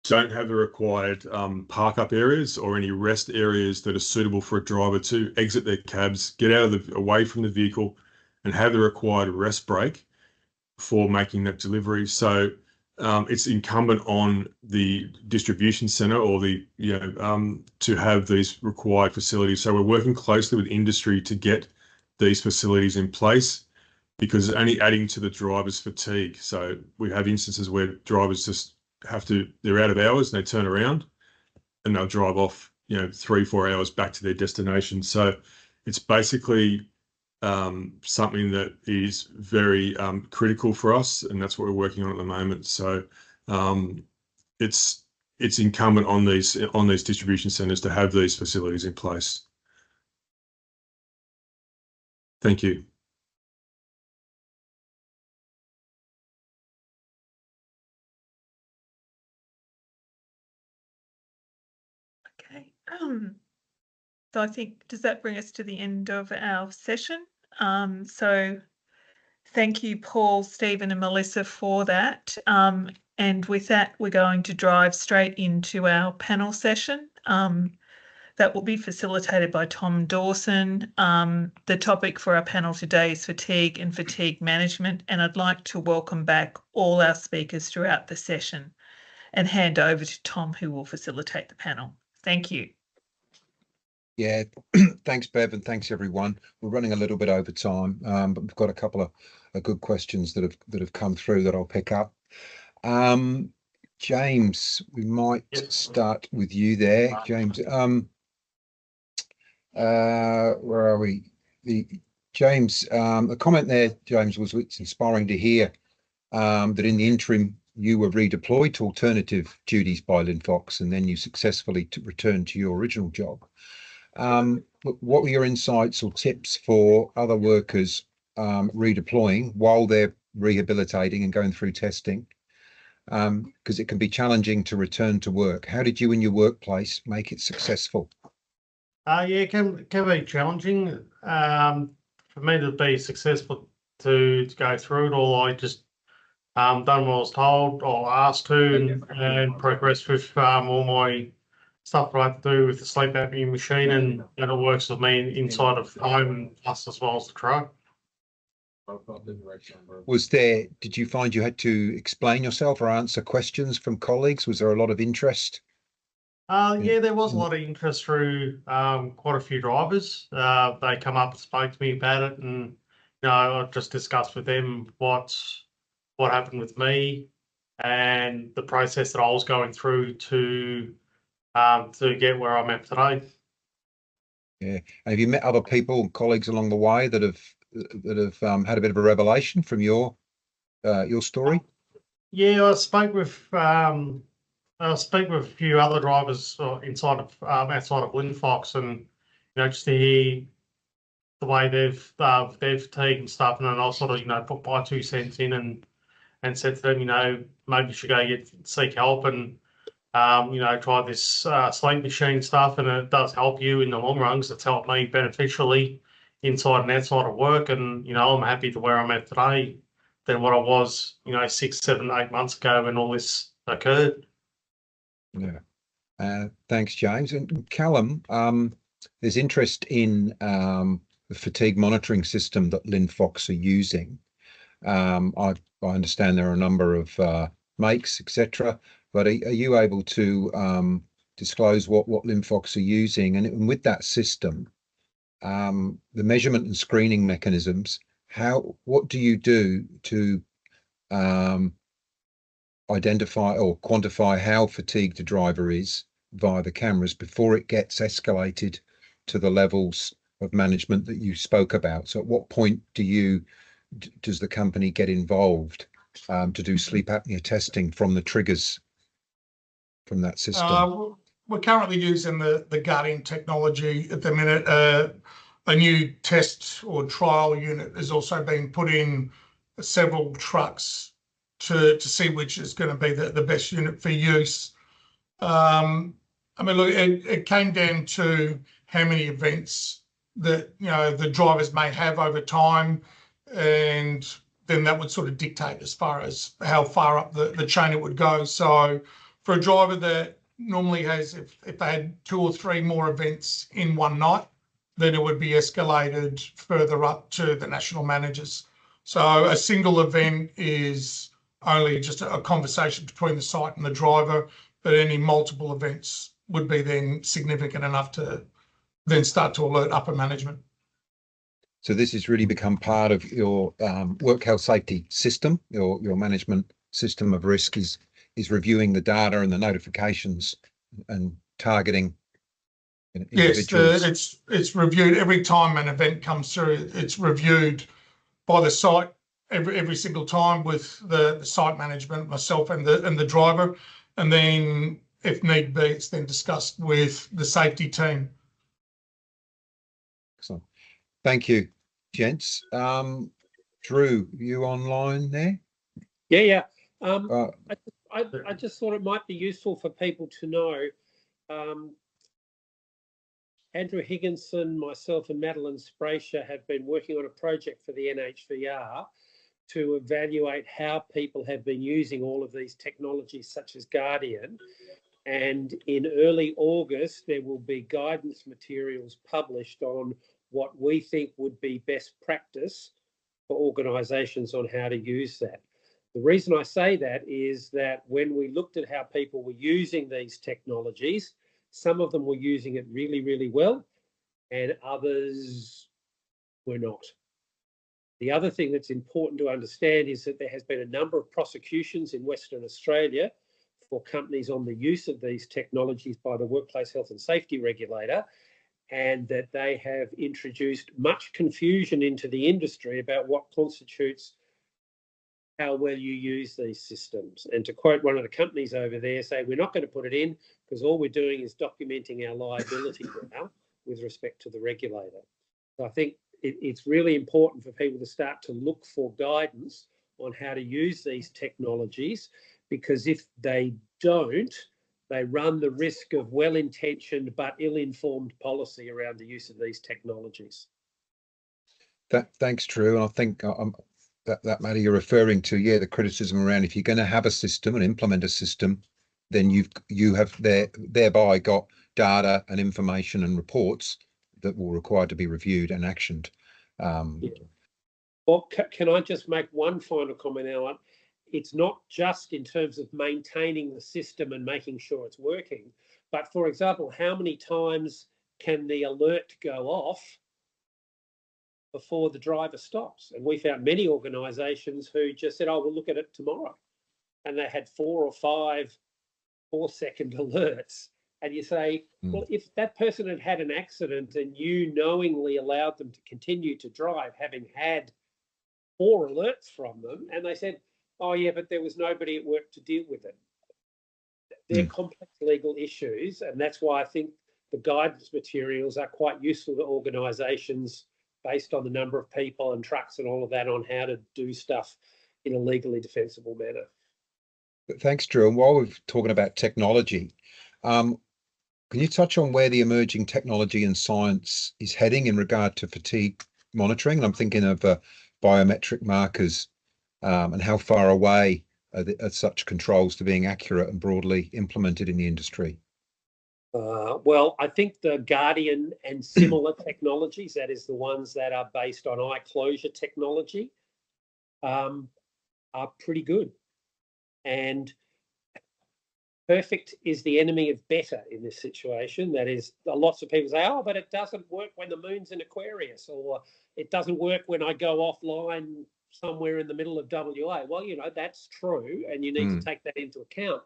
don't have the required park-up areas or any rest areas that are suitable for a driver to exit their cabs, get away from the vehicle, and have the required rest break for making that delivery. So it's incumbent on the distribution centre or to have these required facilities. So we're working closely with industry to get these facilities in place, because it's only adding to the driver's fatigue. So we have instances where drivers just they're out of hours and they turn around and they'll drive off, 3-4 hours back to their destination. So it's basically something that is very critical for us, and that's what we're working on at the moment. So it's incumbent on these distribution centres to have these facilities in place. Thank you. Okay. So I think, does that bring us to the end of our session? So thank you, Paul, Stephen and Melissa for that. And with that, we're going to drive straight into our panel session. That will be facilitated by Tom Dawson. The topic for our panel today is fatigue and fatigue management, and I'd like to welcome back all our speakers throughout the session and hand over to Tom, who will facilitate the panel. Thank you. Yeah, thanks, Bev, and thanks everyone. We're running a little bit over time, but we've got a couple of good questions that have come through that I'll pick up. James, we might start with you there, James. Where are we? James, the comment there, James, was it's inspiring to hear that in the interim you were redeployed to alternative duties by Linfox, and then you successfully returned to your original job. What were your insights or tips for other workers redeploying while they're rehabilitating and going through testing? Because it can be challenging to return to work. How did you in your workplace make it successful? Yeah, it can be challenging. For me to be successful to go through it all, I just done what I was told or asked to, and progressed with all my stuff that I have to do with the sleep apnea machine, and it works with me inside of home plus as well as the truck. Did you find you had to explain yourself or answer questions from colleagues? Was there a lot of interest? Yeah, there was a lot of interest through quite a few drivers. They come up and spoke to me about it, and I just discussed with them what happened with me and the process that I was going through to get where I'm at today. Yeah. And have you met other people and colleagues along the way that have had a bit of a revelation from your story? Yeah, I spoke with a few other drivers outside of Linfox, and just to hear the way they've taken stuff, and then I'll sort of put my 2 cents in and said to them, maybe you should go seek help and try this sleep machine stuff, and it does help you in the long run because it's helped me beneficially inside and outside of work, and I'm happy to where I'm at today than what I was 6, 7, 8 months ago when all this occurred. Yeah. Thanks, James. And Callum, there's interest in the fatigue monitoring system that Linfox are using. I understand there are a number of makes, etc. But are you able to disclose what Linfox are using? And with that system, the measurement and screening mechanisms, what do you do to identify or quantify how fatigued a driver is via the cameras before it gets escalated to the levels of management that you spoke about? So at what point does the company get involved to do sleep apnea testing from the triggers from that system? We're currently using the Guardian technology at the minute. A new test or trial unit has also been put in several trucks to see which is going to be the best unit for use. Look, it came down to how many events that the drivers may have over time, and then that would sort of dictate as far as how far up the chain it would go. So for a driver that normally has, if they had 2 or 3 more events in one night, then it would be escalated further up to the national managers. So a single event is only just a conversation between the site and the driver, but any multiple events would be then significant enough to then start to alert upper management. So this has really become part of your work health safety system. Your management system of risk is reviewing the data and the notifications and targeting individuals. Yes, it's reviewed every time an event comes through. It's reviewed by the site every single time with the site management, myself and the driver, and then if need be, it's then discussed with the safety team. Excellent. Thank you, gents. Drew, you online there? Yeah. I just thought it might be useful for people to know Andrew Higginson, myself and Madeline Spracher have been working on a project for the NHVR to evaluate how people have been using all of these technologies such as Guardian. And in early August, there will be guidance materials published on what we think would be best practice for organisations on how to use that. The reason I say that is that when we looked at how people were using these technologies, some of them were using it really, really well, and others were not. The other thing that's important to understand is that there has been a number of prosecutions in Western Australia for companies on the use of these technologies by the Workplace Health and Safety Regulator, and that they have introduced much confusion into the industry about what constitutes how well you use these systems. And to quote one of the companies over there, say, we're not going to put it in because all we're doing is documenting our liability now with respect to the regulator. So I think it's really important for people to start to look for guidance on how to use these technologies, because if they don't, they run the risk of well-intentioned but ill-informed policy around the use of these technologies. Thanks, Drew. And I think that matter you're referring to, yeah, the criticism around if you're going to have a system and implement a system, then you have thereby got data and information and reports that will require to be reviewed and actioned. Yeah. Well, can I just make one final comment, Alan? It's not just in terms of maintaining the system and making sure it's working, but for example, how many times can the alert go off before the driver stops? And we found many organisations who just said, oh, we'll look at it tomorrow. And they had 4 or 5 4-second alerts. And you say, well, if that person had had an accident and you knowingly allowed them to continue to drive, having had 4 alerts from them, and they said, oh, yeah, but there was nobody at work to deal with it. They're complex legal issues, and that's why I think the guidance materials are quite useful to organisations based on the number of people and trucks and all of that on how to do stuff in a legally defensible manner. Thanks, Drew. And while we're talking about technology, can you touch on where the emerging technology and science is heading in regard to fatigue monitoring? I'm thinking of biometric markers and how far away are such controls to being accurate and broadly implemented in the industry? Well, I think the Guardian and similar technologies, that is the ones that are based on eye closure technology, are pretty good. And perfect is the enemy of better in this situation. That is, lots of people say, oh, but it doesn't work when the moon's in Aquarius, or it doesn't work when I go offline somewhere in the middle of WA. Well, you know, that's true, and you need to take that into account.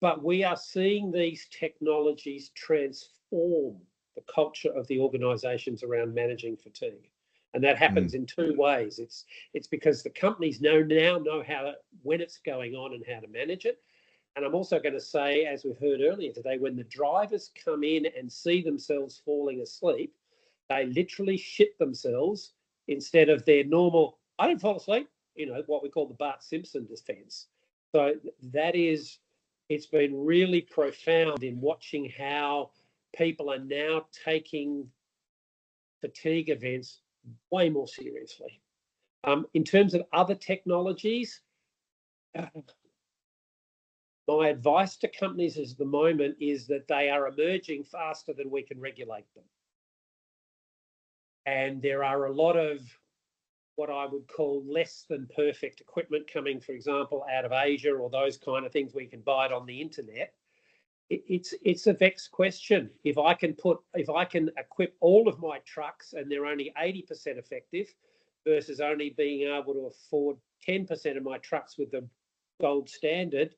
But we are seeing these technologies transform the culture of the organisations around managing fatigue. And that happens in 2 ways. It's because the companies now know when it's going on and how to manage it. And I'm also going to say, as we heard earlier today, when the drivers come in and see themselves falling asleep, they literally shit themselves instead of their normal, I didn't fall asleep, you know, what we call the Bart Simpson defense. So it's been really profound in watching how people are now taking fatigue events way more seriously. In terms of other technologies, my advice to companies at the moment is that they are emerging faster than we can regulate them. And there are a lot of what I would call less than perfect equipment coming, for example, out of Asia, or those kind of things where you can buy it on the internet. It's a vexed question. If I can equip all of my trucks and they're only 80% effective versus only being able to afford 10% of my trucks with the gold standard,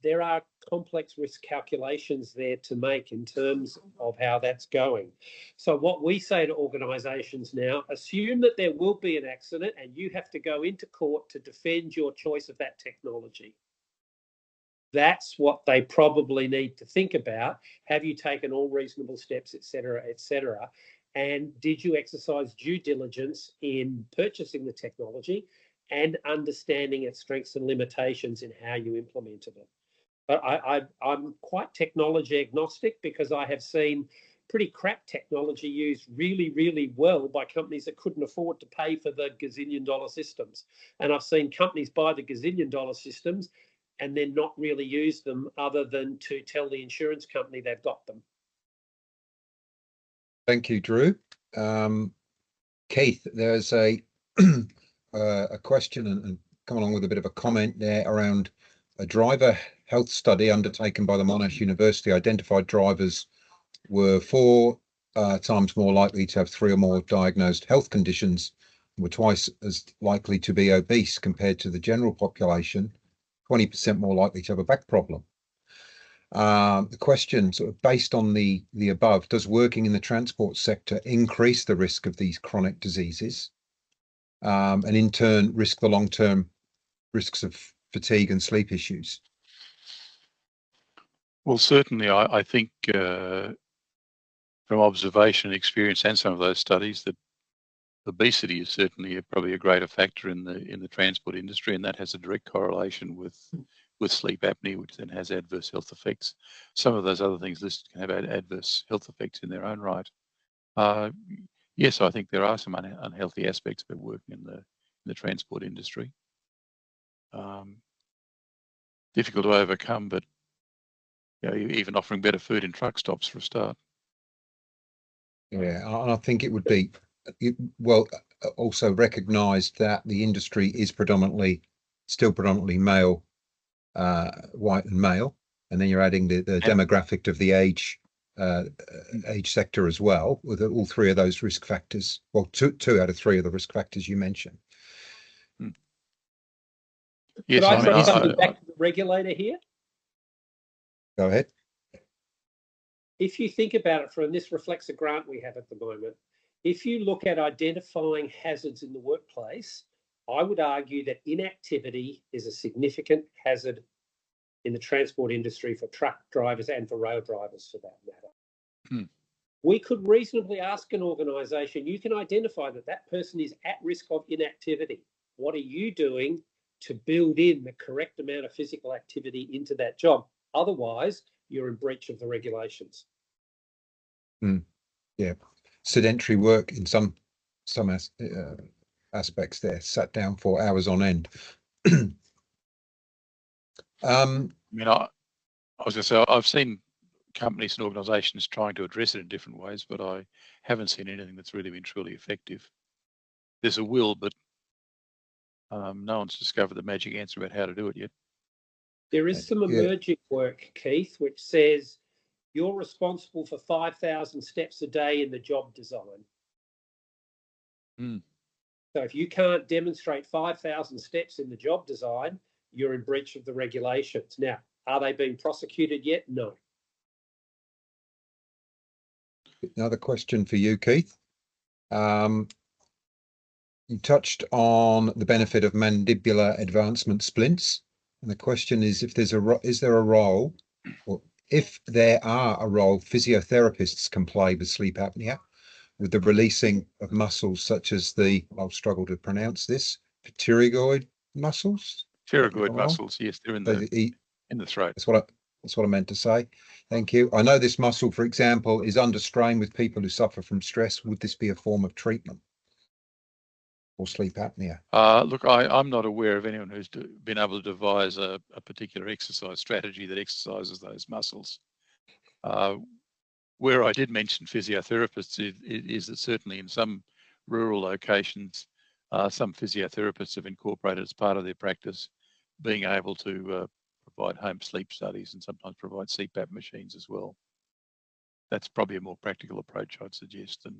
there are complex risk calculations there to make in terms of how that's going. So what we say to organisations now, assume that there will be an accident and you have to go into court to defend your choice of that technology. That's what they probably need to think about. Have you taken all reasonable steps, et cetera, et cetera? And did you exercise due diligence in purchasing the technology and understanding its strengths and limitations in how you implemented it? But I'm quite technology agnostic because I have seen pretty crap technology used really, really well by companies that couldn't afford to pay for the gazillion-dollar systems. And I've seen companies buy the gazillion-dollar systems and then not really use them other than to tell the insurance company they've got them. Thank you, Drew. Keith, there's a a question and come along with a bit of a comment there around a driver health study undertaken by the Monash University identified drivers were 4 times more likely to have 3 or more diagnosed health conditions, were twice as likely to be obese compared to the general population, 20% more likely to have a back problem. The question, sort of based on the above, does working in the transport sector increase the risk of these chronic diseases, and in turn risk the long-term risks of fatigue and sleep issues? Well, certainly, I think from observation and experience and some of those studies that obesity is certainly probably a greater factor in the transport industry, and that has a direct correlation with sleep apnea, which then has adverse health effects. Some of those other things listed can have adverse health effects in their own right. Yes, I think there are some unhealthy aspects of working in the transport industry. Difficult to overcome, but even offering better food in truck stops for a start. Yeah, and I think it would be well also recognised that the industry is still predominantly male, white and male, and then you're adding the demographic of the age sector as well, with all 3 of those risk factors. Well, two out of 3 of the risk factors you mentioned. Yes, I throw something back to the regulator here? Go ahead. If you think about it, and this reflects a grant we have at the moment, if you look at identifying hazards in the workplace, I would argue that inactivity is a significant hazard in the transport industry for truck drivers and for rail drivers for that matter. We could reasonably ask an organisation, you can identify that person is at risk of inactivity. What are you doing to build in the correct amount of physical activity into that job? Otherwise, you're in breach of the regulations. Yeah, sedentary work in some aspects there, sat down for hours on end. I mean, I was going to say, I've seen companies and organisations trying to address it in different ways, but I haven't seen anything that's really been truly effective. There's a will, but no one's discovered the magic answer about how to do it yet. There is some emerging work, Keith, which says you're responsible for 5,000 steps a day in the job design. So if you can't demonstrate 5,000 steps in the job design, you're in breach of the regulations. Now, are they being prosecuted yet? No. Another question for you, Keith. You touched on the benefit of mandibular advancement splints, and the question is if there's is there a role, or if there are a role physiotherapists can play with sleep apnea, with the releasing of muscles such as I'll struggle to pronounce this, pterygoid muscles? Pterygoid muscles, yes, they're in the throat. That's what I meant to say. Thank you. I know this muscle, for example, is under strain with people who suffer from stress. Would this be a form of treatment or sleep apnea? Look, I'm not aware of anyone who's been able to devise a particular exercise strategy that exercises those muscles. Where I did mention physiotherapists is that certainly in some rural locations, some physiotherapists have incorporated as part of their practice being able to provide home sleep studies and sometimes provide CPAP machines as well. That's probably a more practical approach, I'd suggest, than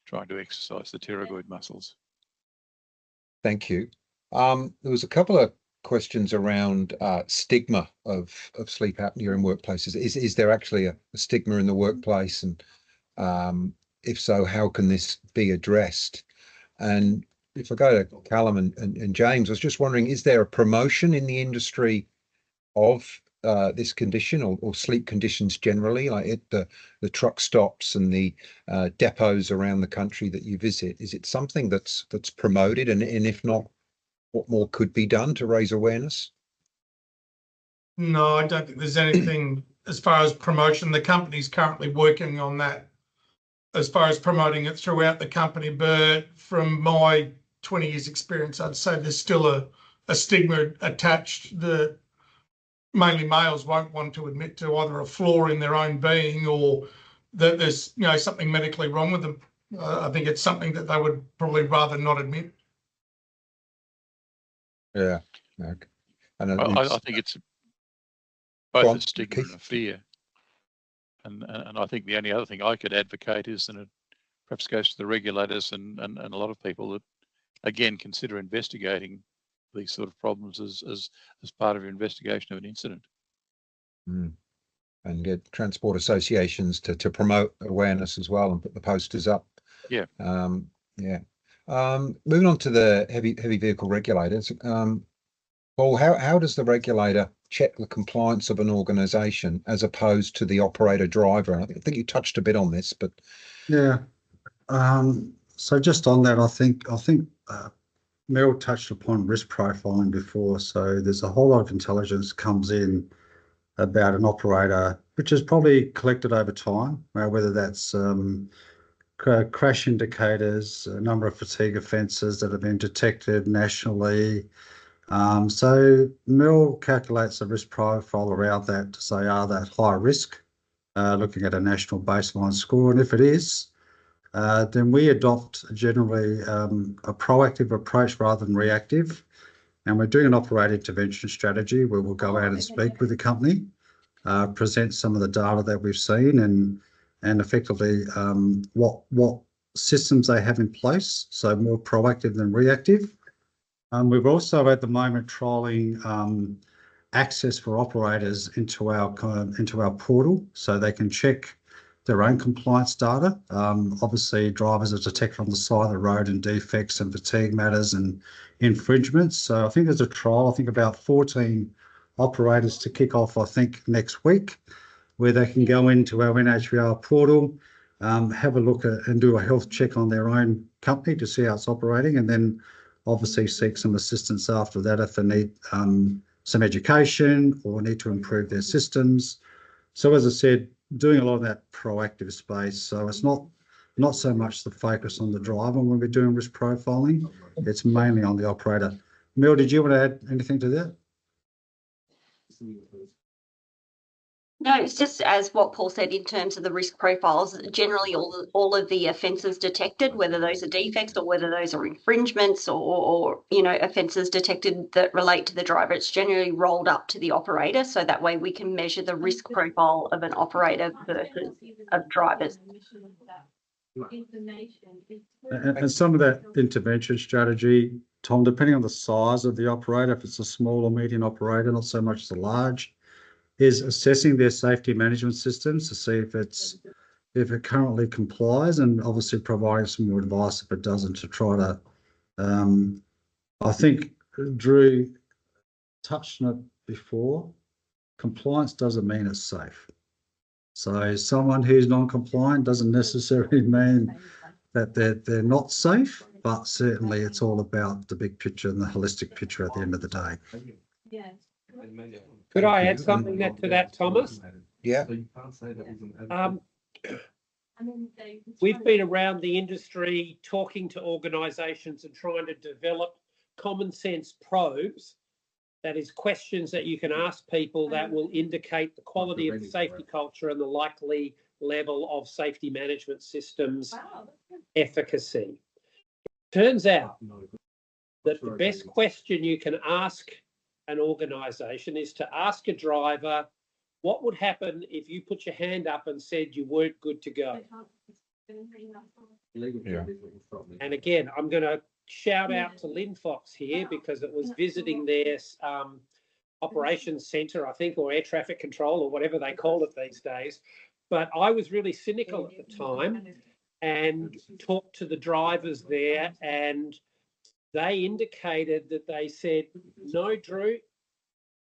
trying to exercise the pterygoid muscles. Thank you. There was a couple of questions around stigma of sleep apnea in workplaces. Is there actually a stigma in the workplace, and if so, how can this be addressed? And if I go to Callum and James, I was just wondering, is there a promotion in the industry of this condition or sleep conditions generally, like at the truck stops and the depots around the country that you visit? Is it something that's promoted, and if not, what more could be done to raise awareness? No, I don't think there's anything as far as promotion. The company's currently working on that as far as promoting it throughout the company. But from my 20 years experience, I'd say there's still a stigma attached that mainly males won't want to admit to either a flaw in their own being or that there's, you know, something medically wrong with them. I think it's something that they would probably rather not admit. Yeah. Okay. And I think it's both a stigma and a fear. And I think the only other thing I could advocate is, and it perhaps goes to the regulators and a lot of people, that again consider investigating these sort of problems as part of your investigation of an incident. And get transport associations to promote awareness as well and put the posters up. Yeah. Moving on to the heavy vehicle regulators. Paul, how does the regulator check the compliance of an organisation as opposed to the operator driver? I think you touched a bit on this, but yeah. So just on that, I think Mel touched upon risk profiling before. So there's a whole lot of intelligence comes in about an operator, which is probably collected over time, whether that's crash indicators, a number of fatigue offences that have been detected nationally. So Mel calculates a risk profile around that to say, are they at high risk, looking at a national baseline score. And if it is, then we adopt generally a proactive approach rather than reactive. And we're doing an operator intervention strategy where we'll go out and speak with the company, present some of the data that we've seen and effectively what systems they have in place, so more proactive than reactive. We're also at the moment trialling access for operators into our portal so they can check their own compliance data. Obviously, drivers are detected on the side of the road and defects and fatigue matters and infringements. So I think there's a trial, I think about 14 operators to kick off, I think, next week, where they can go into our NHVR portal, have a look at and do a health check on their own company to see how it's operating, and then obviously seek some assistance after that if they need some education or need to improve their systems. So as I said, doing a lot of that proactive space. So it's not so much the focus on the driver when we're doing risk profiling, it's mainly on the operator. Mel, did you want to add anything to that? No, it's just as what Paul said in terms of the risk profiles. Generally, all of the offences detected, whether those are defects or whether those are infringements or offences detected that relate to the driver, it's generally rolled up to the operator. So that way we can measure the risk profile of an operator versus of drivers. And some of that intervention strategy, Tom, depending on the size of the operator, if it's a small or medium operator, not so much the large, is assessing their safety management systems to see if it currently complies, and obviously providing some more advice if it doesn't, to try to I think Drew touched on it before, compliance doesn't mean it's safe. So someone who's non-compliant doesn't necessarily mean that they're not safe, but certainly it's all about the big picture and the holistic picture at the end of the day. Could I add something to that, Thomas? Yeah. We've been around the industry talking to organisations and trying to develop common sense probes, that is, questions that you can ask people that will indicate the quality of the safety culture and the likely level of safety management systems efficacy. It turns out that the best question you can ask an organisation is to ask a driver, what would happen if you put your hand up and said you weren't good to go? Yeah. And again, I'm going to shout out to Lynn Fox here, because it was visiting their operations centre, I think, or air traffic control, or whatever they call it these days. But I was really cynical at the time and talked to the drivers there, and they indicated that they said, no, Drew,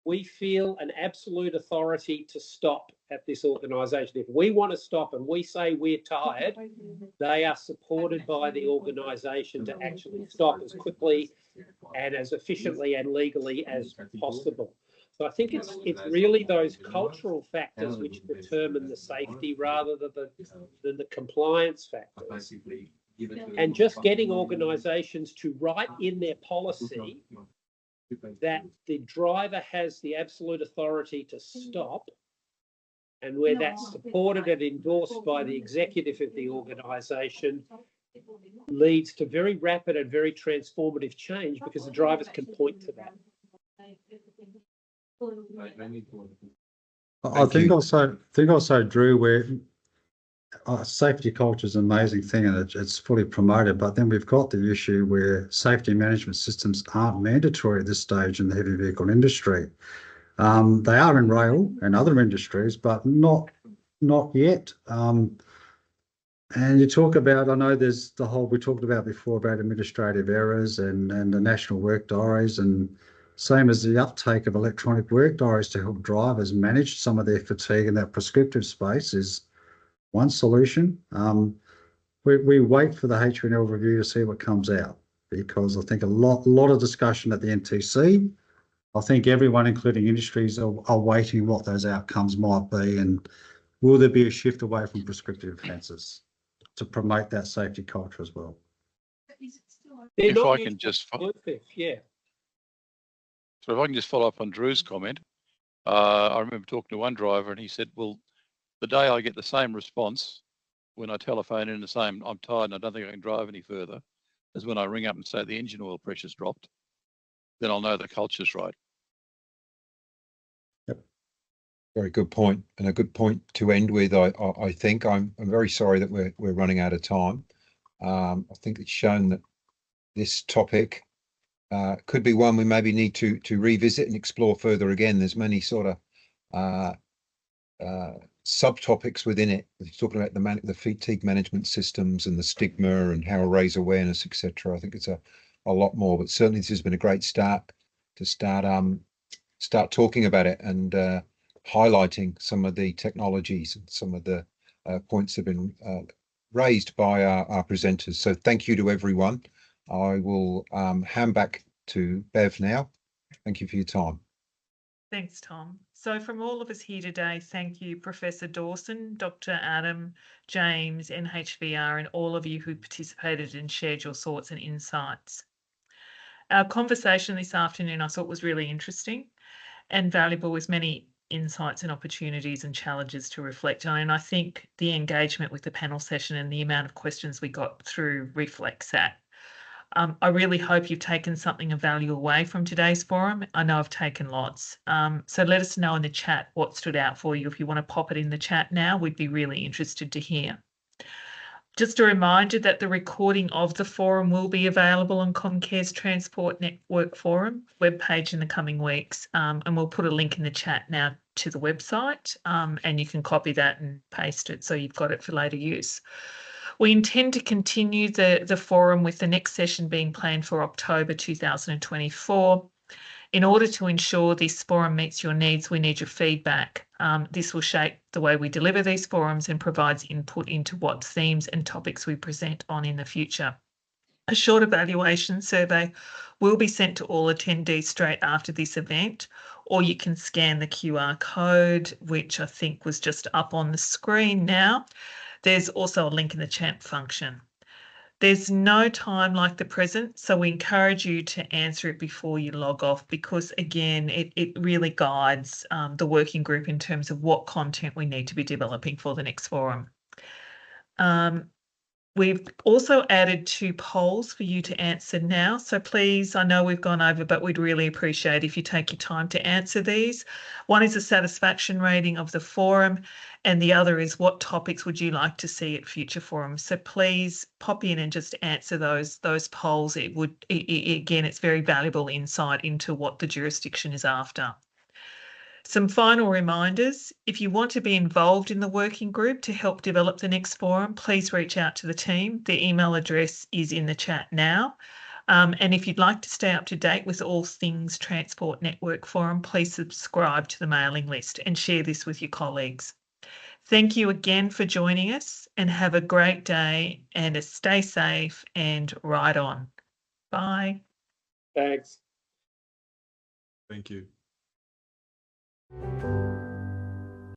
we feel an absolute authority to stop at this organisation. If we want to stop and we say we're tired, they are supported by the organisation to actually stop as quickly and as efficiently and legally as possible. So I think it's really those cultural factors which determine the safety rather than the compliance factors. And just getting organisations to write in their policy that the driver has the absolute authority to stop, and where that's supported and endorsed by the executive of the organisation, leads to very rapid and very transformative change because the drivers can point to that. I think also, Drew, where safety culture is an amazing thing and it's fully promoted, but then we've got the issue where safety management systems aren't mandatory at this stage in the heavy vehicle industry. They are in rail and other industries, but not yet. And you talk about, I know there's the whole, we talked about before about administrative errors and the national work diaries, and same as the uptake of electronic work diaries to help drivers manage some of their fatigue in that prescriptive space is one solution. We wait for the HVNL review to see what comes out, because I think a lot of discussion at the NTC. I think everyone, including industries, are waiting what those outcomes might be, and will there be a shift away from prescriptive offences to promote that safety culture as well? If I can just yeah. So if I can just follow up on Drew's comment, I remember talking to one driver and he said, well, the day I get the same response when I telephone in the same, I'm tired and I don't think I can drive any further, as when I ring up and say the engine oil pressure's dropped, then I'll know the culture's right. Yep. Very good point, and a good point to end with. I think I'm very sorry that we're running out of time. I think it's shown that this topic could be one we maybe need to revisit and explore further again. There's many sort of subtopics within it. We're talking about the fatigue management systems and the stigma and how to raise awareness, etc. I think it's a lot more, but certainly this has been a great start to start talking about it and highlighting some of the technologies and some of the points that have been raised by our presenters. So thank you to everyone. I will hand back to Bev now. Thank you for your time. Thanks, Tom. So from all of us here today, thank you, Professor Dawson, Dr. Adam, James, NHVR, and all of you who participated and shared your thoughts and insights. Our conversation this afternoon I thought was really interesting and valuable, with many insights and opportunities and challenges to reflect on. And I think the engagement with the panel session and the amount of questions we got through reflects that. I really hope you've taken something of value away from today's forum. I know I've taken lots. So let us know in the chat what stood out for you. If you want to pop it in the chat now, we'd be really interested to hear. Just a reminder that the recording of the forum will be available on Comcare's Transport Network Forum webpage in the coming weeks. And we'll put a link in the chat now to the website, and you can copy that and paste it so you've got it for later use. We intend to continue the forum, with the next session being planned for October 2024. In order to ensure this forum meets your needs, we need your feedback. This will shape the way we deliver these forums and provides input into what themes and topics we present on in the future. A short evaluation survey will be sent to all attendees straight after this event, or you can scan the QR code, which I think was just up on the screen now. There's also a link in the chat function. There's no time like the present, so we encourage you to answer it before you log off, because again, it really guides the working group in terms of what content we need to be developing for the next forum. We've also added 2 polls for you to answer now. So please, I know we've gone over, but we'd really appreciate if you take your time to answer these. One is a satisfaction rating of the forum, and the other is what topics would you like to see at future forums. So please pop in and just answer those polls. Again, it's very valuable insight into what the jurisdiction is after. Some final reminders: if you want to be involved in the working group to help develop the next forum, please reach out to the team. The email address is in the chat now. And if you'd like to stay up to date with all things Transport Network Forum, please subscribe to the mailing list and share this with your colleagues. Thank you again for joining us, and have a great day, and stay safe and ride on. Bye. Thanks. Thank you. you.